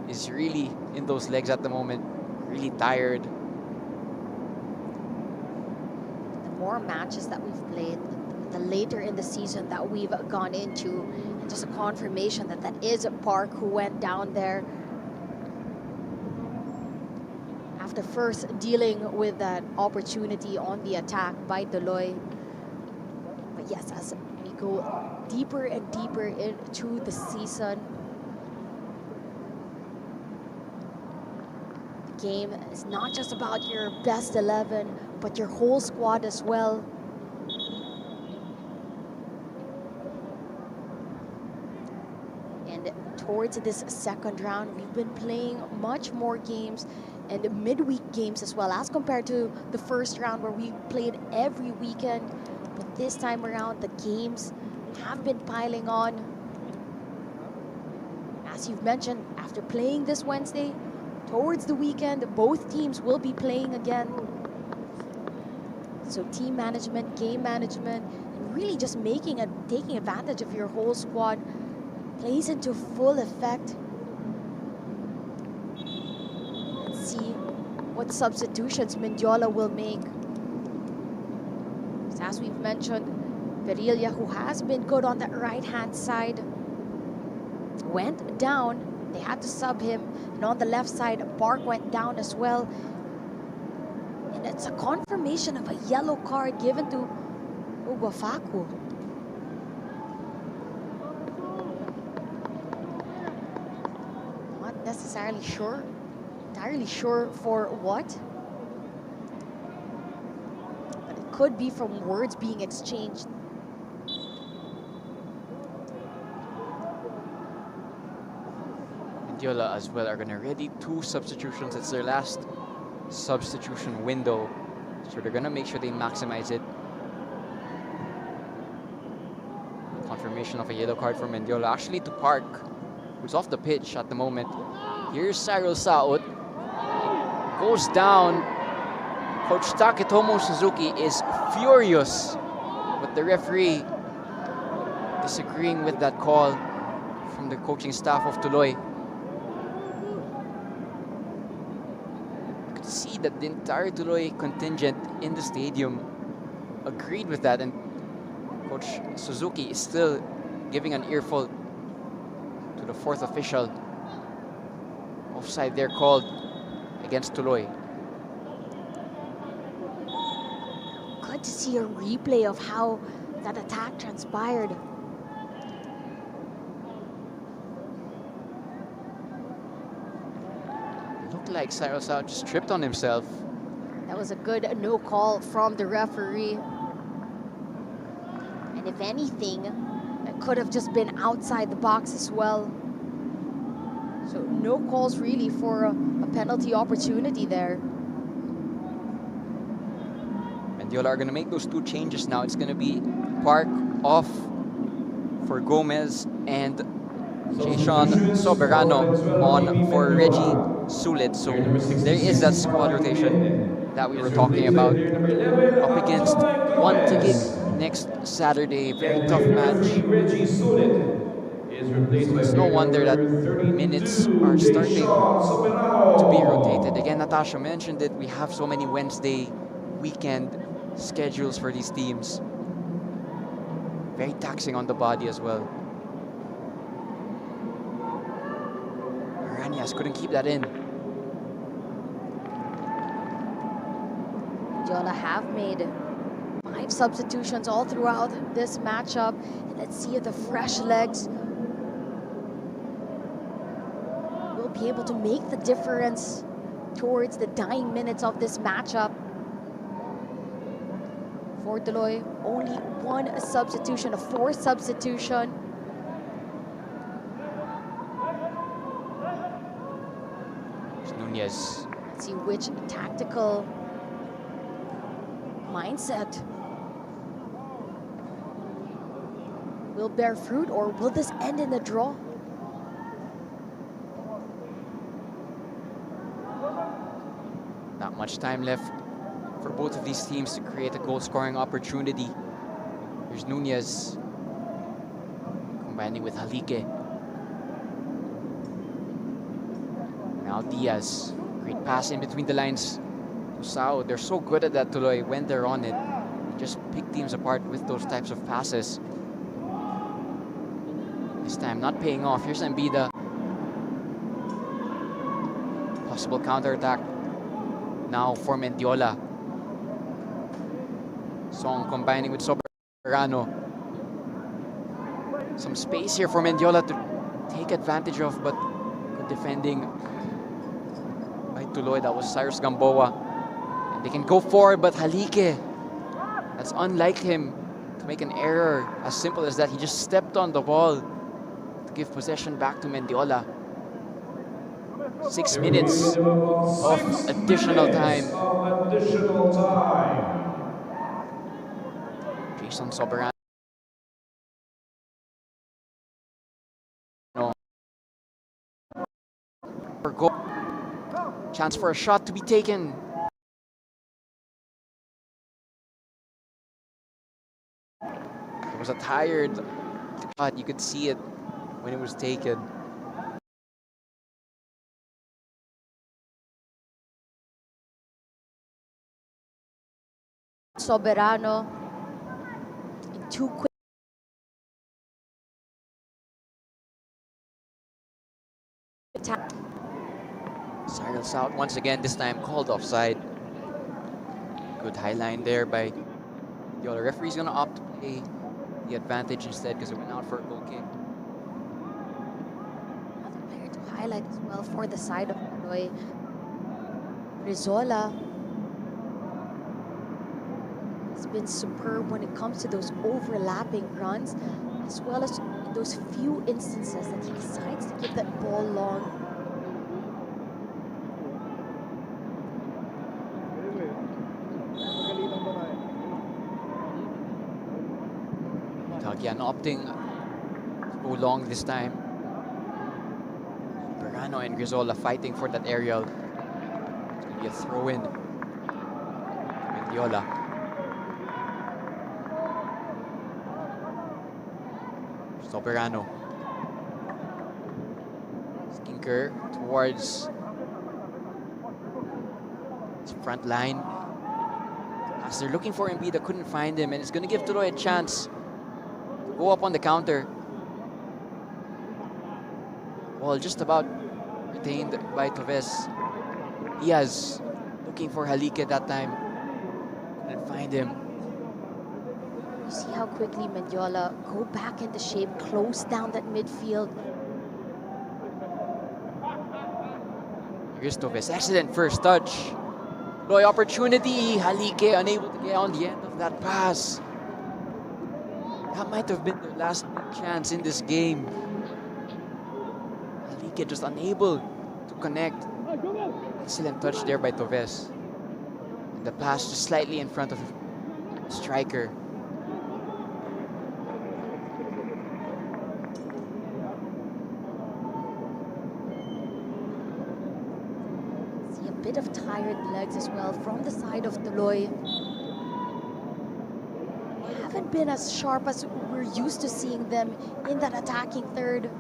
is really in those legs at the moment, really tired. The more matches that we've played, the later in the season that we've gone into, and just a confirmation that that is a Park who went down there after first dealing with that opportunity on the attack by TULOY. But yes, as we go deeper and deeper into the season, the game is not just about your best 11, but your whole squad as well. And towards this second round, we've been playing much more games and midweek games as well as compared to the first round where we played every weekend. But this time around, the games have been piling on. As you've mentioned, after playing this Wednesday, towards the weekend, both teams will be playing again. So team management, game management, and really just taking advantage of your whole squad plays into full effect. Let's see what substitutions Mendiola will make. As we've mentioned, Perilla, who has been good on that right-hand side, went down. They had to sub him. And on the left side, Park went down as well. And it's a confirmation of a yellow card given to Uguafacu. Not necessarily sure, entirely sure for what. But it could be from words being exchanged. Mendiola as well are going to ready 2 substitutions. It's their last substitution window, so they're going to make sure they maximize it. Confirmation of a yellow card for Mendiola, actually to Park, who's off the pitch at the moment. Here's Cyril Saot, goes down. Coach Taketomo Suzuki is furious with the referee disagreeing with that call from the coaching staff of TULOY. You could see that the entire TULOY contingent in the stadium agreed with that, and Coach Suzuki is still giving an earful to the 4th official. Offside there called against TULOY. Good to see a replay of how that attack transpired. Looked like Cyril Saot just tripped on himself. That was a good no call from the referee. And if anything, it could have just been outside the box as well. So no calls really for a penalty opportunity there. Mendiola are going to make those 2 changes now. It's going to be Park off for Gomez and Jason Soberano on for Reggie Sulit. So there is that squad rotation that we were talking about. Up against one ticket next Saturday. Very tough match. So it's no wonder that minutes are starting to be rotated. Again, Natasha mentioned it. We have so many Wednesday weekend schedules for these teams. Very taxing on the body as well. Aranias couldn't keep that in. Mendiola have made 5 substitutions all throughout this matchup. And let's see if the fresh legs will be able to make the difference towards the dying minutes of this matchup. For TULOY, only one substitution, a forced substitution. Nunez. Let's see which tactical mindset will bear fruit, or will this end in a draw? Not much time left for both of these teams to create a goal-scoring opportunity. Here's Nunez combining with Halike. Now Diaz, great pass in between the lines. Sao, they're so good at that, TULOY, when they're on it. They just pick teams apart with those types of passes. This time not paying off. Here's Ambida. Possible counter-attack now for Mendiola. Song combining with Soberano. Some space here for Mendiola to take advantage of, but good defending by TULOY. That was Cyrus Gamboa. And they can go forward, but Halike, that's unlike him to make an error as simple as that. He just stepped on the ball to give possession back to Mendiola. 6 minutes of additional time. Jason Soberano. Chance for a shot to be taken. It was a tired shot. You could see it when it was taken. Soberano in two quick attack. Cyrus out once again, this time called offside. Good high line there by the other referee's gonna opt to play the advantage instead because it went out for a goal kick. Another player to highlight as well for the side of TULOY. Rizola has been superb when it comes to those overlapping runs, as well as in those few instances that he decides to give that ball long. Tagian opting to go long this time. Berano and Grizola fighting for that aerial. It's going to be a throw-in. Mendiola. Soberano. Skinker towards his front line. As they're looking for Ambida, couldn't find him, and it's going to give TULOY a chance to go up on the counter. Well, just about retained by Toves. Diaz looking for Halike that time. Couldn't find him. You see how quickly Mendiola go back into shape, close down that midfield. Here's Toves, excellent first touch. TULOY opportunity, Halike unable to get on the end of that pass. That might have been their last big chance in this game. Halike just unable to connect. Excellent touch there by Toves. And the pass just slightly in front of the striker. See a bit of tired legs as well from the side of TULOY. They haven't been as sharp as we're used to seeing them in that attacking third.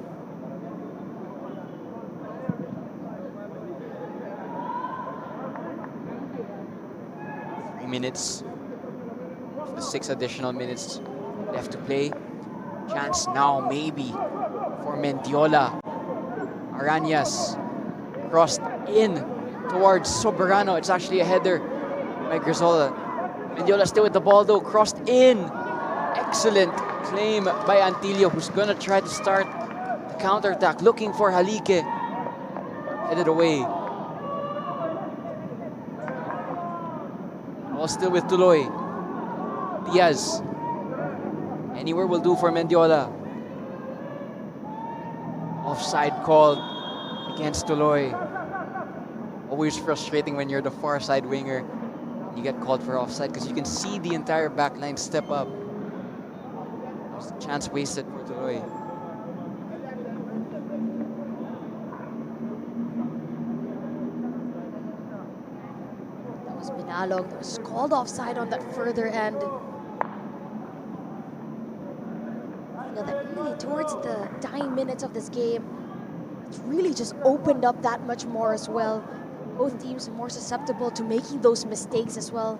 Minutes, the 6 additional minutes left to play. Chance now maybe for Mendiola. Arañas crossed in towards Soberano. It's actually a header by Grizola. Mendiola still with the ball though, crossed in. Excellent claim by Antilio, who's gonna try to start the counter-attack, looking for Halike. Headed away. Ball still with TULOY. Diaz. Anywhere will do for Mendiola. Offside called against Tuloy. Always frustrating when you're the far side winger. You get called for offside because you can see the entire back line step up. There's a chance wasted for Tuloy. That was Binalog that was called offside on that further end. I feel that really towards the dying minutes of this game, it's really just opened up that much more as well. Both teams are more susceptible to making those mistakes as well.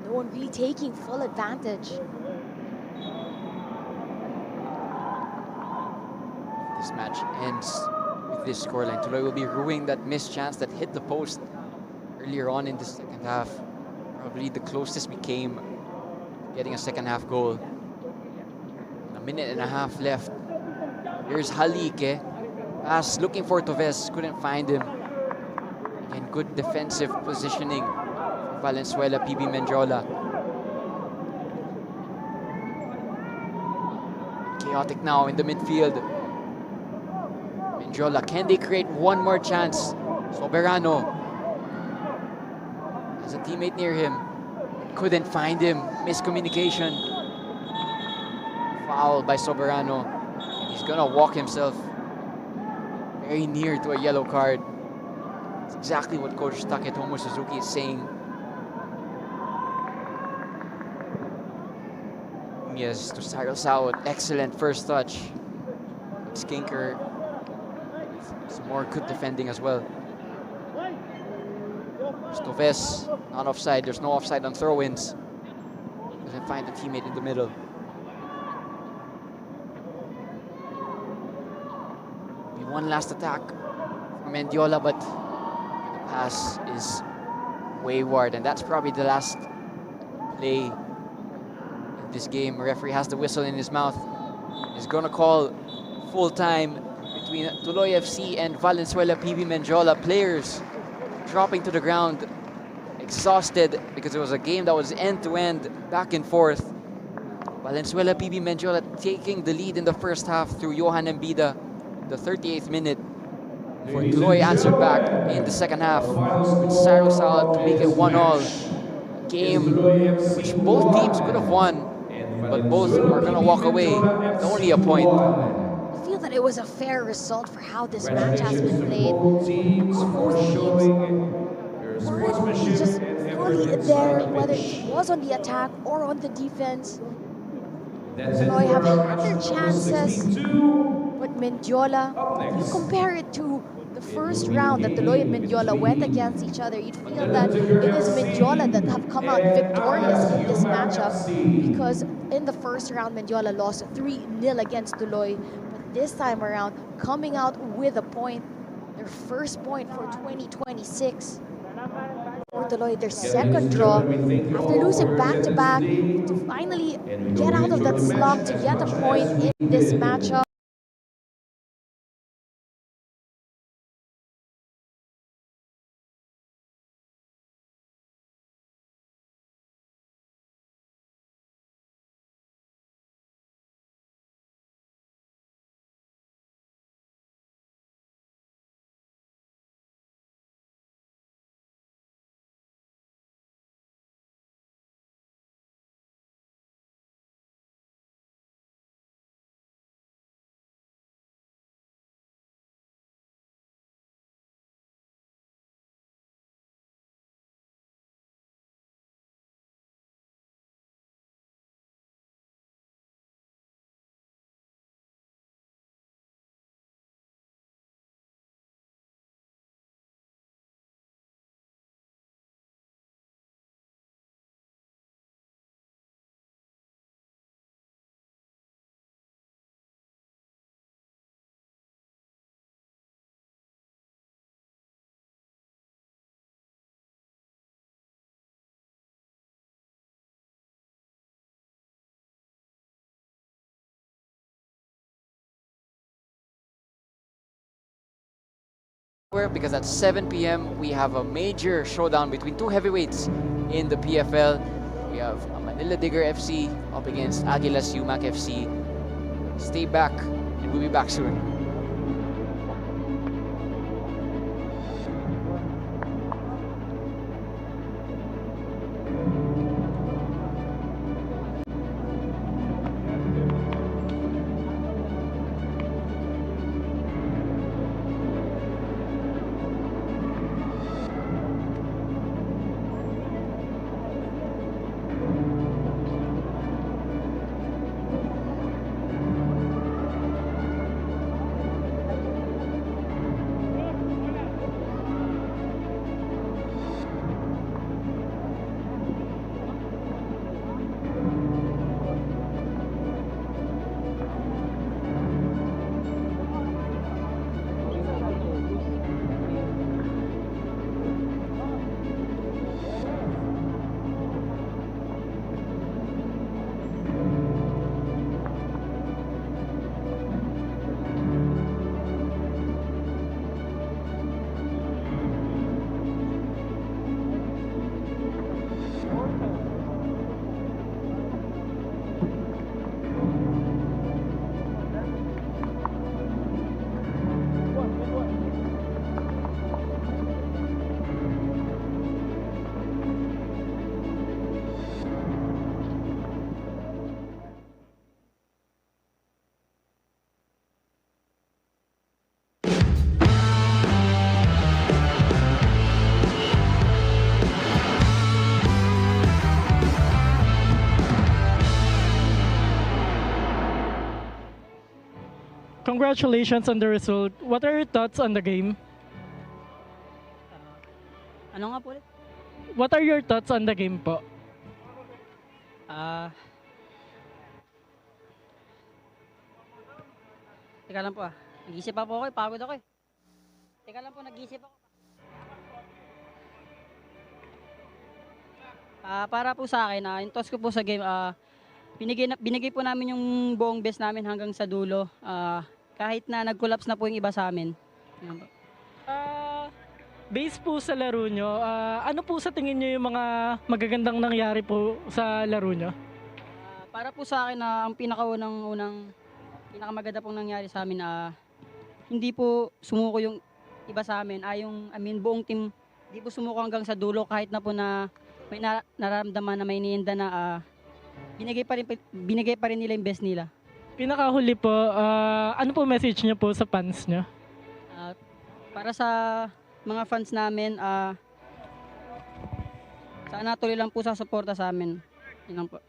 No one really taking full advantage. This match ends with this scoreline. Tuloy will be ruining that missed chance that hit the post earlier on in the second half. Probably the closest we came to getting a second half goal. A minute and a half left. Here's Halike. Pass looking for Toves, couldn't find him. Again, good defensive positioning for Valenzuela, PB Mendiola. Chaotic now in the midfield. Mendiola, can they create one more chance? Soberano has a teammate near him. Couldn't find him. Miscommunication. Foul by Soberano. He's gonna walk himself very near to a yellow card. It's exactly what Coach Taketomo Suzuki is saying. Yes, to Cyrus out. Excellent first touch. Skinker with some more good defending as well. Stoves, not offside. There's no offside on throw-ins. Doesn't find a teammate in the middle. One last attack from Mendiola, but the pass is wayward, and that's probably the last play in this game. Referee has the whistle in his mouth. He's gonna call full time between Tuloy FC and Valenzuela PB Mendiola. Players dropping to the ground, exhausted because it was a game that was end-to-end, back and forth. Valenzuela PB Mendiola taking the lead in the first half through Johan Embida. The 38th minute for Tuloy answered back in the second half with Cyrus out to make it 1-1. Game which both teams could have won, but both are going to walk away with only a point. I feel that it was a fair result for how this match has been played. Both teams weren't just fully there, whether it was on the attack or on the defense. Tuloy have had their chances. But Mendiola, if you compare it to the first round that Tuloy and Mendiola went against each other, you'd feel that it is Mendiola that have come out victorious in this matchup, because in the first round, Mendiola lost 3-0 against Tuloy. But this time around, coming out with a point, their first point for 2026. For Tuloy, their second draw, after losing back-to-back, to finally get out of that slump, to get a point in this matchup. Because at 7 p.m. we have a major showdown between two heavyweights in the PFL. We have Manila Digger FC up against Aguilas UMAC FC. Stay back, and we'll be back soon. Congratulations on the result. What are your thoughts on the game? Ano nga po ulit? What are your thoughts on the game po? Teka lang po Nag-isip pa po ako pagod ako Teka lang po, nag-isip ako. Para po sa akin, yung toss ko po sa game, binigay po namin yung buong best namin hanggang sa dulo. Kahit na nag-collapse na po yung iba sa amin. Yan po. Based po sa laro nyo, ano po sa tingin nyo yung mga magagandang nangyari po sa laro nyo? Para po sa akin, ang pinakamaganda pong nangyari sa amin, hindi po sumuko yung iba sa amin. Buong team, hindi po sumuko hanggang sa dulo kahit na po na may nararamdaman na may iniinda na binigay pa rin nila yung best nila. Pinakahuli po, ano po message nyo po sa fans nyo? Para sa mga fans namin, sana tuloy lang po sa suporta sa amin. Yun lang po.